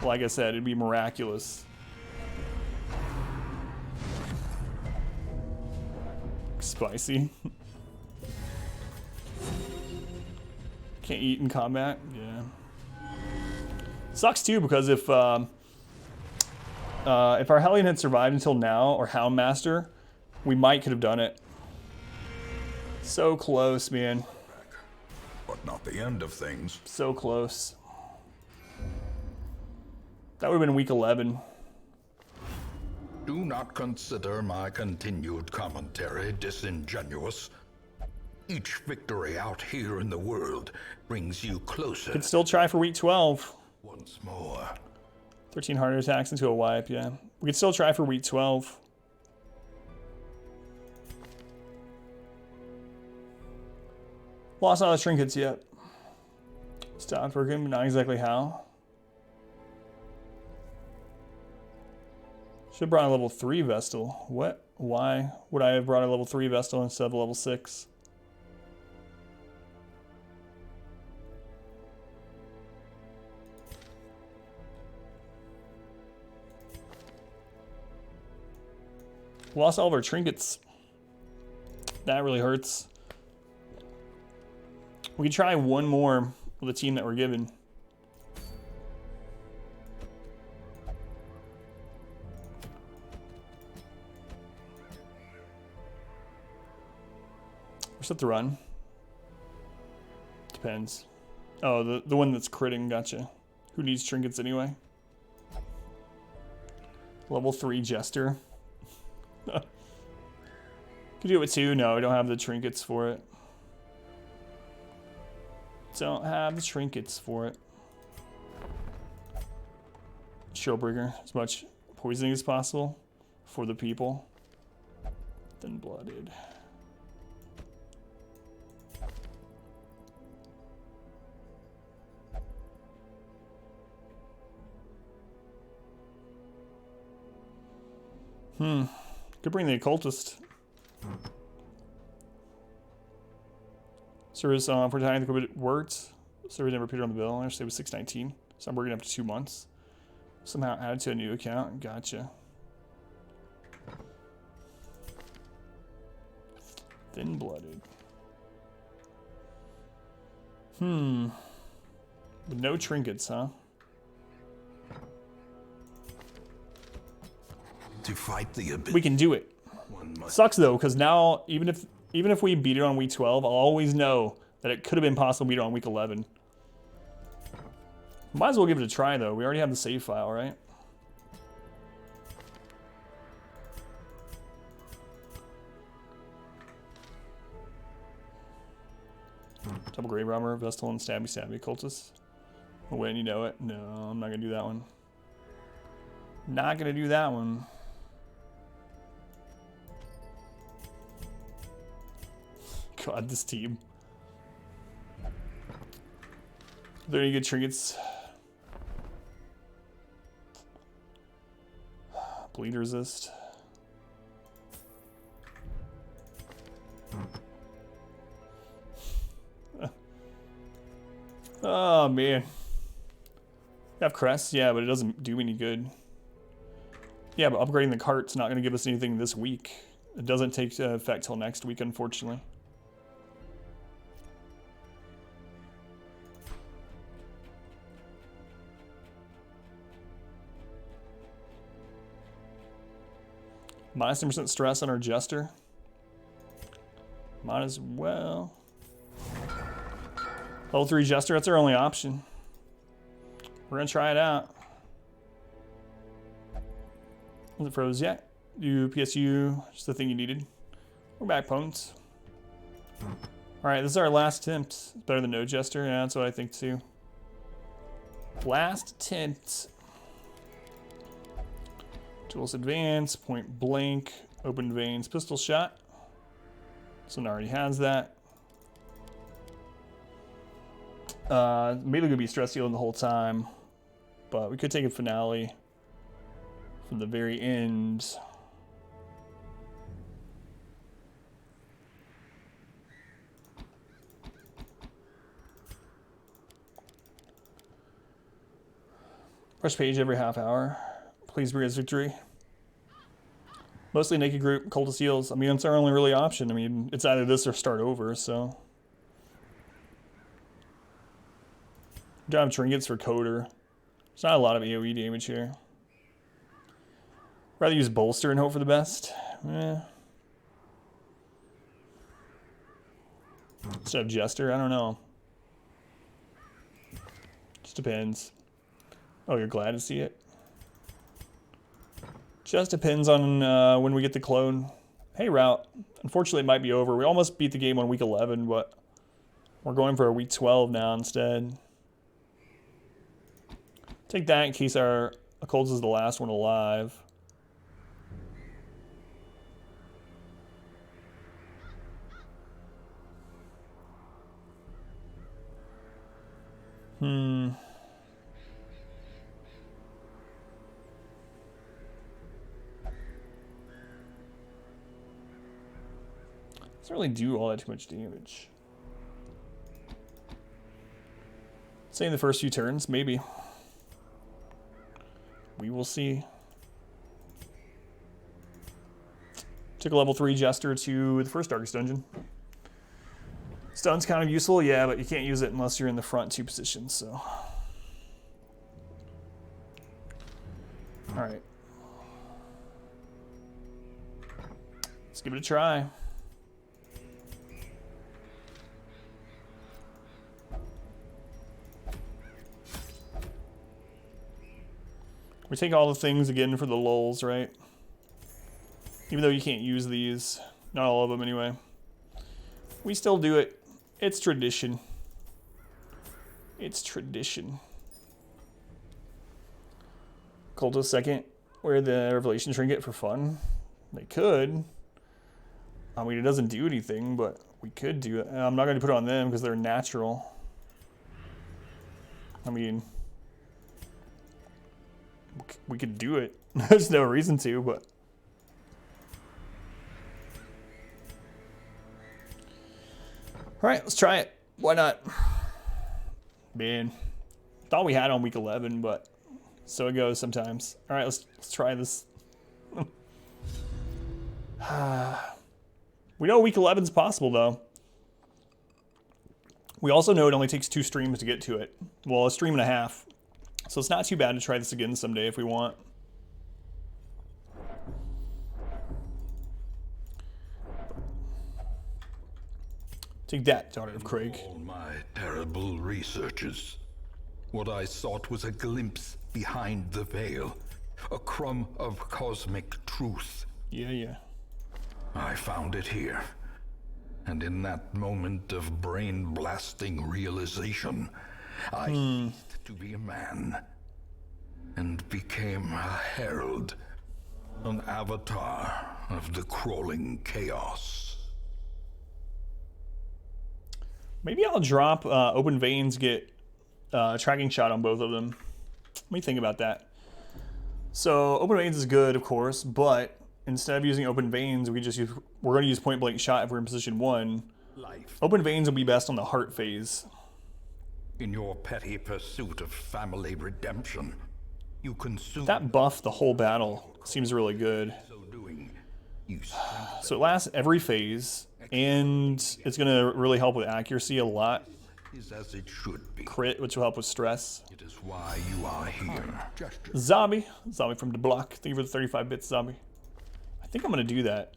Like I said, it'd be miraculous. Spicy. Can't eat in combat. Yeah. Sucks too, because if our Hellion had survived until now, or Houndmaster, we might could have done it. So close, man. But not the end of things. So close. That would have been week 11. Do not consider my continued commentary disingenuous. Each victory out here in the world brings you closer. Could still try for week 12. Once more. 13 harder attacks into a wipe, yeah. We could still try for week 12. Lost all the trinkets yet. Stopped working, but not exactly how. Should have brought a level 3 Vestal. What? Why would I have brought a level 3 Vestal instead of a level 6? Lost all of our trinkets. That really hurts. We can try one more with the team that we're given. We're set to run. Depends. Oh, the one that's critting, gotcha. Who needs trinkets anyway? Level 3 Jester. Could do it with 2. No, I don't have the trinkets for it. Don't have the trinkets for it. Showbreaker, as much poisoning as possible for the people. Then blooded. Could bring the occultist. Service for time the equipment worked. Service never appeared on the bill. I understand it was 619. So I'm working up to 2 months. Somehow added to a new account. Gotcha. Thin blooded. With no trinkets, huh? To fight the abyss. We can do it. Sucks though, because now even if we beat it on week 12, I'll always know that it could have been possible to beat it on week 11. Might as well give it a try though. We already have the save file, right? Double Grave Robber, Vestal, and Stabby Cultist. When you know it. No, I'm not gonna do that one. Not gonna do that one. God, this team. Are there any good trinkets? Bleed resist. Oh man. We have crests, yeah, but it doesn't do any good. Yeah, but upgrading the cart's not going to give us anything this week. It doesn't take effect till next week, unfortunately. Minus 10% stress on our Jester. Might as well. Level 3 Jester, that's our only option. We're gonna try it out. Was it froze yet? You PSU, just the thing you needed. We're back, opponents. Alright, this is our last attempt. It's better than no Jester, yeah, that's what I think too. Last attempt. Duelist advance, point blank, open veins, pistol shot. Someone already has that. Maybe gonna be stress healing the whole time, but we could take a finale from the very end. Fresh page every half hour. Please bring us victory. Mostly naked group, cultist heals. I mean, it's our only really option. I mean, it's either this or start over, so. Don't have trinkets for Coder. There's not a lot of AoE damage here. Rather use bolster and hope for the best. Instead of Jester, I don't know. Just depends. Oh, you're glad to see it? Just depends on when we get the clone. Hey, route. Unfortunately, it might be over. We almost beat the game on week 11, but we're going for a week 12 now instead. Take that in case our Occultist is the last one alive. Doesn't really do all that too much damage. Say in the first few turns, maybe. We will see. Took a level 3 Jester to the first Darkest Dungeon. Stun's kind of useful, yeah, but you can't use it unless you're in the front 2 positions, so. Alright. Let's give it a try. We take all the things again for the lulls, right? Even though you can't use these. Not all of them anyway. We still do it. It's tradition. It's tradition. Cultist second. Wear the Revelation Trinket for fun. They could. I mean, it doesn't do anything, but we could do it. I'm not going to put it on them because they're natural. I mean, we could do it. There's no reason to, but. Alright, let's try it. Why not? Man. Thought we had on week 11, but so it goes sometimes. Alright, let's try this. We know week 11 is possible, though. We also know it only takes 2 streams to get to it. Well, a stream and a half. So it's not too bad to try this again someday if we want. Take that, daughter of Craig. All my terrible researches. What I sought was a glimpse behind the veil. A crumb of cosmic truth. Yeah. I found it here. And in that moment of brain-blasting realization, I ceased to be a man and became a herald, an avatar of the crawling chaos. Maybe I'll drop Open Veins, get tracking shot on both of them. Let me think about that. So Open Veins is good, of course, but instead of using Open Veins, we're going to use Point Blank Shot if we're in position 1. Open Veins will be best on the heart phase. In your petty pursuit of family redemption, you consume That buff the whole battle seems really good. so doing. You So it lasts every phase, and it's going to really help with accuracy a lot. is as it should be. Crit, which will help with stress. It is why you are here. Zombie from the block. Thank you for the 35 bits, Zombie. I think I'm going to do that.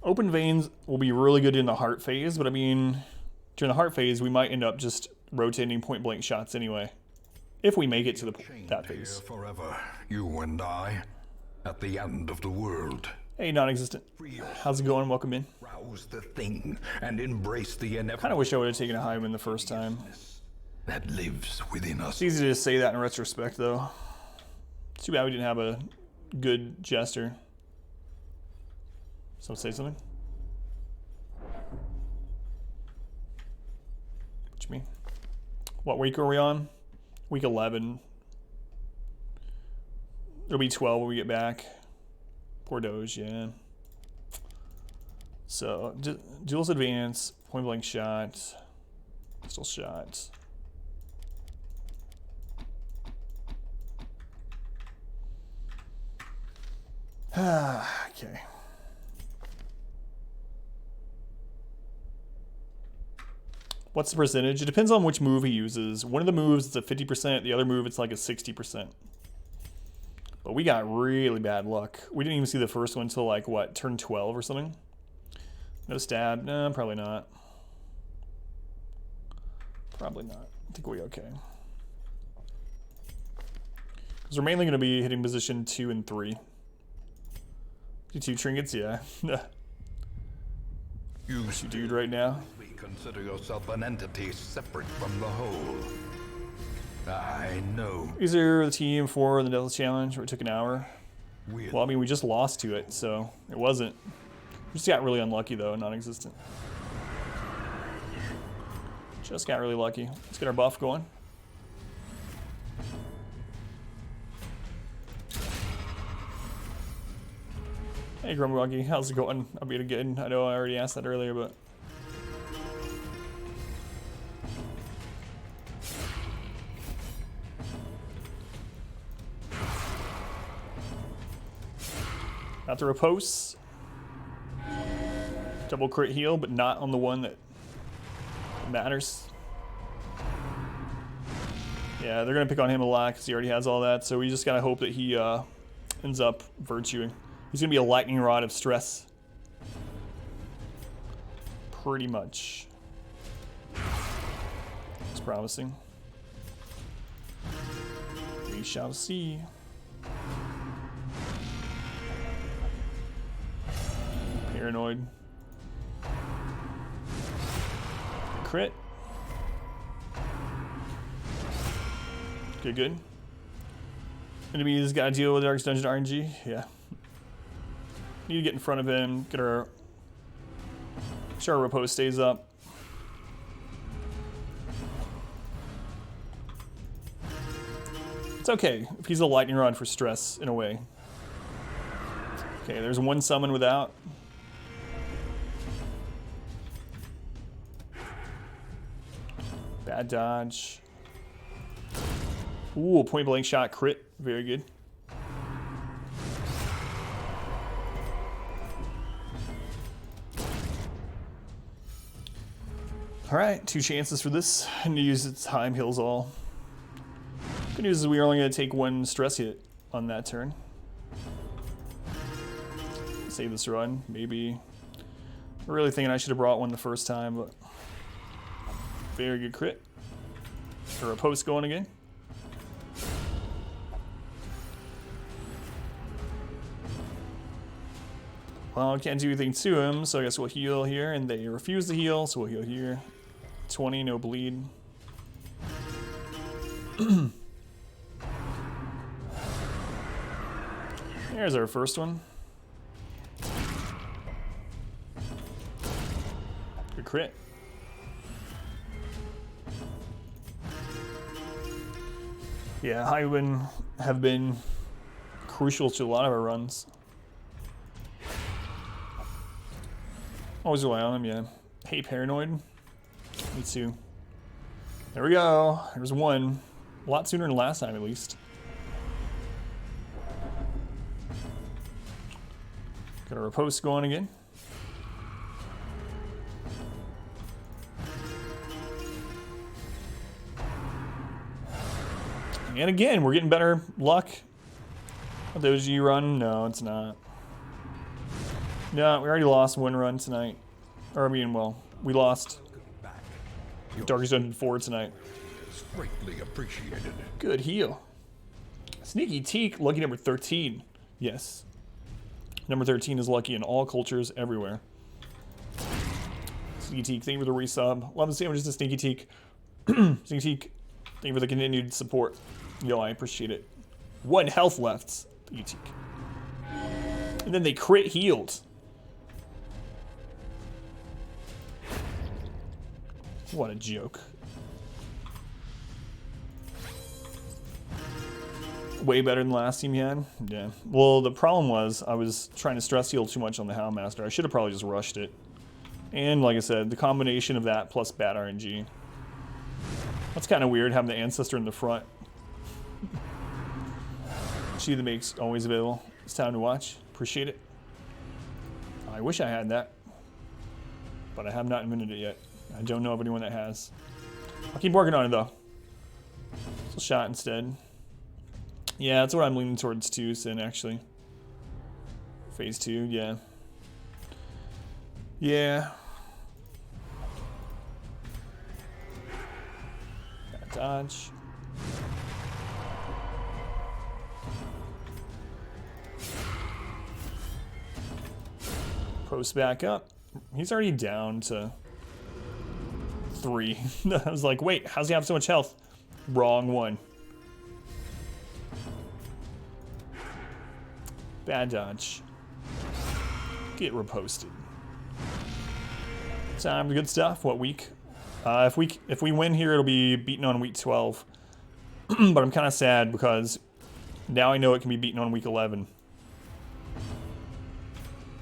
Open Veins will be really good in the heart phase, but I mean, during the heart phase, we might end up just rotating Point Blank Shots anyway. If we make it to that Here phase. forever, you and I, at the end of the world. Hey, non-existent. How's it going? Welcome in. Rouse the thing and embrace the Kind of inevitable wish I would have taken a Hyman the first time. that lives within us. It's easy to say that in retrospect, though. Too bad we didn't have a good jester. Someone say something? What you mean? What week are we on? Week 11. It'll be 12 when we get back. Poor Doge, yeah. So, duel's advance, point blank shot, pistol shot. Okay. What's the percentage? It depends on which move he uses. One of the moves is a 50%, the other move it's like a 60%. But we got really bad luck. We didn't even see the first one until like, what, turn 12 or something? No stab? No, probably not. Probably not. I think we'll be okay. Because we're mainly going to be hitting position 2 and 3. Do 2 trinkets? Yeah. You dude right now. Consider yourself an entity separate from the whole. I know. These are the team for the Devil's Challenge where it took an hour. Weird. Well, I mean, we just lost to it, so it wasn't. We just got really unlucky, though, non-existent. Just got really lucky. Let's get our buff going. Hey, Grumwuggy, how's it going? I'll be good. I know I already asked that earlier, but... Got the repose. Double crit heal, but not on the one that matters. Yeah, they're gonna pick on him a lot because he already has all that, so we just gotta hope that he ends up virtuing. He's gonna be a lightning rod of stress. Pretty much. It's promising. We shall see. Paranoid. Crit. Okay, good. Enemies gotta deal with Darkest Dungeon RNG. Yeah. Need to get in front of him, get our... Make sure our repose stays up. It's okay if he's a lightning rod for stress, in a way. Okay, there's one summon without. Bad dodge. Ooh, point blank shot crit. Very good. Alright, 2 chances for this. I need to use its time heals all. Good news is we are only going to take 1 stress hit on that turn. Save this run, maybe. I'm really thinking I should have brought one the first time, but... Very good crit. Or a post going again. Well, I can't do anything to him, so I guess we'll heal here, and they refuse to heal, so we'll heal here. 20, no bleed. There's our first one. Good crit. Yeah, Highwind have been crucial to a lot of our runs. Always rely on them, yeah. Hey, Paranoid. Me too. There we go. There's one. A lot sooner than last time, at least. Got our repose going again. And again, we're getting better luck. Those you run? No, it's not. No, we already lost 1 run tonight. Or I mean, well, we lost Darkest Dungeon 4 tonight. It's greatly appreciated. Good heal. Sneaky Teak, lucky number 13. Yes. Number 13 is lucky in all cultures everywhere. Sneaky Teak, thank you for the resub. Love the sandwiches to Sneaky Teak. Sneaky Teak, thank you for the continued support. Yo, I appreciate it. 1 health left. And then they crit healed. What a joke. Way better than the last team you had? Yeah. Well, the problem was I was trying to stress heal too much on the Houndmaster. I should have probably just rushed it. And like I said, the combination of that plus bad RNG. That's kind of weird having the Ancestor in the front. She that makes always available. It's time to watch. Appreciate it. I wish I had that. But I have not invented it yet. I don't know of anyone that has. I'll keep working on it though. So shot instead. Yeah, that's what I'm leaning towards too, Sin, actually. Phase 2, yeah. Yeah. Dodge. Post back up. He's already down to 3. I was like, wait, how's he have so much health? Wrong one. Bad dodge. Get reposted. Time to good stuff. What week? If we win here, it'll be beaten on week 12. But I'm kind of sad because now I know it can be beaten on week 11.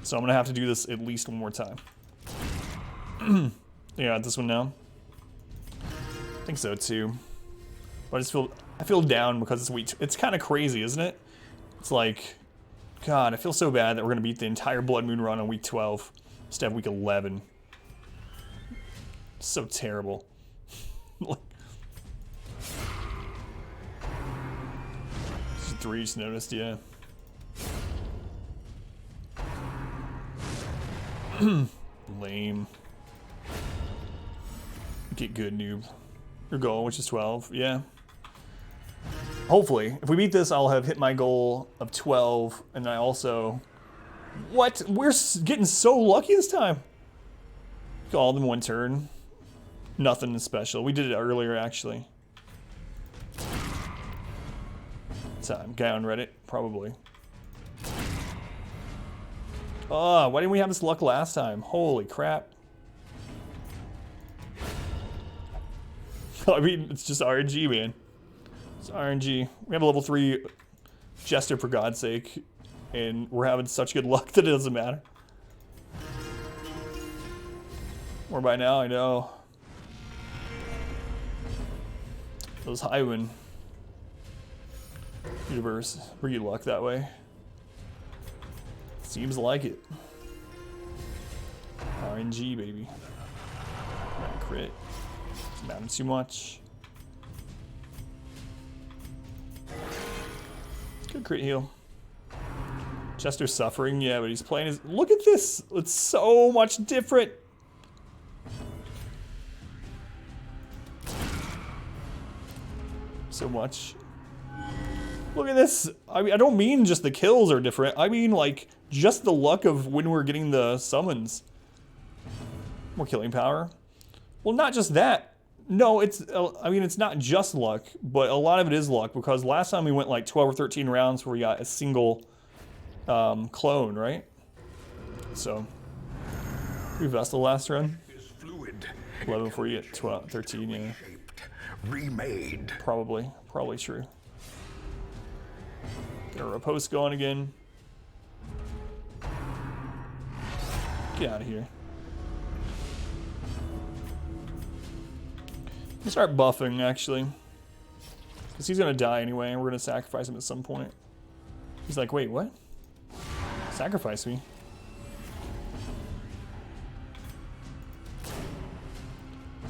So I'm gonna have to do this at least one more time. Yeah, this one now. I think so too. But I feel down because it's week. It's kind of crazy, isn't it? It's like, God, I feel so bad that we're gonna beat the entire Blood Moon run on week 12 instead of week 11. So terrible. 3 just noticed, yeah. Lame. Get good, noob. Your goal, which is 12, yeah. Hopefully. If we beat this, I'll have hit my goal of 12, and I also... What? We're getting so lucky this time. All of them 1 turn. Nothing special. We did it earlier, actually. Time. Guy on Reddit? Probably. Oh, why didn't we have this luck last time? Holy crap. I mean, it's just RNG, man. It's RNG. We have a level 3 Jester, for God's sake. And we're having such good luck that it doesn't matter. Or by now, I know. Those Highwind universe bring you luck that way. Seems like it. RNG, baby. Crit. Doesn't matter too much. Good crit heal. Chester's suffering, yeah, but he's playing his... Look at this! It's so much different! So much. Look at this! I mean, I don't mean just the kills are different. I mean, like, just the luck of when we're getting the summons. More killing power. Well, not just that. No, it's... I mean, it's not just luck, but a lot of it is luck, because last time we went like 12 or 13 rounds where we got a single... clone, right? So, we Vestal last run. 11 before you get 12, 13, yeah. Remade. Probably true. Get our post going again. Get out of here. Let's start buffing, actually. Because he's going to die anyway, and we're going to sacrifice him at some point. He's like, wait, what? Sacrifice me?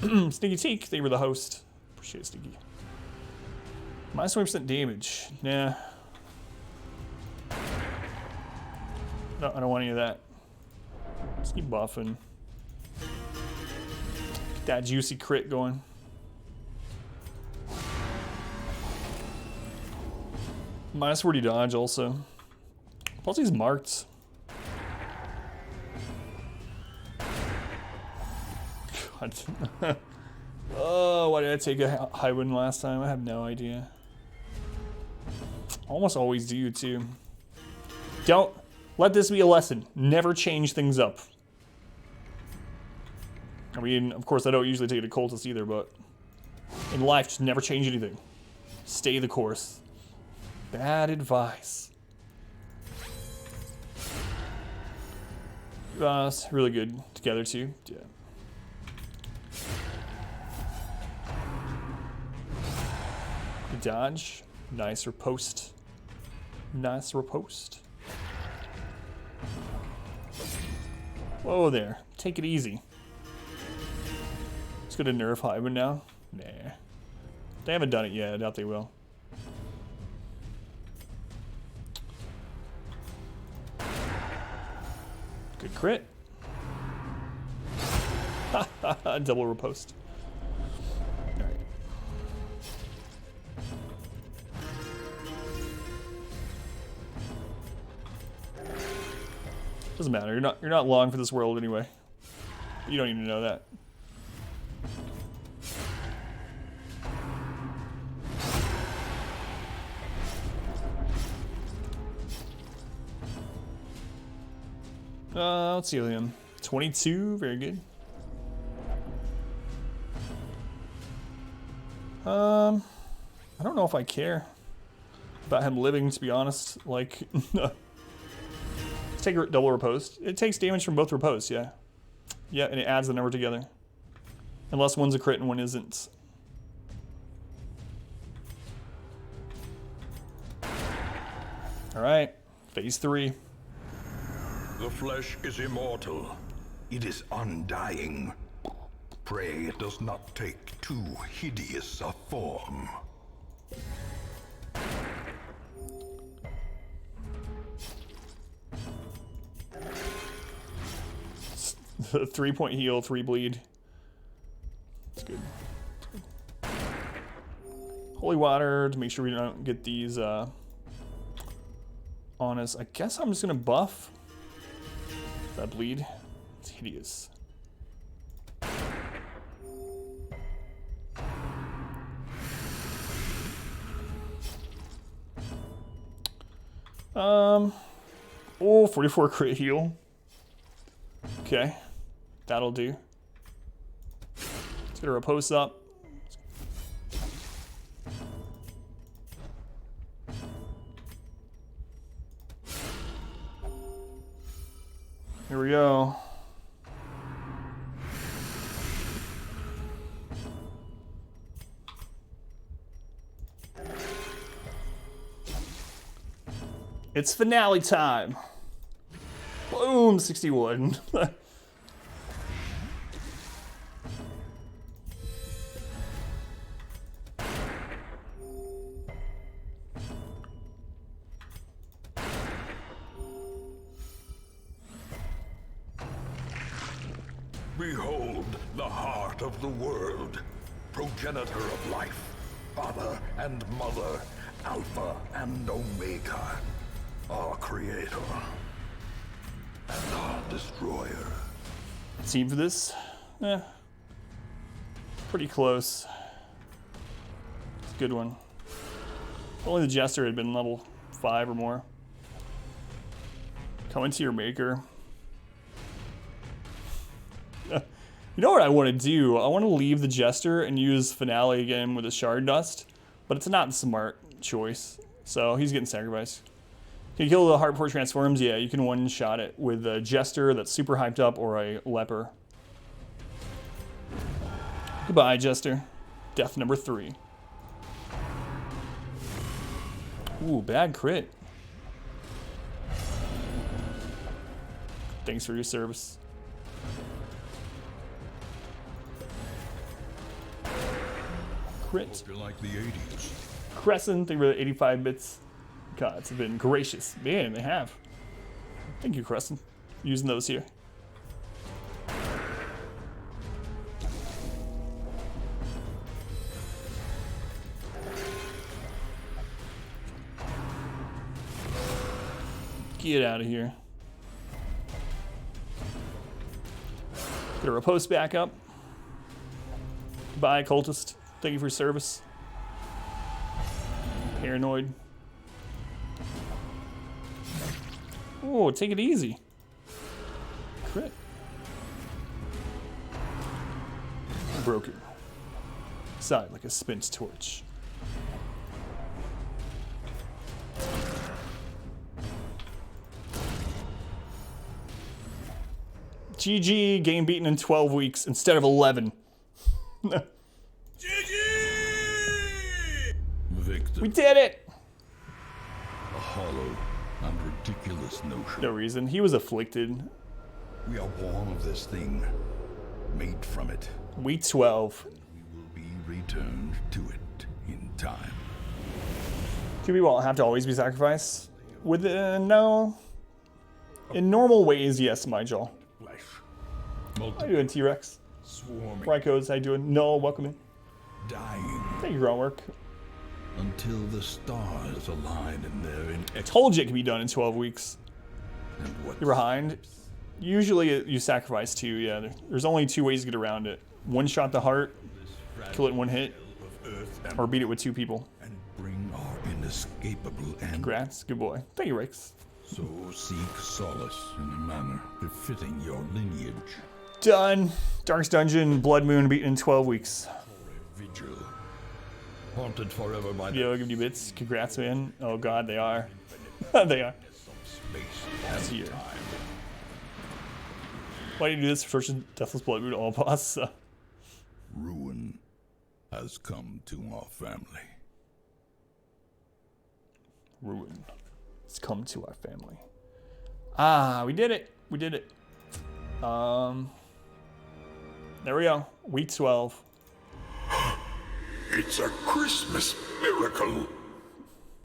Sneaky Teak, thank you for the host. Appreciate it, Sneaky. Minus 20% damage. Nah. No, I don't want any of that. Let's keep buffing. Get that juicy crit going. Minus 40 dodge also. Plus he's marked. God. Oh, why did I take a Highwind last time? I have no idea. Almost always do, too. Don't let this be a lesson. Never change things up. I mean, of course, I don't usually take it to cultists either, but in life, just never change anything. Stay the course. Bad advice. It's really good together, too. Yeah. Good dodge. Nice riposte. Nice riposte. Whoa there. Take it easy. Let's go to nerf Hyman now. Nah. They haven't done it yet. I doubt they will. Good crit. Double riposte. Alright. Doesn't matter. You're not long for this world anyway. You don't even know that. Let's see him. 22, very good. I don't know if I care about him living, to be honest. Like, let's take a double riposte. It takes damage from both ripostes, yeah. Yeah, and it adds the number together. Unless one's a crit and one isn't. Alright, phase 3. The flesh is immortal. It is undying. Pray it does not take too hideous a form. The 3-point heal, 3 bleed. That's good. Holy water to make sure we don't get these on us. I guess I'm just gonna buff that bleed. It's hideous. Oh, 44 crit heal. Okay, that'll do. Let's get a riposte up. Here we go. It's finale time. Boom, 61. Behold the heart of the world, progenitor of life, father and mother, alpha and omega, our creator and our destroyer. Team for this? Pretty close. It's a good one. If only the Jester had been level 5 or more. Come into your maker. You know what I want to do? I want to leave the Jester and use Finale again with a Shard Dust, but it's not a smart choice, so he's getting sacrificed. Can you kill the Heart before it transforms? Yeah, you can one-shot it with a Jester that's super hyped up or a Leper. Goodbye, Jester. Death number 3. Ooh, bad crit. Thanks for your service. Crit. Hope you like the 80s. Crescent, thank you for the 85 bits. Gods have been gracious. Man, they have. Thank you, Crescent. Using those here. Get out of here. Get a riposte back up. Bye, cultist. Thank you for your service. Paranoid. Oh, take it easy. Crit. Broken. Side like a spent torch. GG, game beaten in 12 weeks instead of 11. Victor, We did it! a hollow and ridiculous notion. No reason. He was afflicted. We are born of this thing, made from it. Week 12. We will be returned to it in time. Two people won't have to always be sacrificed. With no. In normal ways, yes, my jaw. Flesh, How you doing, T-Rex? swarming, Rykos, how you doing? No, welcome in. dying, Thank you, groundwork. until the stars align in their Told you it could be done in 12 weeks. and what You're behind. Usually you sacrifice two, yeah. There's only two ways to get around it. One shot the heart, kill it in one hit, of earth and, or beat it with two people. and bring our inescapable end. Congrats, good boy. Thank you, Rix. So seek solace in a manner befitting your lineage. Done. Darkest Dungeon, Blood Moon beaten in 12 weeks. Vigil, haunted forever by the Yo, give you bits. Congrats, man. Oh god, they are. They are. space That's and here. time. Why do you do this for such a Deathless Blood Moon all boss? Ruin has come to our family. Ruin. It's come to our family. Ah, we did it. We did it. There we go. Week 12. It's a Christmas miracle.